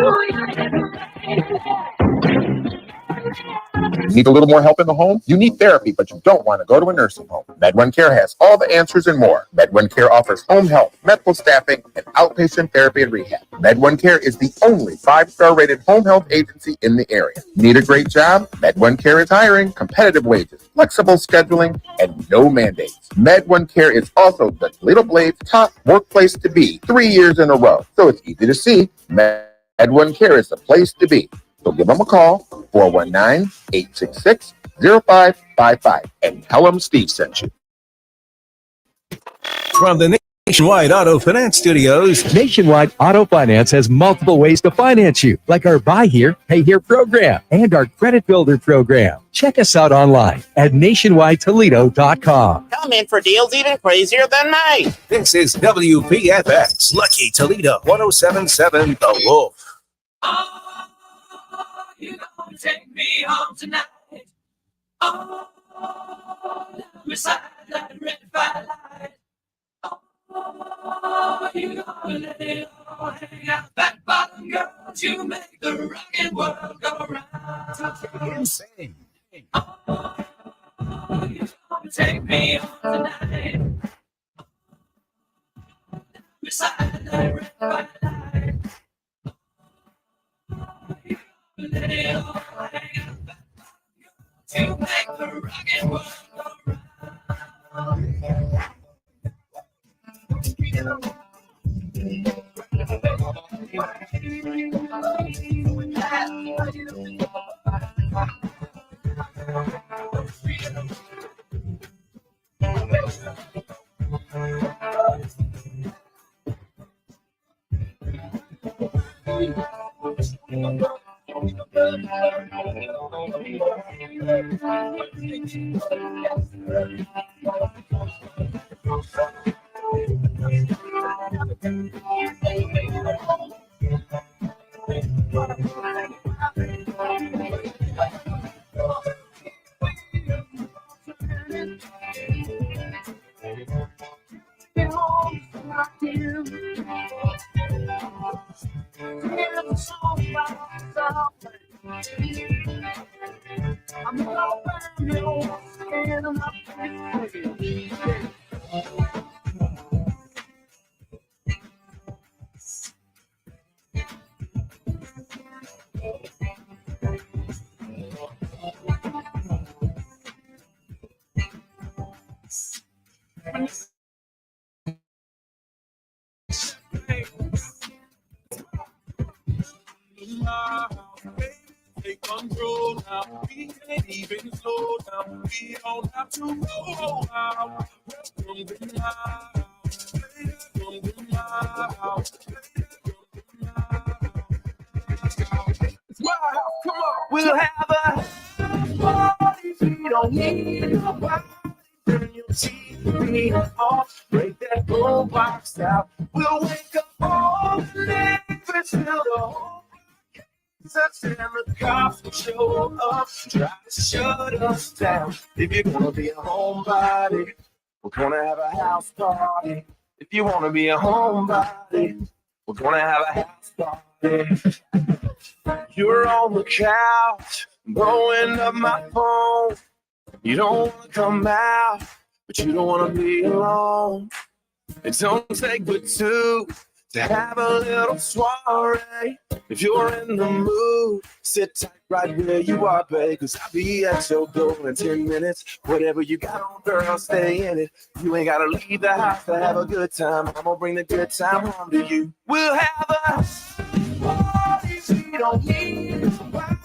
Need a little more help in the home? You need therapy, but you don't want to go to a nursing home. Med One Care has all the answers and more. Med One Care offers home health, medical staffing, and outpatient therapy and rehab. Med One Care is the only 5-star rated home health agency in the area. Need a great job? Med One Care is hiring, competitive wages, flexible scheduling, and no mandates. Med One Care is also the Toledo Blade's top workplace to be 3 years in a row. So it's easy to see. Med One Care is the place to be. So give them a call, 419-866-0555, and tell them Steve sent you. From the Nationwide Auto Finance Studios, Nationwide Auto Finance has multiple ways to finance you, like our Buy Here, Pay Here program and our Credit Builder program. Check us out online at nationwidetoledo.com. Come in for deals even crazier than mine. This is WPFX, Lucky Toledo, 1077 The Wolf. You gonna take me home tonight? Oh, beside that red firelight. Oh, you gonna let it all hang out that bottom, girl, to make the rockin' world go round. Insane. Oh, you gonna take me home tonight? Beside that red firelight. Let it all hang out that Take control now. We can't even slow down. We don't have to roll out. Welcome to my house. Welcome to my house. It's my house, come on. We'll have a party. We don't need nobody. Turn your TV off. Break that boom box out. We'll wake up all the neighbors till the whole and the cops will show up, try to shut us down. If you're gonna be a homebody, we're gonna have a house party. If you wanna be a homebody, we're gonna have a house party. You're on the couch, blowing up my phone. You don't wanna come out, but you don't wanna be alone. It don't take but two to have a little soiree. If you're in the mood, sit tight right where you are, babe, 'cause I'll be at your door in 10 minutes. Whatever you got on, girl, stay in it. You ain't gotta leave the house to have a good time. I'm gonna bring the good time home to you. We'll have a party, we don't need nobody.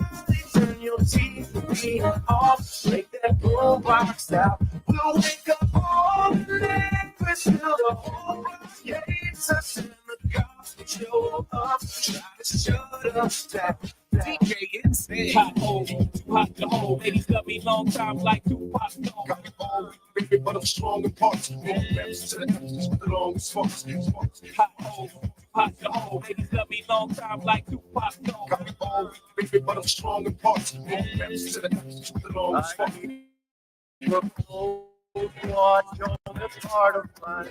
Turn your TV off, break that boom box out. We'll wake up all the neighbors till the whole house hates us. Cops will show up, try to shut us down. DJ insane. Hot hole, too hot to hold. Ladies love me long time like Tupac. Got it all, baby, but I'm strong in parts. More reps to the longest sparks. Hot hole, too hot to hold. Ladies love me long time like Tupac. Got it all, baby, but I'm strong in parts. More reps to the longest sparks. Watch on this part of mine.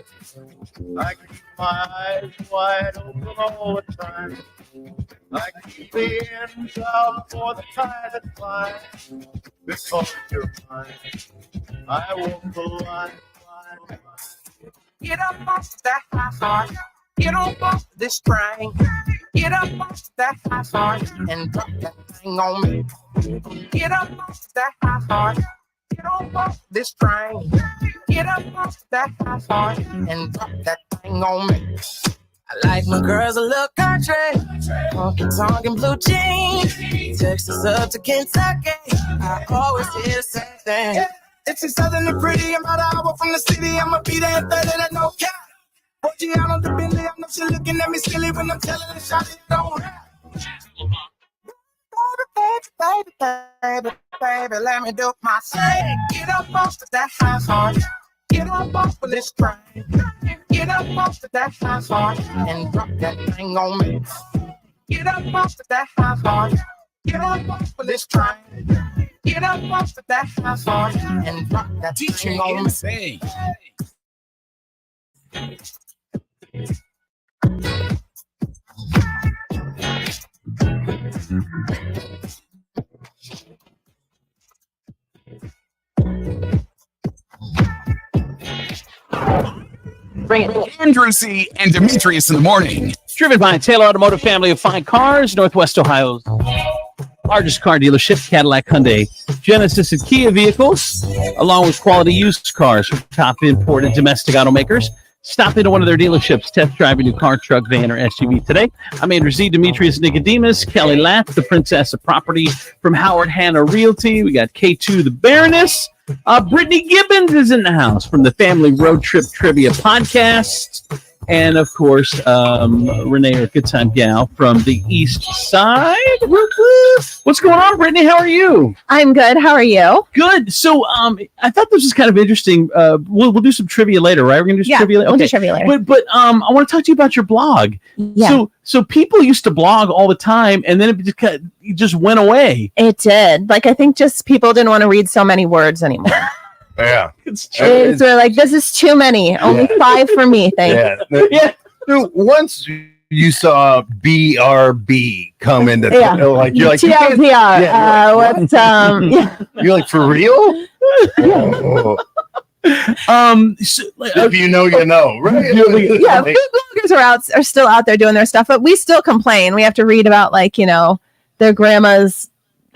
I keep my eyes wide open all the time. I keep the ends out for the tide that flies. Because you're mine, I walk the line. Get up off that high horse. Get up off this train. Get up off that high horse and drop that thing on me. Get up off that high horse. Get up off this train. Get up off that high horse and drop that thing on me. I like my girls a little country, honky tonk and blue jeans. Texas up to Kentucky, I always hear the same thing. Yeah, it's in southern and pretty, I'm about an hour from the city. I'ma be there at 30, that no cap. Gianna the Bentley, I know she looking at me silly when I'm telling her shawty don't rap. Baby, let me do my thing. Get up off that high horse. Get up off of this train. Get up off of that high horse and drop that thing on me. Get up off of that high horse. Get up off of this train. Get up off of that high horse and drop that thing on me. Bring it. Andrew C. and Demetrius in the morning. Driven by a Taylor Automotive family of fine cars, Northwest Ohio's largest car dealership, Cadillac Hyundai. Genesis and Kia vehicles, along with quality used cars from top imported domestic automakers. Stop into one of their dealerships, test drive a new car, truck, van, or SUV today. I'm Andrew Z. Demetrius Nicodemus, Kelly Lapp, the Princess of Property from Howard Hanna Realty. We got K2, the Baroness. Brittany Gibbons is in the house from the Family Road Trip Trivia Podcast. And, of course, Renee, our good time gal from the East Side. What's going on, Brittany? How are you? I'm good. How are you? Good. So I thought this was kind of interesting. We'll do some trivia later, right? We're going to do some trivia later? We'll do trivia later. But I want to talk to you about your blog. Yeah. So people used to blog all the time, and then it just went away. It did. Like, I think just people didn't want to read so many words anymore. Yeah, they're like, this is too many. Only 5 for me. Thanks. Yeah. Once you saw BRB come into like you're like TLDR. You're like, for real? So, if you know, you know, right? Yeah, food bloggers are still out there doing their stuff, but we still complain. We have to read about their grandma's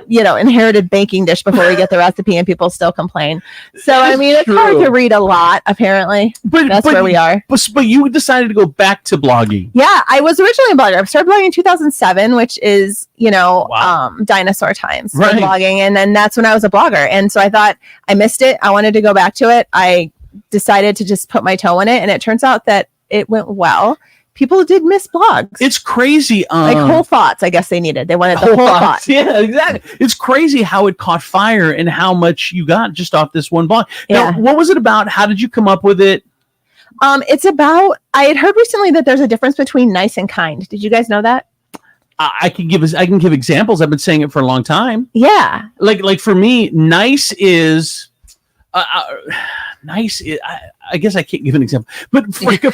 inherited baking dish before we get the recipe, and people still complain. So I mean, it's hard to read a lot, apparently. But that's where we are. But you decided to go back to blogging. Yeah, I was originally a blogger. I started blogging in 2007, which is dinosaur times, right? Blogging, and then that's when I was a blogger. And so I thought I missed it. I wanted to go back to it. I decided to just put my toe in it, and it turns out that it went well. People did miss blogs. It's crazy. Like whole thoughts, I guess they needed. They wanted the whole thought. Yeah, exactly. It's crazy how it caught fire and how much you got just off this one blog. Yeah. Now, what was it about? How did you come up with it? It's about, I had heard recently that there's a difference between nice and kind. Did you guys know that? I can give examples. I've been saying it for a long time. Yeah. Like for me, nice is nice. I guess I can't give an example, but examples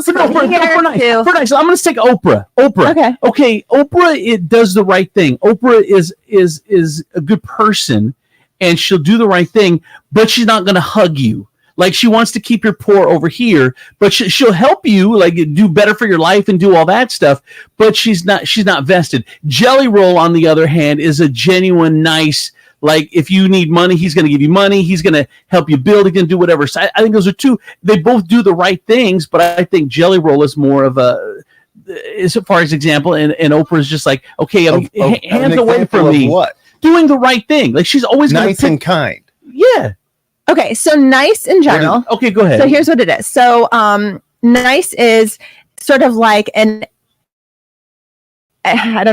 for nice. I'm going to take Oprah. Okay. Oprah, it does the right thing. Oprah is a good person, and she'll do the right thing, but she's not going to hug you. Like, she wants to keep your poor over here, but she'll help you, like, do better for your life and do all that stuff. But she's not vested. Jelly Roll, on the other hand, is a genuine nice. Like, if you need money, he's going to give you money. He's going to help you build. He can do whatever. So I think those are two. They both do the right things, but I think Jelly Roll is more of a, as far as example, and Oprah is just like, okay, hands away from me. What? Doing the right thing. Like, she's always nice and kind. Yeah. Okay, so nice in general. Okay, go ahead. So here's what it is. So nice is sort of like an act,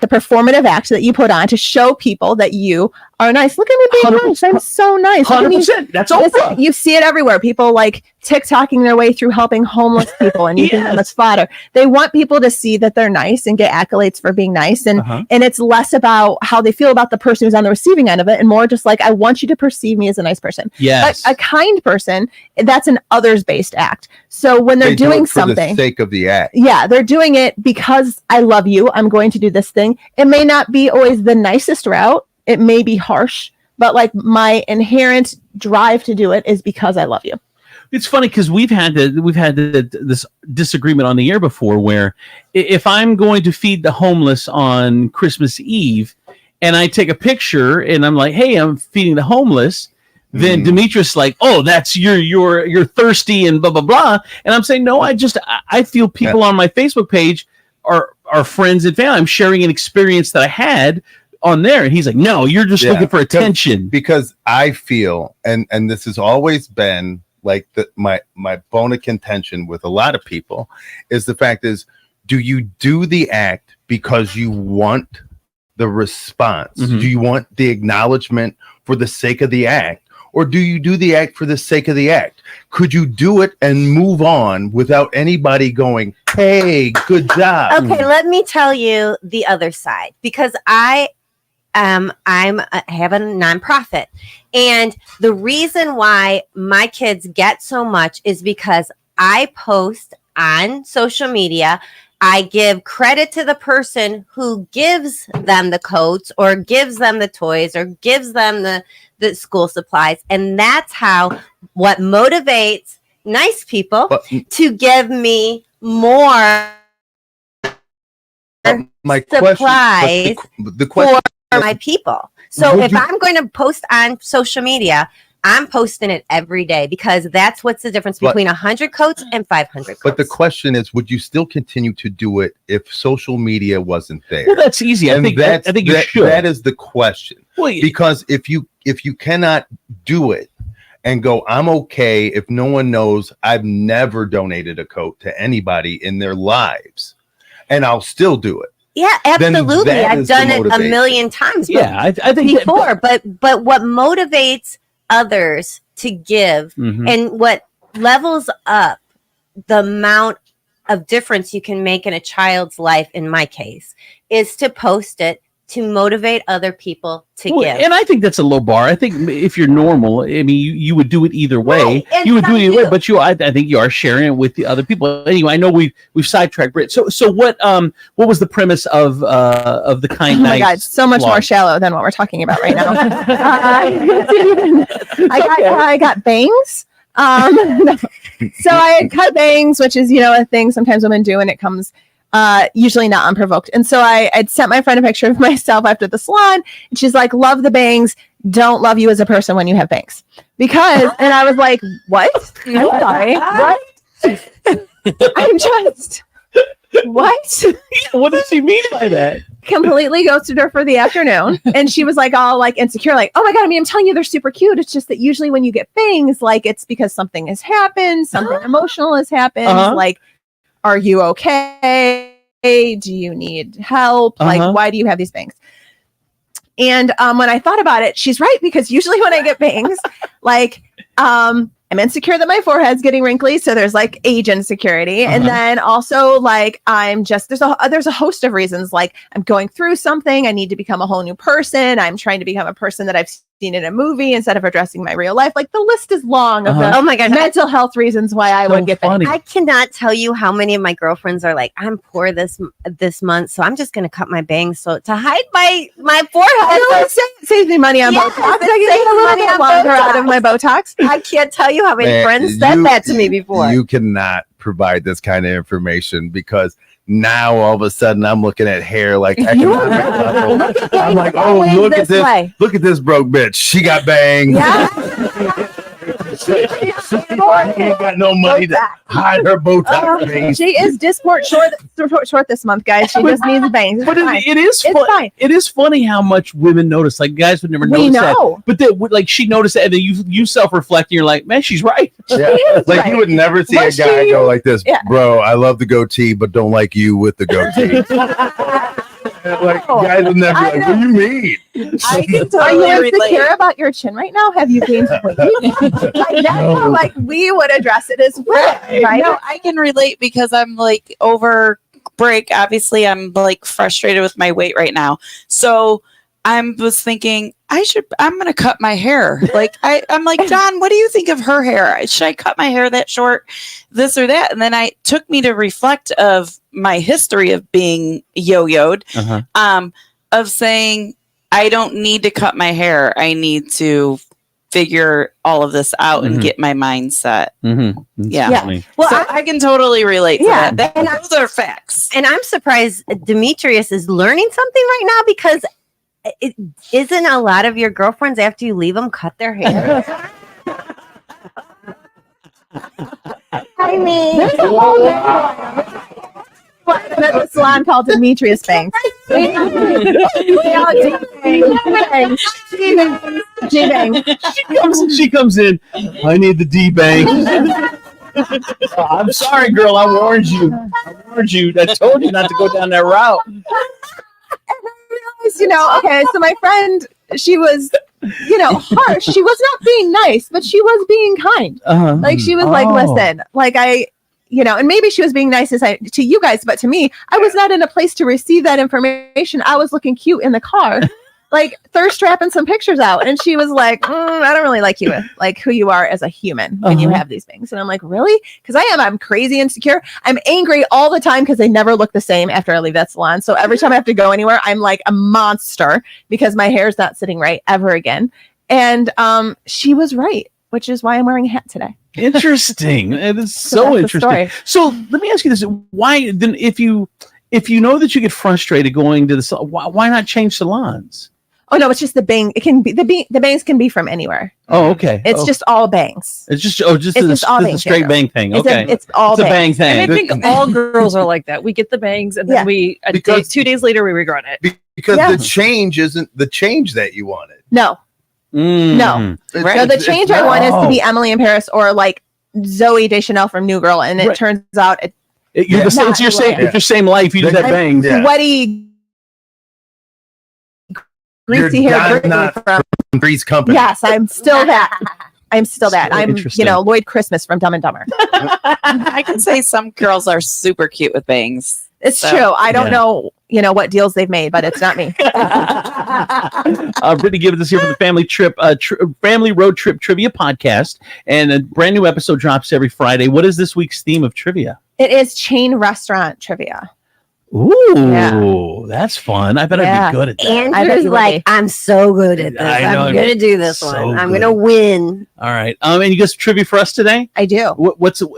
a performative act that you put on to show people that you are nice. Look at me being nice. I'm so nice. 100%. That's Oprah. You see it everywhere. People like TikToking their way through helping homeless people and using them as fodder. They want people to see that they're nice and get accolades for being nice. And it's less about how they feel about the person who's on the receiving end of it, and more just like, I want you to perceive me as a nice person. Yes. But a kind person, that's an others-based act. So when they're doing do it for something, the sake of the act. yeah, they're doing it because I love you. I'm going to do this thing. It may not be always the nicest route. It may be harsh, but like my inherent drive to do it is because I love you. It's funny because we've had this disagreement on the air before, where if I'm going to feed the homeless on Christmas Eve, and I take a picture and I'm like, "Hey, I'm feeding the homeless," then Demetrius like, "Oh, that's you're thirsty and blah blah blah," and I'm saying, "No, I feel people on my Facebook page are friends and family. I'm sharing an experience that I had on there," and he's like, "No, you're just looking for attention." Because I feel, and this has always been like my bone of contention with a lot of people, is the fact is, do you do the act because you want the response? Do you want the acknowledgement for the sake of the act, or do you do the act for the sake of the act? Could you do it and move on without anybody going, "Hey, good job"? Okay, let me tell you the other side, because I have a nonprofit, and the reason why my kids get so much is because I post on social media. I give credit to the person who gives them the coats or gives them the toys or gives them the school supplies, and that's what motivates nice people to give me more my supplies the question for my people. So Would if you- I'm going to post on social media, I'm posting it every day because that's what's the difference But- between 100 coats and 500 coats. But the question is, would you still continue to do it if social media wasn't there? Well, that's easy. I think you should. That is the question. Well, because if you cannot do it and go, I'm okay if no one knows I've never donated a coat to anybody in their lives, and I'll still do it. Yeah, then absolutely. that I've is the done it a motivation. million times. Yeah, I think before, but what motivates others to give Mhm. and what levels up the amount of difference you can make in a child's life, in my case, is to post it to motivate other people to Well, give. and I think that's a low bar. I think if you're normal, I mean, you would do it either way. Right, and You would do some it either way, do. but I think you are sharing it with the other people. Anyway, I know we've sidetracked Britt. So what was the premise of the kind? Oh my Nice God, so much blog? more shallow than what we're talking about right now. I got bangs. So I had cut bangs, which is a thing sometimes women do, and it comes usually not unprovoked. And so I'd sent my friend a picture of myself after the salon, and she's like, "Love the bangs. Don't love you as a person when you have bangs." And I was like, "What? I'm sorry. What? I'm just what? What does she mean by that?" Completely ghosted her for the afternoon, and she was like all like insecure, like, "Oh my God, I mean, I'm telling you, they're super cute. It's just that usually when you get bangs, like it's because something has happened, something emotional has happened. Like, are you okay? Do you need help? Like, why do you have these bangs?" And when I thought about it, she's right, because usually when I get bangs, like I'm insecure that my forehead's getting wrinkly, so there's like age insecurity, and then also like I'm just there's a host of reasons, like I'm going through something, I need to become a whole new person, I'm trying to become a person that I've seen in a movie instead of addressing my real life. Like the list is long of the Oh my God, mental health reasons why I would get bangs. I cannot tell you how many of my girlfriends are like, "I'm poor this month, so I'm just going to cut my bangs so to hide my forehead." Saves me money on Botox. I can get a little bit longer out of my Botox. I can't tell you how many Man, friends said that to me before. You cannot provide this kind of information, because now all of a sudden I'm looking at hair like economic level. I'm like, oh, look at this. Look at this broke bitch. She got bangs. She ain't got no money to hide her Botox bangs. She is Dysport short this month, guys. She just needs bangs. But it is fine. It is funny how much women notice. Like guys would never We notice know. that. But like she noticed that, and then you self-reflect, and you're like, man, she's right. Yeah. Like you would never see a guy go like this, bro. I love the goatee, but don't like you with the goatee. Like guys would never be like, what do you mean? Are you insecure about your chin right now? Have you gained weight? Like, that's how like we would address it as well, right? No, I can relate because I'm like over break. Obviously, I'm like frustrated with my weight right now. So I was thinking I'm going to cut my hair. Like I'm like, John, what do you think of her hair? Should I cut my hair that short, this or that? And then it took me to reflect of my history of being yo-yoed, of saying, I don't need to cut my hair. I need to figure all of this out and get my mindset. Yeah. Well, so I can totally relate to that. Those are facts. And I'm surprised Demetrius is learning something right now, because it isn't a lot of your girlfriends after you leave them cut their hair. I mean, there's a whole at the salon called Demetrius bangs. We all G-bangs. She comes in. I need the D-bang. I'm sorry, girl. I warned you. I told you not to go down that route. Okay, so my friend, she was, harsh. She was not being nice, but she was being kind. Like she was like, listen, like and maybe she was being nice to you guys, but to me, I was not in a place to receive that information. I was looking cute in the car, like thirst trapping some pictures out. And she was like, I don't really like you, like who you are as a human when you have these things. And I'm like, really? Because I'm crazy insecure. I'm angry all the time because they never look the same after I leave that salon. So every time I have to go anywhere, I'm like a monster because my hair's not sitting right ever again. And she was right, which is why I'm wearing a hat today. Interesting. It's so interesting. So let me ask you this: why then, if if you know that you get frustrated going to the why not change salons? Oh no, it's just the bang. It can be the bangs can be from anywhere. Oh, okay. It's just all bangs. It's just all a straight bang thing. Okay, it's all a bang thing. And I think all girls are like that. We get the bangs, and then Because- 2 days later we regret it. Because the change isn't the change that you wanted. No. No. No, the change I want is to be Emily in Paris or like Zoe Deschanel from New Girl, and it turns out it's your same life. You just have bangs. Sweaty, greasy You're hair not from Three's Company. Yes, I'm still that. I'm still that. I'm interesting. Lloyd Christmas from Dumb and Dumber. I can say some girls are super cute with bangs. It's true. I don't know, what deals they've made, but it's not me. Brittany Gibbons is here for the Family Road Trip Trivia Podcast, and a brand new episode drops every Friday. What is this week's theme of trivia? It is chain restaurant trivia. Ooh, that's fun. I bet I'd be good at that. Andrew's like, I'm so good at this. I know, I'm going to do this so one. I'm good. going to win. All right. And you got some trivia for us today? I do.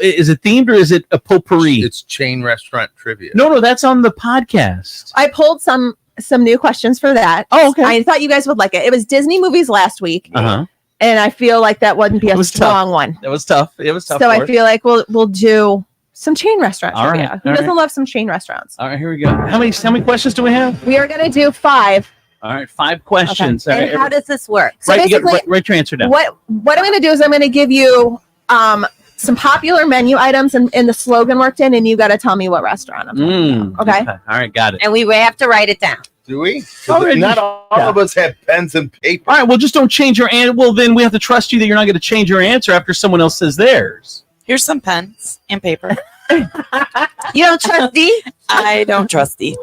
Is it themed or is it a potpourri? It's chain restaurant trivia. No, that's on the podcast. I pulled some new questions for that. Oh, okay. I thought you guys would like it. It was Disney movies last week. Uh-huh. And I feel like that wouldn't be a strong one. That was tough. It was tough. So I feel like we'll do some chain restaurant All trivia. right, Who all doesn't right. love some chain restaurants? All right, here we go. How many questions do we have? We are going to do 5. All right, 5 questions. Okay. All And right, how does this work? So you basically, write your answer down. What I'm going to do is I'm going to give you some popular menu items and the slogan worked in, and you got to tell me what restaurant I'm talking about. Okay? All right, got it. And we have to write it down. Do we? Already- Not all of us have pens and paper. All right, well, just don't change your answer. Well, then we have to trust you that you're not going to change your answer after someone else says theirs. Here's some pens and paper. You don't trust Dee? I don't trust Dee.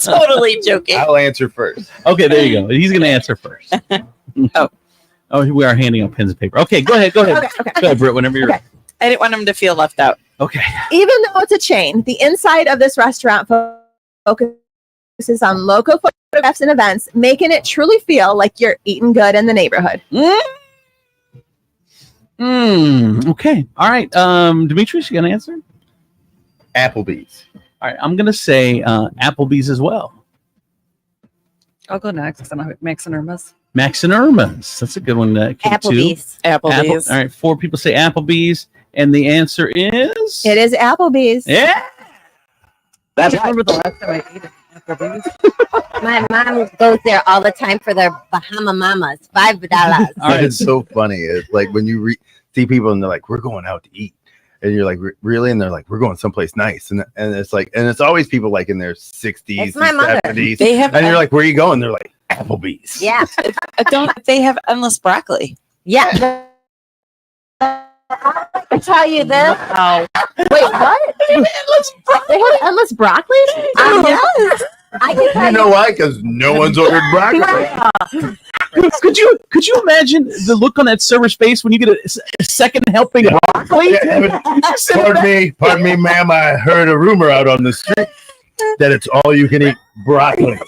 Totally joking. I'll answer first. Okay, there you go. He's going to answer first. Oh, we are handing out pens and paper. Okay, go ahead. Okay. Go ahead, Britt, whenever you're ready. I didn't want him to feel left out. Okay. Even though it's a chain, the inside of this restaurant focuses on local photographs and events, making it truly feel like you're eating good in the neighborhood. Okay. All right. Demetrius, you got an answer? Applebee's. All right. I'm going to say Applebee's as well. I'll go next. I'm Max and Irma's. Max and Irma's. That's a good one. Applebee's. Applebee's. All right. 4 people say Applebee's. And the answer is? It is Applebee's. Yeah. That's remember the last time I ate at Applebee's. My mom goes there all the time for their Bahama Mamas, $5. All right, it's so funny. It's like when you see people and they're like, "We're going out to eat," and you're like, "Really?" And they're like, "We're going someplace nice," and it's like, and it's always people like in their 60s, It's my mother. 70s. They have- and you're like, "Where are you going?" They're like, "Applebee's." Yeah. Don't they have endless broccoli? Yeah. I tell you this. Oh. Wait, what? They have endless broccoli? I can tell You know why? Because no one's ordered broccoli. Could you imagine the look on that server's face when you get a second helping of broccoli? Pardon me, ma'am. I heard a rumor out on the street that it's all you can eat broccoli.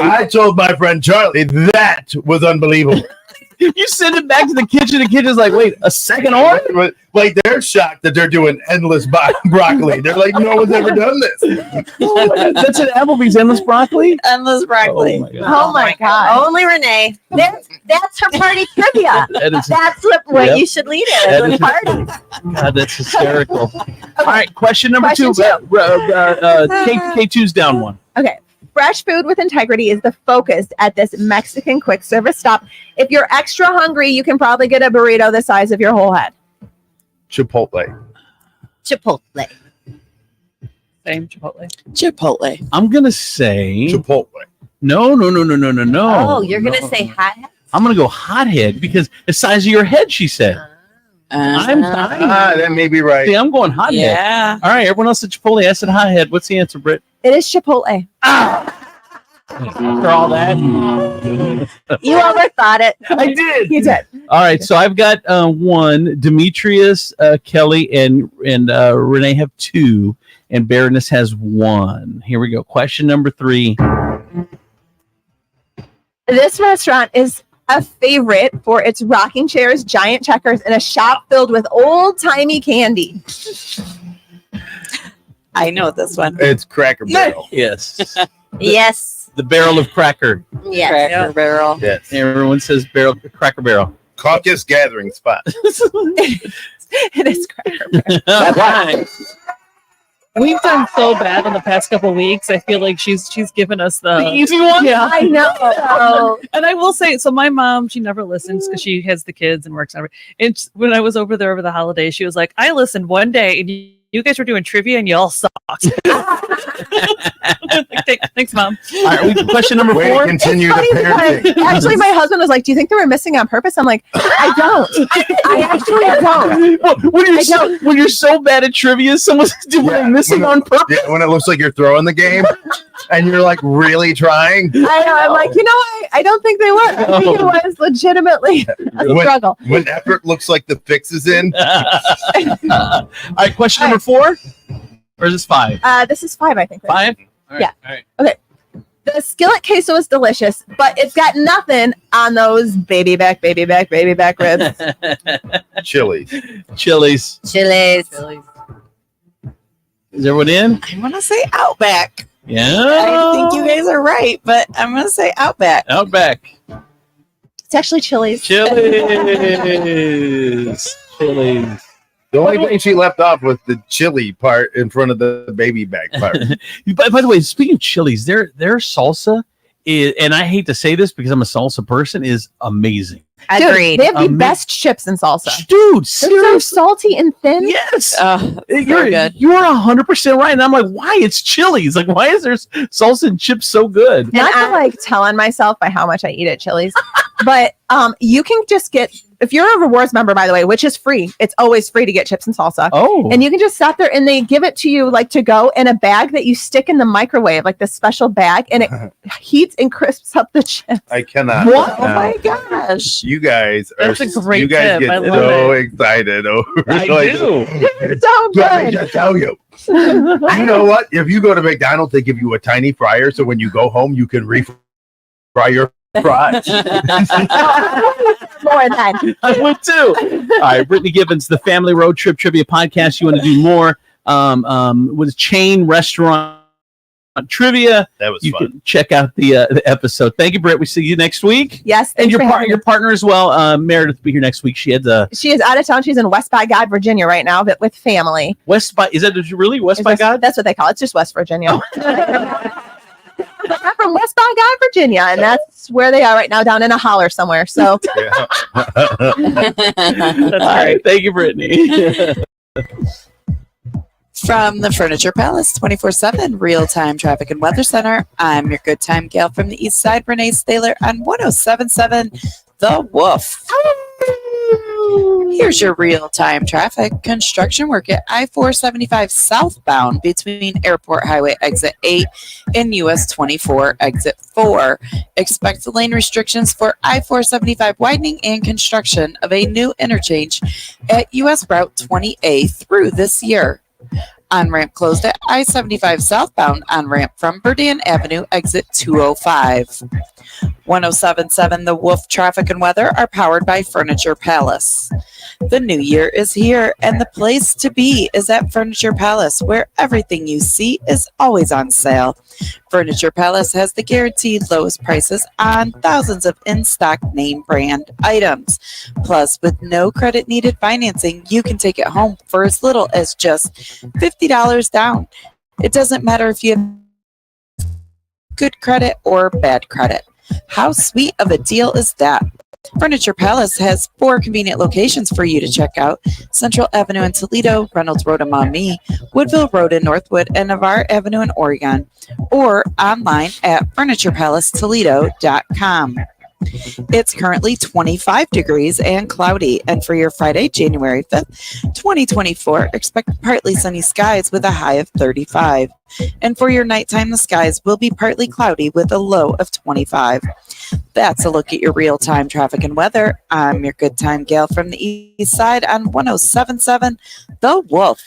I told my friend Charlie that was unbelievable. You send it back to the kitchen. The kitchen's like, wait, a second order? Like they're shocked that they're doing endless broccoli. They're like, no one's ever done this. Oh my God. That's an Applebee's endless broccoli? Endless broccoli. Oh my God. Only Renee. That's her party trivia. That is- That's what Yep. you should lead it That as is- a party. God, that's hysterical. All right, question number 2. Question 2. K2's down 1. Okay. Fresh food with integrity is the focus at this Mexican quick service stop. If you're extra hungry, you can probably get a burrito the size of your whole head. Chipotle. Chipotle. Same Chipotle. Chipotle. I'm going to say Chipotle. No. Oh, you're going to say hot? I'm going to go hothead because the size of your head, she said. That may be right. See, I'm going hothead. Yeah. All right, everyone else said Chipotle. I said hothead. What's the answer, Britt? It is Chipotle. After all that. You overthought it. I did. You did. All right, so I've got 1. Demetrius, Kelly, and Renee have 2, and Baroness has 1. Here we go. Question number 3. This restaurant is a favorite for its rocking chairs, giant checkers, and a shop filled with old-timey candy. I know this one. It's Cracker Barrel. Yes. Yes. The barrel of cracker. Yes. Cracker Barrel. Yes. Everyone says Cracker Barrel. Caucus gathering spot. It is Cracker That's right. We've done so bad in the past couple of weeks. I feel like she's given us the easy one. Yeah, I know. And I will say, so my mom, she never listens because she has the kids and works on everything. And when I was over there over the holidays, she was like, "I listened one day, and you guys were doing trivia, and y'all sucked." Thanks, Mom. All right, question number Way to 4. continue the Funny parenting. because actually, my husband was like, "Do you think they were missing on purpose?" I'm like, "I don't. I actually don't." When you're so bad at trivia, someone's doing missing on purpose. Yeah, when it looks like you're throwing the game and you're like really trying. I know. I'm like, I don't think they were. I think it was legitimately a struggle. When effort looks like the fix is in. All right, question number 4, or is this 5? This is 5, I think. 5. All right, Yeah. All right. Okay. The skillet queso is delicious, but it's got nothing on those baby back ribs. Chili's. Chili's. Chili's. Is everyone in? I'm going to say Outback. Yeah. I think you guys are right, but I'm going to say Outback. Outback. It's actually Chili's. Chili's. Chili's. The only thing she left off was the chili part in front of the baby back part. By the way, speaking of Chili's, their salsa is, and I hate to say this because I'm a salsa person, is amazing. Dude, they have the best chips in salsa. Dude, they're so salty and thin. Yes. You're good. You're 100% right. And I'm like, why? It's Chili's. Like, why is there salsa and chips so good? Not to like tell on myself by how much I eat at Chili's, but you can just get, if you're a rewards member, by the way, which is free, it's always free to get chips and salsa. Oh. And you can just sit there and they give it to you like to go in a bag that you stick in the microwave, like this special bag, and it heats and crisps up the chips. I cannot. What? Oh my gosh. You guys are. That's a great You guys tip. I get love so excited over. I like, do. It's so Let me good. just tell you. You know what? If you go to McDonald's, they give you a tiny fryer, so when you go home, you can refry your fries. More than that. I would too. All right, Brittany Gibbons, the Family Road Trip Trivia Podcast. You want to do more with chain restaurant trivia? That was you fun. can check out the episode. Thank you, Britt. We see you next week. Yes, and thanks for having me. your partner as well, Meredith, will be here next week. She is out of town. She's in West by God, Virginia right now, but with family. West by. Is that really West by God? That's what they call it. It's just West Virginia. I'm from West by God, Virginia, and that's where they are right now, down in a holler somewhere. So, All right. Thank you, Brittany. From the Furniture Palace 24/7 Real-Time Traffic and Weather Center, I'm your good time gal from the East Side, Renee Staler on 1077 The Wolf. Here's your real-time traffic. Construction work at I-475 southbound between Airport Highway Exit 8 and US 24 Exit 4. Expect lane restrictions for I-475 widening and construction of a new interchange at US Route 20A through this year. On-ramp closed at I-75 southbound on-ramp from Burdian Avenue, exit 205. 1077 The Wolf Traffic and Weather are powered by Furniture Palace. The new year is here, and the place to be is at Furniture Palace, where everything you see is always on sale. Furniture Palace has the guaranteed lowest prices on thousands of in-stock name brand items. Plus, with no credit needed financing, you can take it home for as little as just $50 down. It doesn't matter if you have good credit or bad credit. How sweet of a deal is that? Furniture Palace has 4 convenient locations for you to check out: Central Avenue in Toledo, Reynolds Road in Maumee, Woodville Road in Northwood, and Navarre Avenue in Oregon, or online at FurniturePalaceToledo.com. It's currently 25 degrees and cloudy, and for your Friday, January 5th, 2024, expect partly sunny skies with a high of 35. And for your nighttime, the skies will be partly cloudy with a low of 25. That's a look at your real-time traffic and weather. I'm your good time gal from the East Side on 1077 The Wolf.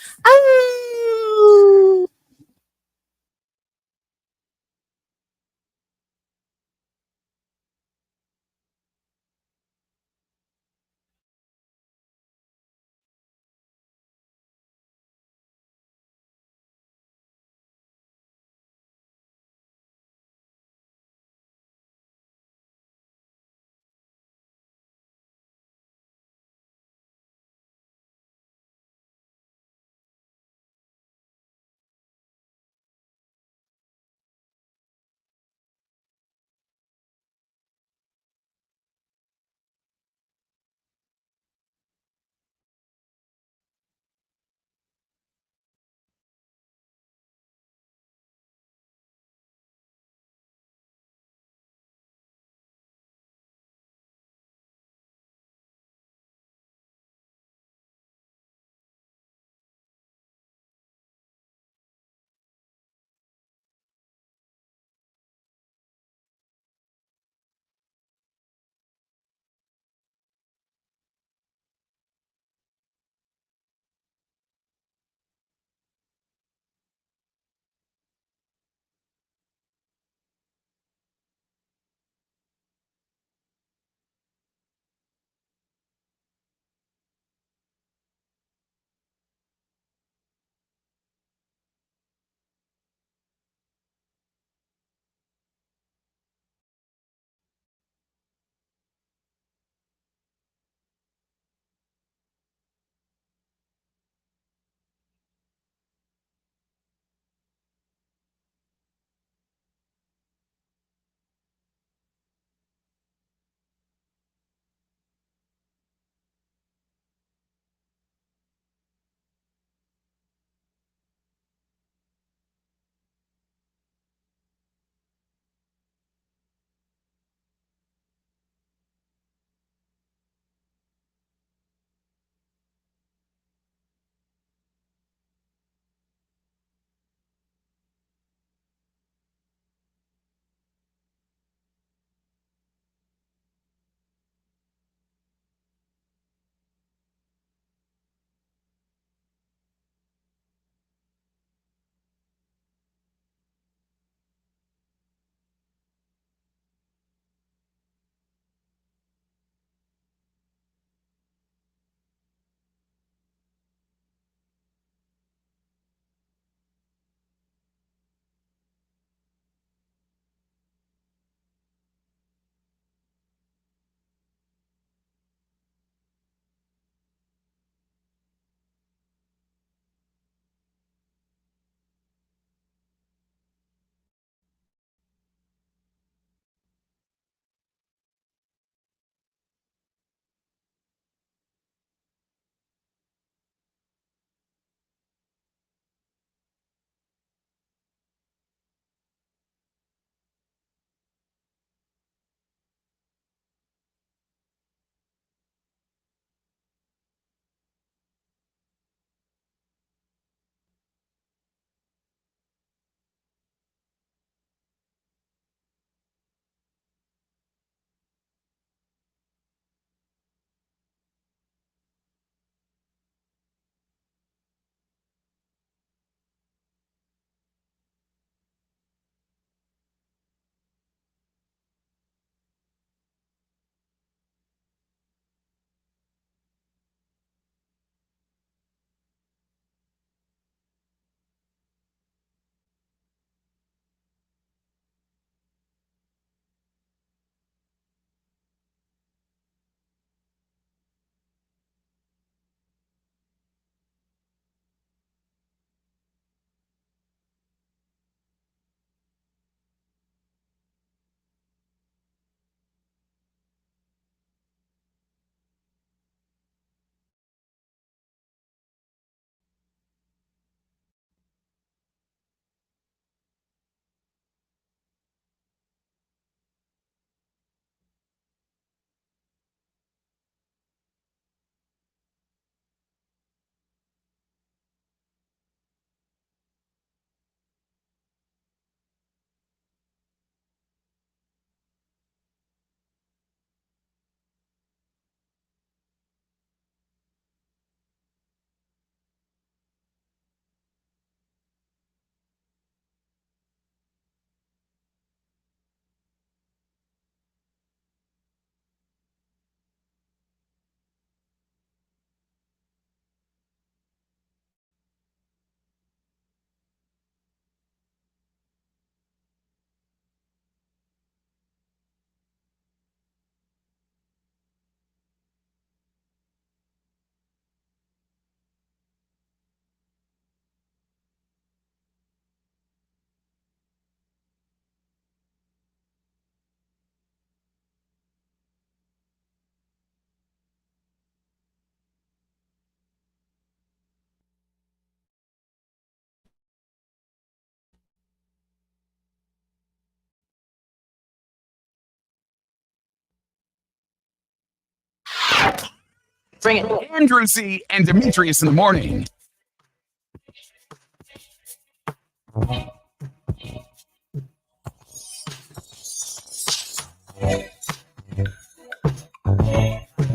Bring it. Andrew Z. and Demetrius in the morning.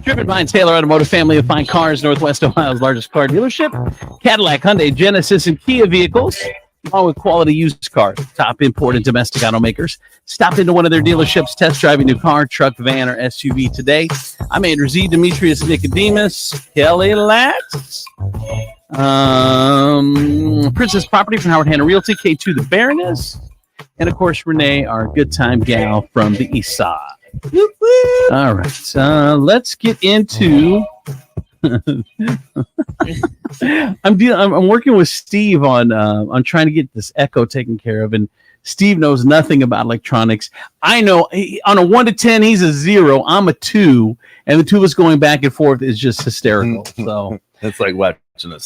Driven by Taylor Automotive, family of fine cars, Northwest Ohio's largest car dealership. Cadillac, Hyundai, Genesis, and Kia vehicles, along with quality used cars, top import and domestic automakers. Stop into one of their dealerships, test drive a new car, truck, van, or SUV today. I'm Andrew Z, Demetrius, Nicodemus, Kelly Latz, Princess Property from Howard Hanna Realty, K2 the Baroness, and of course Renee, our good time gal from the East Side. All right, let's get into. I'm working with Steve on trying to get this Echo taken care of, and Steve knows nothing about electronics. I know on a 1 to 10, he's a 0. I'm a 2, and the two of us going back and forth is just hysterical. So it's like watching a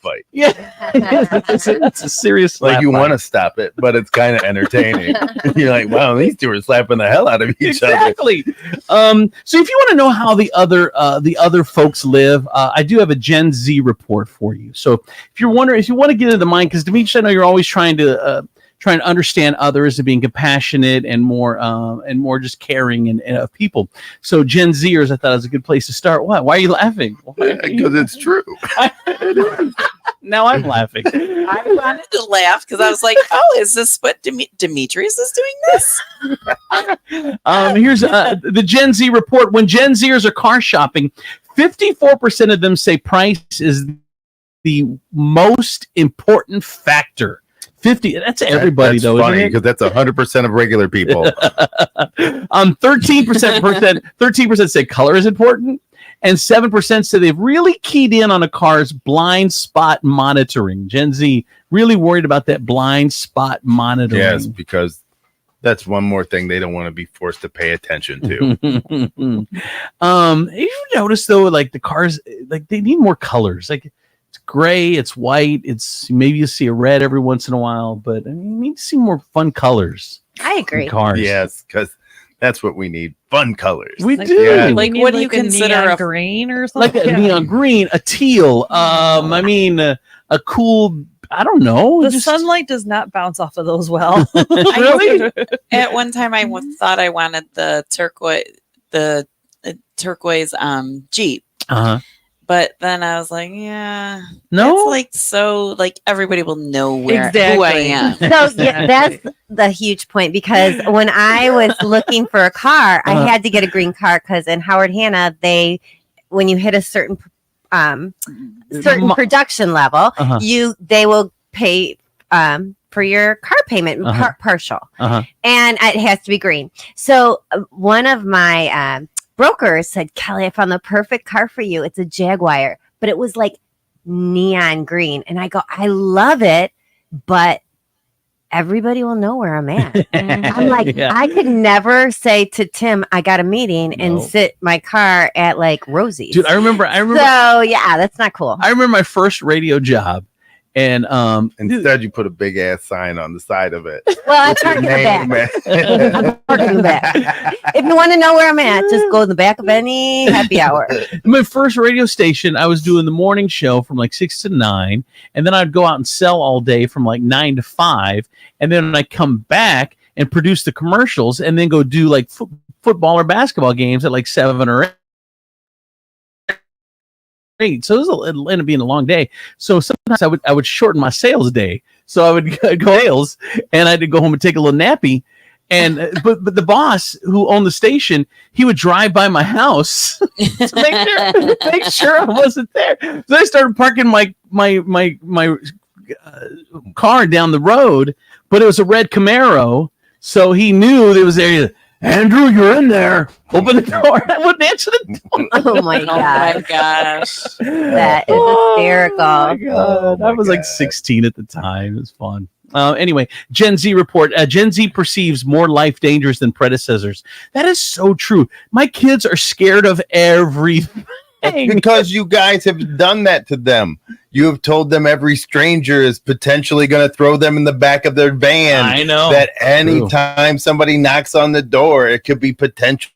fight. Yeah, it's a serious. Like you want to stop it, but it's kind of entertaining. You're like, wow, these two are slapping the hell out of each other. Exactly. So if you want to know how the other folks live, I do have a Gen Z report for you. So if you're wondering, if you want to get into the mind, because Demetrius, I know you're always trying to understand others and being compassionate and more just caring and of people. So Gen Zers, I thought it was a good place to start. What? Why are you laughing? Because it's true. Now I'm laughing. I wanted to laugh because I was like, oh, is this what Demetrius is doing this? Here's the Gen Z report. When Gen Zers are car shopping, 54% of them say price is the most important factor. 50. That's everybody, that's though. Funny because that's 100% of regular people. 13% say color is important, and 7% say they've really keyed in on a car's blind spot monitoring. Gen Z really worried about that blind spot monitoring. Yes, because that's one more thing they don't want to be forced to pay attention to. You notice though, like the cars, like they need more colors. Like it's gray, it's white, it's maybe you see a red every once in a while, but I mean, you need to see more fun colors. I agree. in cars. Yes, because that's what we need. Fun colors. We do. Yeah. Like, what do you consider neon a green or something? Like a neon green, a teal. I mean, a cool. I don't know. The sunlight does not bounce off of those well. Really? At one time, I thought I wanted the turquoise Jeep. Uh-huh. But then I was like, yeah, no, it's like so like everybody will know who I am. So yeah, that's the huge point, because when I was looking for a car, I had to get a green car because in Howard Hanna, when you hit a certain production level, they will pay for your car payment partial, and it has to be green. So one of my broker said, Kelly, I found the perfect car for you. It's a Jaguar, but it was like neon green. And I go, I love it, but everybody will know where I'm at. I'm like, I could never say to Tim, I got a meeting and sit my car at like Rosie's. Dude, I remember. So yeah, that's not cool. I remember my first radio job. And instead, you put a big ass sign on the side of it. Well, I park in the back. I'm parking in the back. If you want to know where I'm at, just go in the back of any happy hour. My first radio station, I was doing the morning show from like 6 to 9, and then I'd go out and sell all day from like 9 to 5, and then I come back and produce the commercials, and then go do like football or basketball games at like 7 or 8. So it'll end up being a long day. So sometimes I would shorten my sales day. So I would go sales, and I had to go home and take a little nappy. And but the boss who owned the station, he would drive by my house to make sure I wasn't there. So I started parking my car down the road, but it was a red Camaro, so he knew there was there. Andrew, you're in there. Open the door. I wouldn't answer the door. Oh my god! Oh my gosh, that is hysterical. Oh my god! I was like 16 at the time. It was fun. Anyway, Gen Z report. Gen Z perceives more life dangers than predecessors. That is so true. My kids are scared of everything. Because you guys have done that to them. You have told them every stranger is potentially going to throw them in the back of their van. I know. That anytime somebody knocks on the door, it could be potential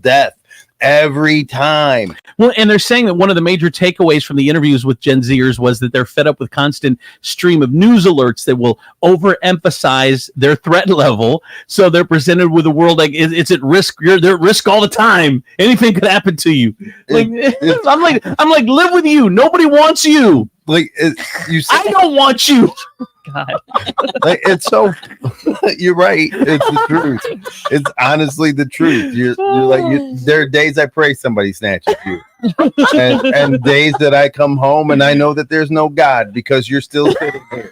death. every time. Well, and they're saying that one of the major takeaways from the interviews with Gen Zers was that they're fed up with constant stream of news alerts that will overemphasize their threat level. So they're presented with a world like it's at risk. They're at risk all the time. Anything could happen to you. Like, I'm like, live with you. Nobody wants you. Like you say, I don't want you. God. Like, it's so you're right. It's the truth. It's honestly the truth. You're like there are days I pray somebody snatches you, and days that I come home and I know that there's no God because you're still sitting here.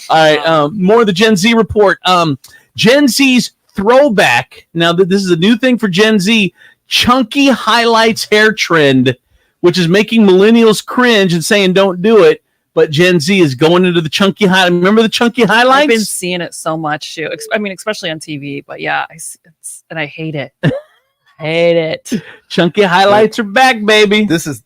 All right, more of the Gen Z report. Gen Z's throwback. Now that this is a new thing for Gen Z, chunky highlights hair trend, which is making millennials cringe and saying don't do it. But Gen Z is going into the chunky highlight. Remember the chunky highlights? I've been seeing it so much too. I mean, especially on TV. But yeah, and I hate it. Hate it. Chunky highlights are back, baby. This is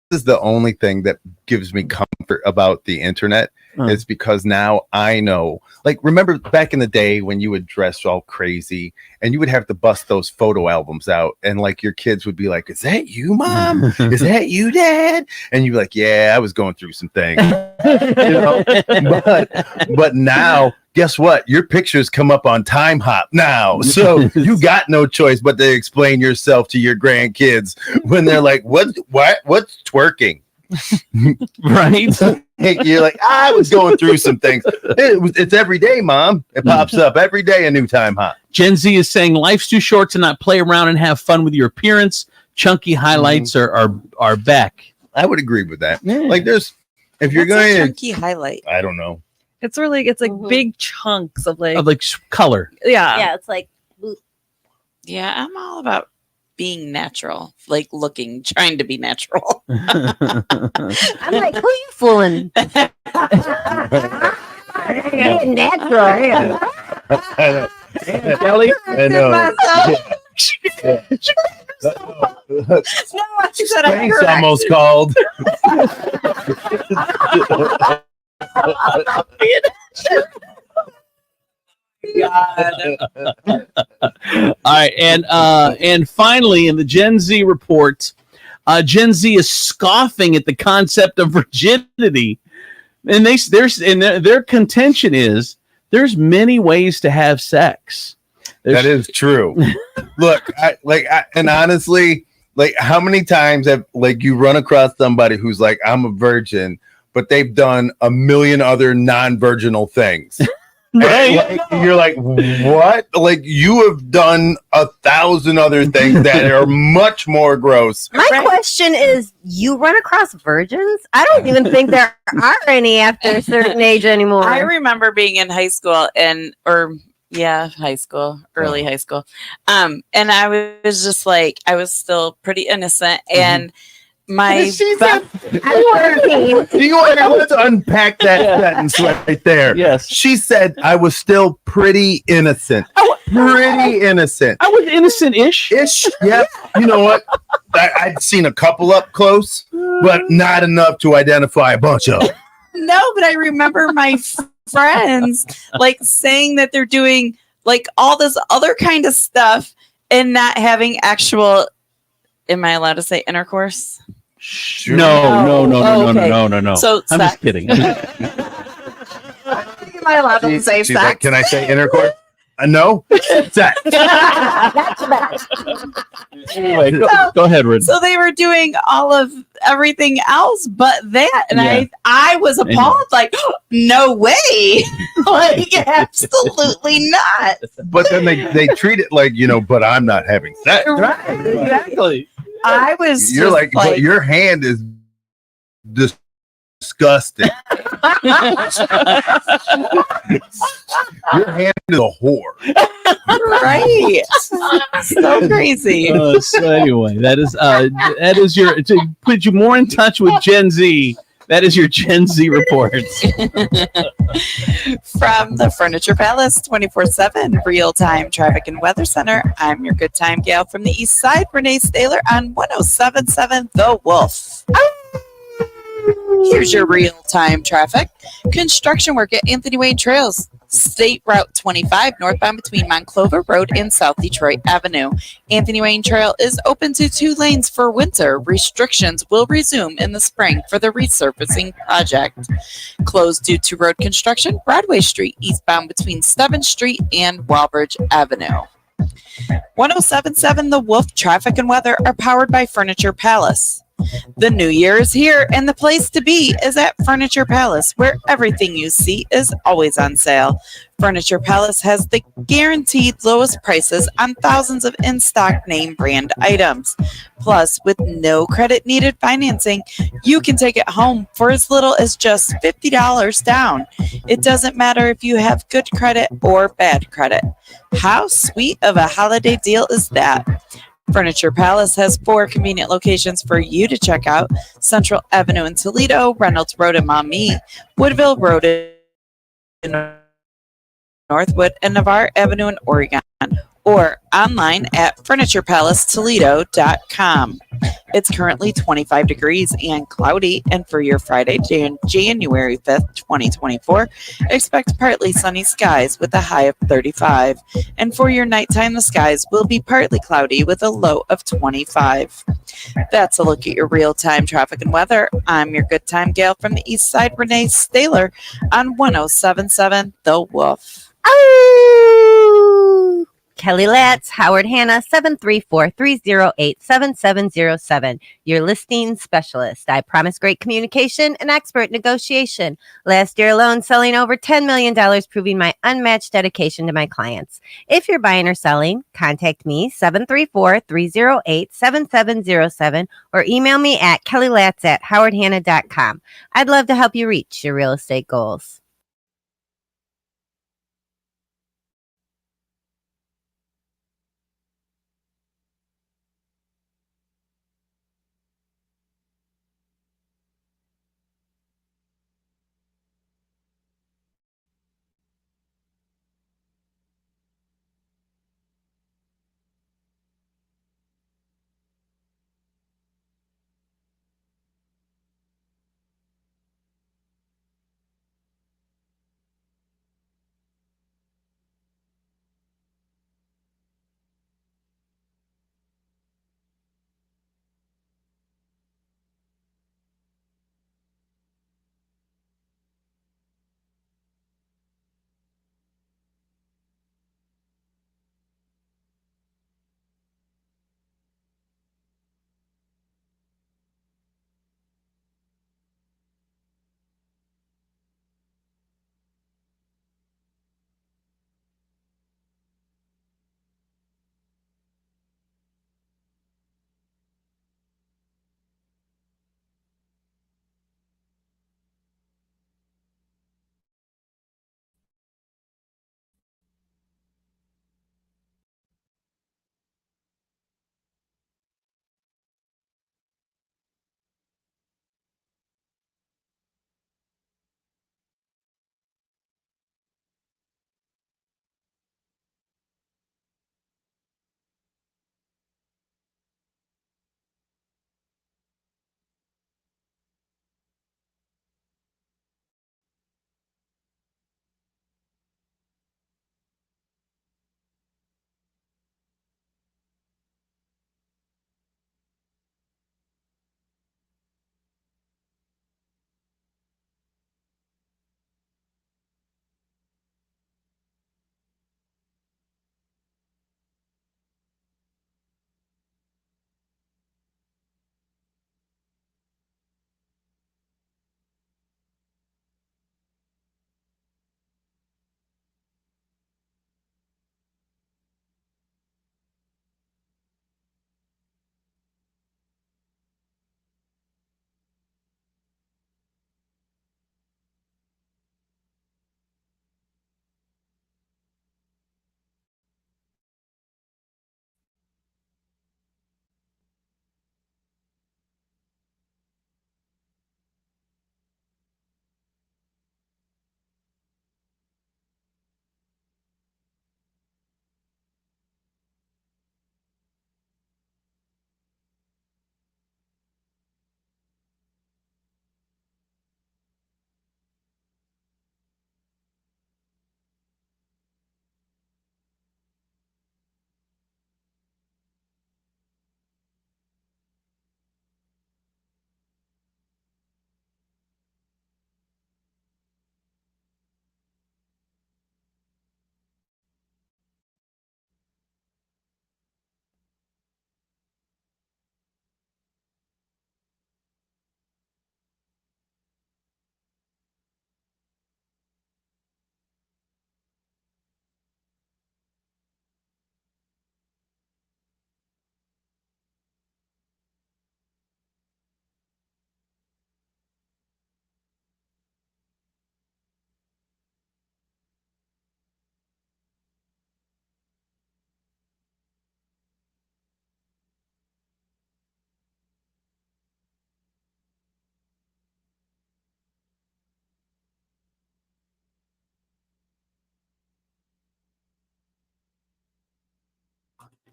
the only thing that gives me comfort about the internet. It's because now I know, like, remember back in the day when you would dress all crazy and you would have to bust those photo albums out and like your kids would be like, is that you, Mom? Is that you, Dad? And you'd be like, yeah, I was going through some things. You know? But now, guess what? Your pictures come up on Time Hop now. So you got no choice but to explain yourself to your grandkids when they're like, what's twerking? Right? You're like, I was going through some things. It's every day, Mom. It pops up every day, a new Time Hop. Gen Z is saying life's too short to not play around and have fun with your appearance. Chunky highlights are back. I would agree with that. Like there's, if you're What's a going chunky highlight? I don't know. It's big chunks of like color. Yeah, it's like Yeah, I'm all about being natural, like trying to be natural. I'm like, who you fooling? Natural. Kelly? I know. Spank's almost called. All right, and finally, in the Gen Z report, Gen Z is scoffing at the concept of virginity, and their contention is there's many ways to have sex. That is true. Look, and honestly, like how many times have like you run across somebody who's like, I'm a virgin, but they've done a million other non-virginal things. Right? You're like, what? Like you have done 1,000 other things that are much more gross. My question is, you run across virgins? I don't even think there are any after a certain age anymore. I remember being in high school high school, early high school. And I was just like, I was still pretty innocent. And my let's unpack that sentence right there. Yes. She said I was still pretty innocent. Pretty innocent. I was innocent-ish. Yeah. You know what? I'd seen a couple up close, but not enough to identify a bunch of them. No, but I remember my friends like saying that they're doing like all this other kind of stuff and not having actual, am I allowed to say intercourse? Sure. No. So I'm just kidding. Am I allowed to say She's sex? like, can I say intercourse? No. Sex. Anyway, go ahead, Rid. So they were doing all of everything else but that. And I was appalled, like, no way. Like, absolutely not. But then they treat it like, but I'm not having sex. Right, exactly. I was You're like, but your hand is disgusting. Your hand is a whore. Right. So crazy. So anyway, that is your, to put you more in touch with Gen Z. That is your Gen Z reports. From the Furniture Palace 24/7 real-time traffic and weather center, I'm your good time gal from the east side, Renee Staylor on 107.7 The Wolf. Here's your real-time traffic. Construction work at Anthony Wayne Trails State Route 25 northbound between Monclova Road and South Detroit Avenue. Anthony Wayne Trail is open to 2 lanes for winter. Restrictions will resume in the spring for the resurfacing project. Closed due to road construction, Broadway Street eastbound between 7th Street and Walbridge Avenue. 1077 The Wolf traffic and weather are powered by Furniture Palace. The new year is here, and the place to be is at Furniture Palace, where everything you see is always on sale. Furniture Palace has the guaranteed lowest prices on thousands of in-stock name brand items. Plus, with no credit needed financing, you can take it home for as little as just $50 down. It doesn't matter if you have good credit or bad credit. How sweet of a holiday deal is that? Furniture Palace has 4 convenient locations for you to check out: Central Avenue in Toledo, Reynolds Road in Maumee, Woodville Road in Northwood, and Navarre Avenue in Oregon, or online at FurniturePalaceToledo.com. It's currently 25 degrees and cloudy, and for your Friday, January 5th, 2024, expect partly sunny skies with a high of 35. And for your nighttime, the skies will be partly cloudy with a low of 25. That's a look at your real-time traffic and weather. I'm your good time gal from the East Side, Renee Staler, on 1077 The Wolf. Oh! Kelly Latz, Howard Hanna, 734-308-7707. Your listing specialist. I promise great communication and expert negotiation. Last year alone, selling over $10 million, proving my unmatched dedication to my clients. If you're buying or selling, contact me, 734-308-7707, or email me at kellylatz@howardhanna.com. I'd love to help you reach your real estate goals.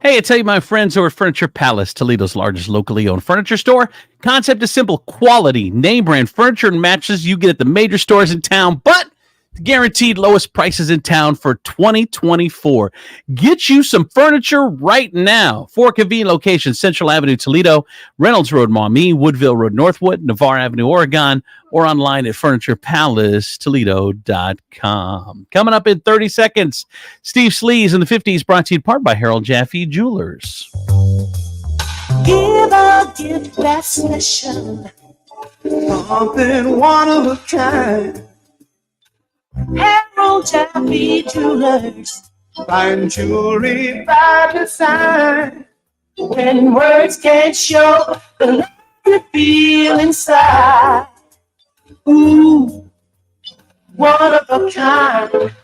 Hey, I tell you, my friends over at Furniture Palace, Toledo's largest locally owned furniture store. Concept is simple: quality, name brand furniture and mattresses you get at the major stores in town, but guaranteed lowest prices in town for 2024. Get you some furniture right now. 4 convenient locations: Central Avenue, Toledo, Reynolds Road, Maumee, Woodville Road, Northwood, Navarre Avenue, Oregon, or online at FurniturePalaceToledo.com. Coming up in 30 seconds, Steve Sleaze in the 50s, brought to you in part by Harold Jaffe Jewelers. Give a gift that's special, something one of a kind. Harold Jaffe Jewelers, fine jewelry by design. When words can't show the love you feel inside. Ooh, one of a kind.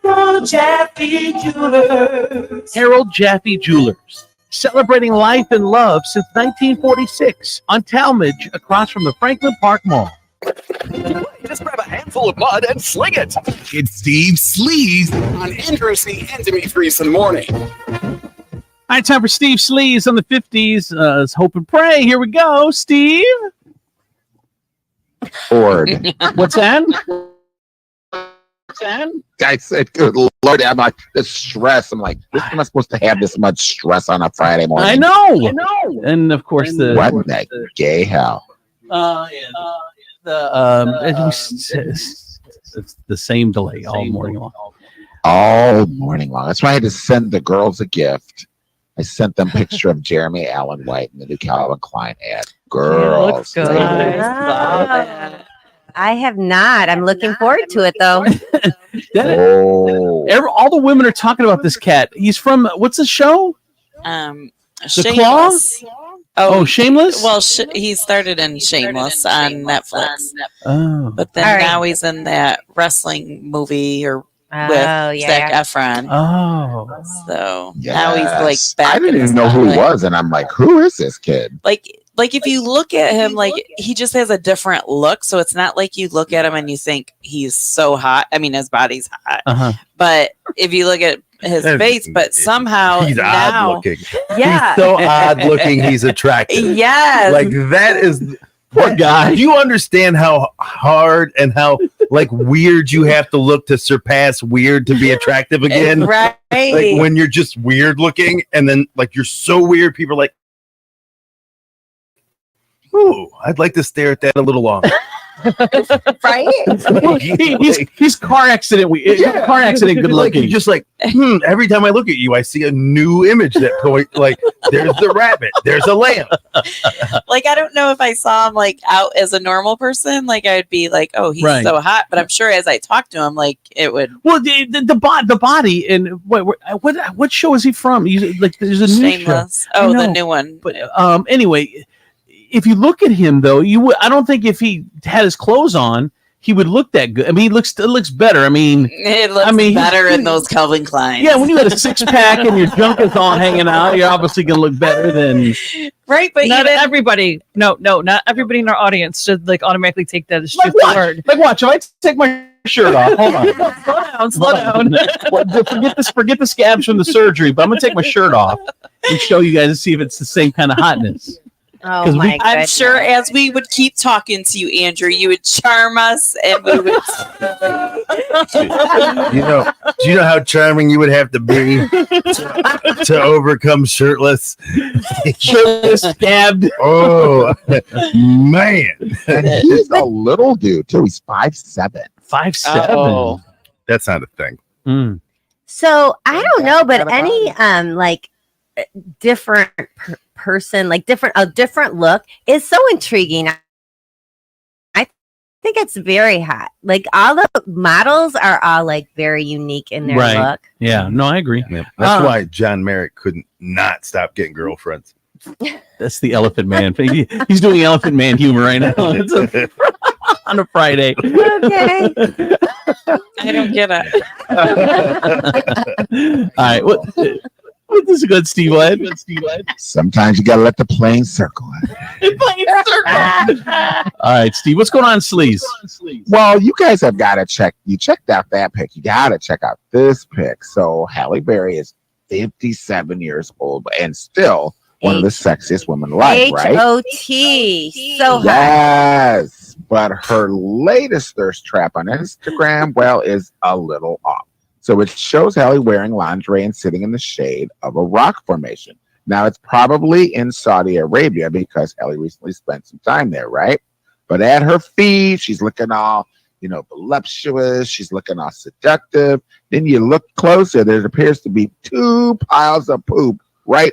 Harold Jaffe Jewelers. Harold Jaffe Jewelers, celebrating life and love since 1946 on Talmadge, across from the Franklin Park Mall. Just grab a handful of mud and sling it. It's Steve Sleaze on Interesting and Demetrius in the morning. All right, time for Steve Sleaze on the 50s. It's Hope and Pray. Here we go, Steve. Ford. What's that? I said, good Lord, I'm like, the stress. I'm like, this am I supposed to have this much stress on a Friday morning? I know. And of course, what in the gay hell? It's the same delay all morning long. All morning long. That's why I had to send the girls a gift. I sent them a picture of Jeremy Allen White in the new Calvin Klein ad. Girls. Good. I have not. I'm looking forward to it, though. All the women are talking about this cat. He's from, what's the show? Shameless. Shameless? Well, he started in Shameless on Netflix. Oh. But then now he's in that wrestling movie with Zac Efron. Oh. So now he's like back. I didn't even know who he was, and I'm like, who is this kid? Like if you look at him, like he just has a different look. So it's not like you look at him and you think he's so hot. I mean, his body's hot. But if you look at his face, but somehow he's now, odd looking. Yeah. He's so odd looking. He's attractive. Yes. Like that is poor guy. Do you understand how hard and how like weird you have to look to surpass weird to be attractive again? Right. Like when you're just weird looking and then like you're so weird, people are like, ooh, I'd like to stare at that a little longer. Right? he's car accident. Car accident. Good looking. Like, just like every time I look at you, I see a new image that point. Like there's the rabbit, there's a lamb. Like I don't know if I saw him like out as a normal person, like I'd be like, oh, he's so hot. But I'm sure as I talk to him, like it would. Well, the body and what show is he from? Like there's a new Shameless. show. Oh, the new one. But anyway. If you look at him, though, I don't think if he had his clothes on, he would look that good. I mean, it looks better. I mean, it looks better in those Calvin Klein. Yeah, when you got a 6-pack and your junk is all hanging out, you're obviously going to look better than. Right, but not everybody. No, not everybody in our audience should like automatically take that as like just a word. Like, watch. If I take my shirt off, hold on, slow down. Forget the scabs from the surgery, but I'm going to take my shirt off and show you guys and see if it's the same kind of hotness. Oh my I'm sure as we would keep talking to you, Andrew, you would charm us and we would do you know how charming you would have to be to overcome shirtless scabbed? Oh man. And he's a little dude too. He's 5'7". 5'7". Oh. That's not a thing. So I don't know, but any like different person, like a different look is so intriguing. I think it's very hot. Like all the models are all like very unique in their look. Yeah, no, I agree. Yeah. That's why John Merrick couldn't not stop getting girlfriends. That's the Elephant Man. He's doing Elephant Man humor right now. On a Friday. Okay. I don't get it. All right. This is good, Steve. Sometimes you gotta let the plane circle. All right, Steve. What's going on, Sleaze? Well, you guys have got to check. You checked out that pic. You got to check out this pic. So Halle Berry is 57 years old and still one of the sexiest women alive, right? H-O-T. So hot. Yes. But her latest thirst trap on Instagram, well, is a little off. So it shows Halle wearing lingerie and sitting in the shade of a rock formation. Now, it's probably in Saudi Arabia because Halle recently spent some time there, right? But at her feet, she's looking all, voluptuous. She's looking all seductive. Then you look closer, there appears to be 2 piles of poop right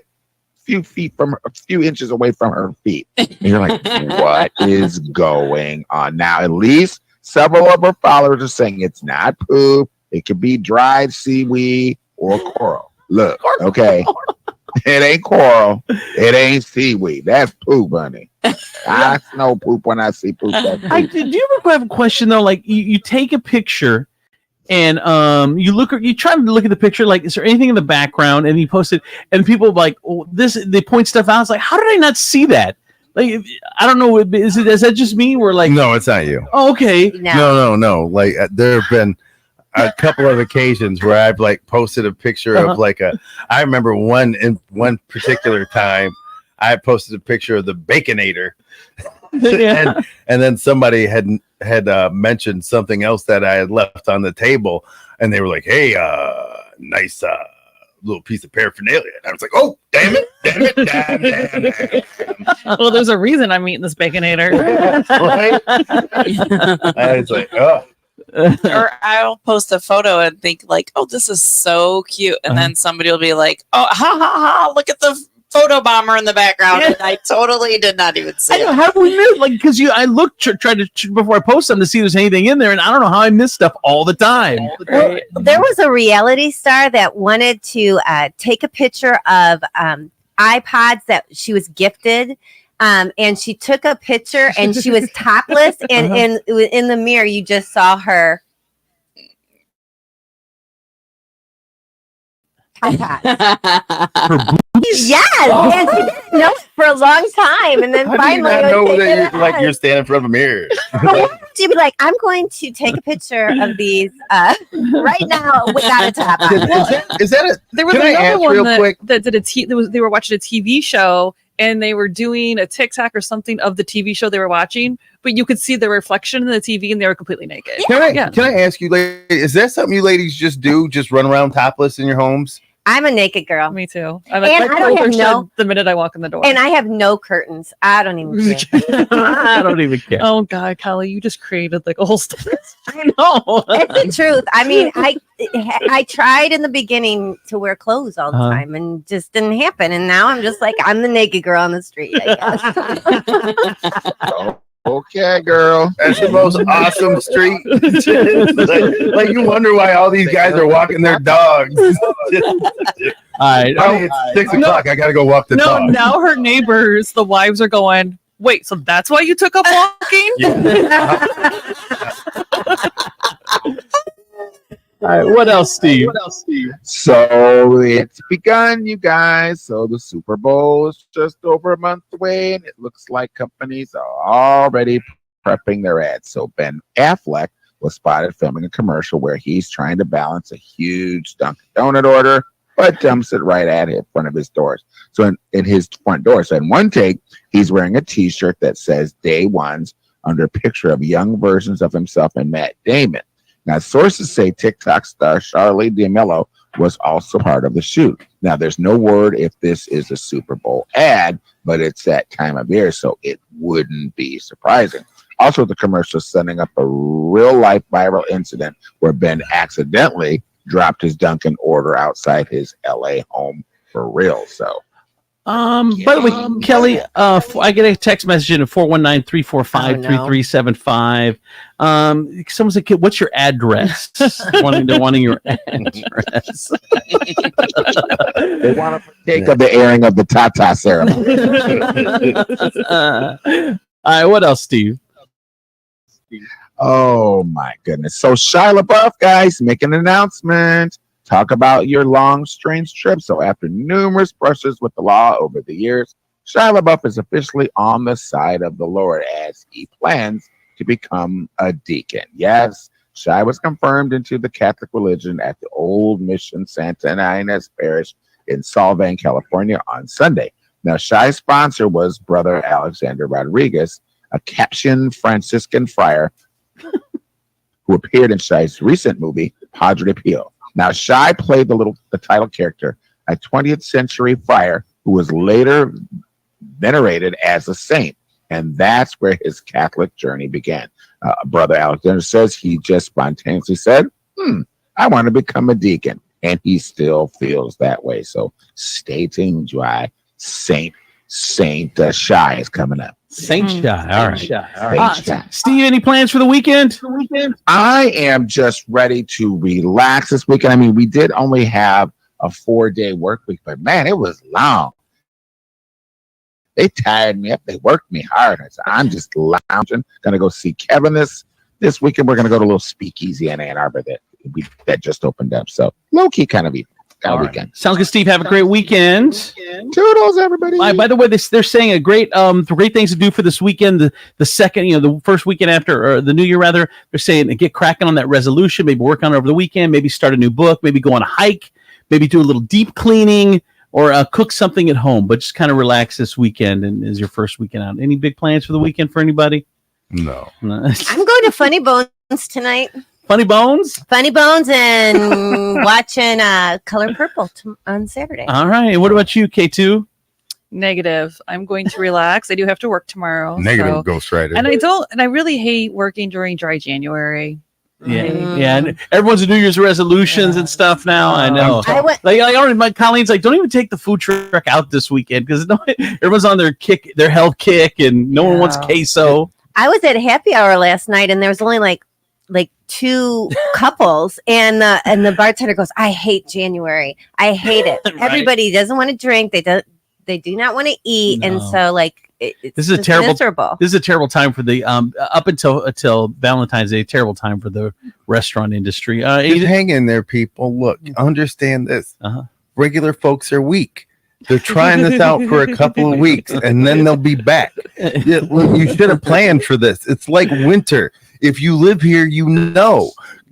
a few inches away from her feet. And you're like, what is going on? Now, at least several of her followers are saying it's not poop. It could be dried seaweed or coral. Look, okay. It ain't coral. It ain't seaweed. That's poop, honey. I smell poop when I see poop. Do you ever have a question though? Like you take a picture and you try to look at the picture, like, is there anything in the background? And you post it, and people are like, oh, they point stuff out. It's like, how did I not see that? Like, I don't know. Is that just me? We're like, no, it's not you. Oh, okay. No. Like there have been a couple of occasions where I've like posted a picture of like I remember one particular time I posted a picture of the Baconator. Yeah. and then somebody had mentioned something else that I had left on the table, and they were like, hey, nice little piece of paraphernalia. And I was like, oh, damn it. Well, there's a reason I'm eating this Baconator. I was like, oh. Or I'll post a photo and think like, oh, this is so cute. And then somebody will be like, oh, ha, ha, ha, look at the photo bomber in the background. And I totally did not even see it. How do we miss? Like, because I looked, tried to, before I post them to see if there's anything in there. And I don't know how I miss stuff all the time. Well, there was a reality star that wanted to take a picture of iPods that she was gifted. And she took a picture and she was topless, and in the mirror you just saw her. Yes, and she didn't know it for a long time, and then finally, you're standing in front of a mirror. She'd be like, "I'm going to take a picture of these right now without a top on." Is that There was another one that did they were watching a TV show. And they were doing a TikTok or something of the TV show they were watching, but you could see the reflection in the TV, and they were completely naked. Can I ask you, is that something you ladies just do? Just run around topless in your homes? I'm a naked girl. Me too. And I don't have the minute I walk in the door. And I have no curtains. I don't even care. I don't even care. Oh God, Kelly, you just created like a whole story. I know. It's the truth. I mean, I tried in the beginning to wear clothes all the time, and just didn't happen. And now I'm just like, I'm the naked girl on the street, I guess. Okay, girl. That's the most awesome street. like you wonder why all these guys are walking their dogs. All right. It's 6 o'clock. I got to go walk the dog. Now her neighbors, the wives are going, wait, so that's why you took up walking? All right, what else, Steve? So it's begun, you guys. So the Super Bowl is just over a month away, and it looks like companies are already prepping their ads. So Ben Affleck was spotted filming a commercial where he's trying to balance a huge Dunkin' Donut order, but dumps it right at in front of his doors. So in his front door. So in one take, he's wearing a T-shirt that says Day Ones under a picture of young versions of himself and Matt Damon. Now, sources say TikTok star Charli D'Amelio was also part of the shoot. Now, there's no word if this is a Super Bowl ad, but it's that time of year, so it wouldn't be surprising. Also, the commercial is setting up a real-life viral incident where Ben accidentally dropped his Dunkin' order outside his L.A. home for real. So, by the way, Kelly, I get a text message in at 419-345-3375. Someone said, what's your address? wanting your address. They want to partake of the airing of the Tata ceremony. All right, what else, Steve? Oh my goodness. So Shia LaBeouf, guys, make an announcement. Talk about your long, strange trip. So after numerous brushes with the law over the years, Shia LaBeouf is officially on the side of the Lord as he plans to become a deacon. Yes, Shai was confirmed into the Catholic religion at the Old Mission Santa Ynez Parish in Solvang, California on Sunday. Now, Shai's sponsor was Brother Alexander Rodriguez, a Capuchin Franciscan friar who appeared in Shai's recent movie, Padre Pio. Now, Shai played the title character, a 20th century friar who was later venerated as a saint. And that's where his Catholic journey began. Brother Alexander says he just spontaneously said, I want to become a deacon. And he still feels that way. So stay tuned, Dry. Saint Shai is coming up. Saint Shai. All right. Saint Shai. Steve, any plans for the weekend? I am just ready to relax this weekend. I mean, we did only have a 4-day work week, but man, it was long. They tired me up. They worked me hard. I'm just lounging. Gonna go see Kevin this weekend. We're gonna go to a little speakeasy in Ann Arbor that just opened up. So low key kind of weekend. Right. Sounds good, Steve. Have a great weekend. Toodles, everybody. By the way, they're saying a great things to do for this weekend. The second, the first weekend after, or the New Year rather. They're saying get cracking on that resolution. Maybe work on it over the weekend. Maybe start a new book. Maybe go on a hike. Maybe do a little deep cleaning. Or cook something at home, but just kind of relax this weekend and is your first weekend out. Any big plans for the weekend for anybody? No. I'm going to Funny Bones tonight. Funny Bones? Funny Bones and watching Color Purple on Saturday. All right. And what about you, K2? Negative. I'm going to relax. I do have to work tomorrow. Negative ghostwriter. And I really hate working during dry January. Yeah, and everyone's New Year's resolutions and stuff now. I know. My Colleen's like, don't even take the food truck out this weekend because everyone's on their health kick, and no one wants queso. I was at happy hour last night, and there was only like 2 couples, and the bartender goes, "I hate January. I hate it. Right. Everybody doesn't want to drink. They do not want to eat, and so this is miserable. This is a terrible time for the up until Valentine's Day. Terrible time for the restaurant industry. Just hang in there, people. Look, understand this. Regular folks are weak. They're trying this out for a couple of weeks, and then they'll be back. You should have planned for this. It's like winter. If you live here, you know.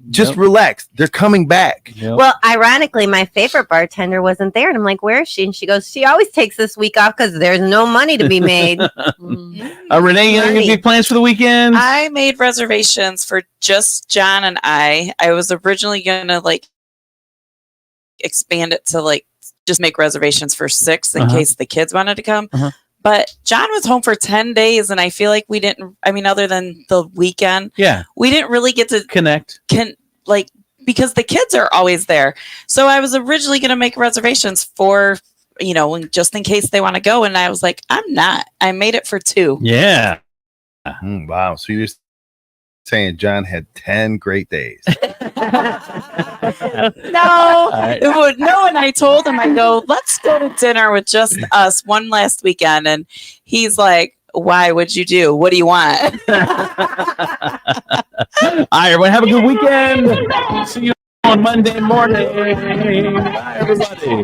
Just relax. They're coming back. Yep. Well, ironically, my favorite bartender wasn't there. And I'm like, where is she? And she goes, she always takes this week off because there's no money to be made. Renee, any big plans for the weekend? I made reservations for just John and I. I was originally going to expand it to just make reservations for 6 in case the kids wanted to come. But John was home for 10 days, and I feel like we didn't, other than the weekend, we didn't really get to connect. Because the kids are always there. So I was originally going to make reservations for, just in case they want to go. And I was like, I'm not. I made it for 2. Yeah. Wow. So you're saying John had 10 great days. No, and I told him, I go, let's go to dinner with just us one last weekend. And he's like, why would you do? What do you want? All right, everyone, have a good weekend. See you on Monday morning. Bye, everybody.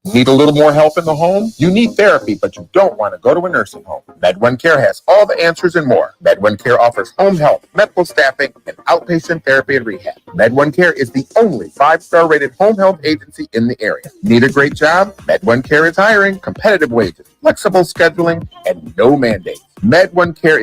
Need a little more help in the home? You need therapy, but you don't want to go to a nursing home. Med1 Care has all the answers and more. Med1 Care offers home health, medical staffing, and outpatient therapy and rehab. Med1 Care is the only 5-star rated home health agency in the area. Need a great job? Med1 Care is hiring, competitive wages, flexible scheduling, and no mandates. Med1 Care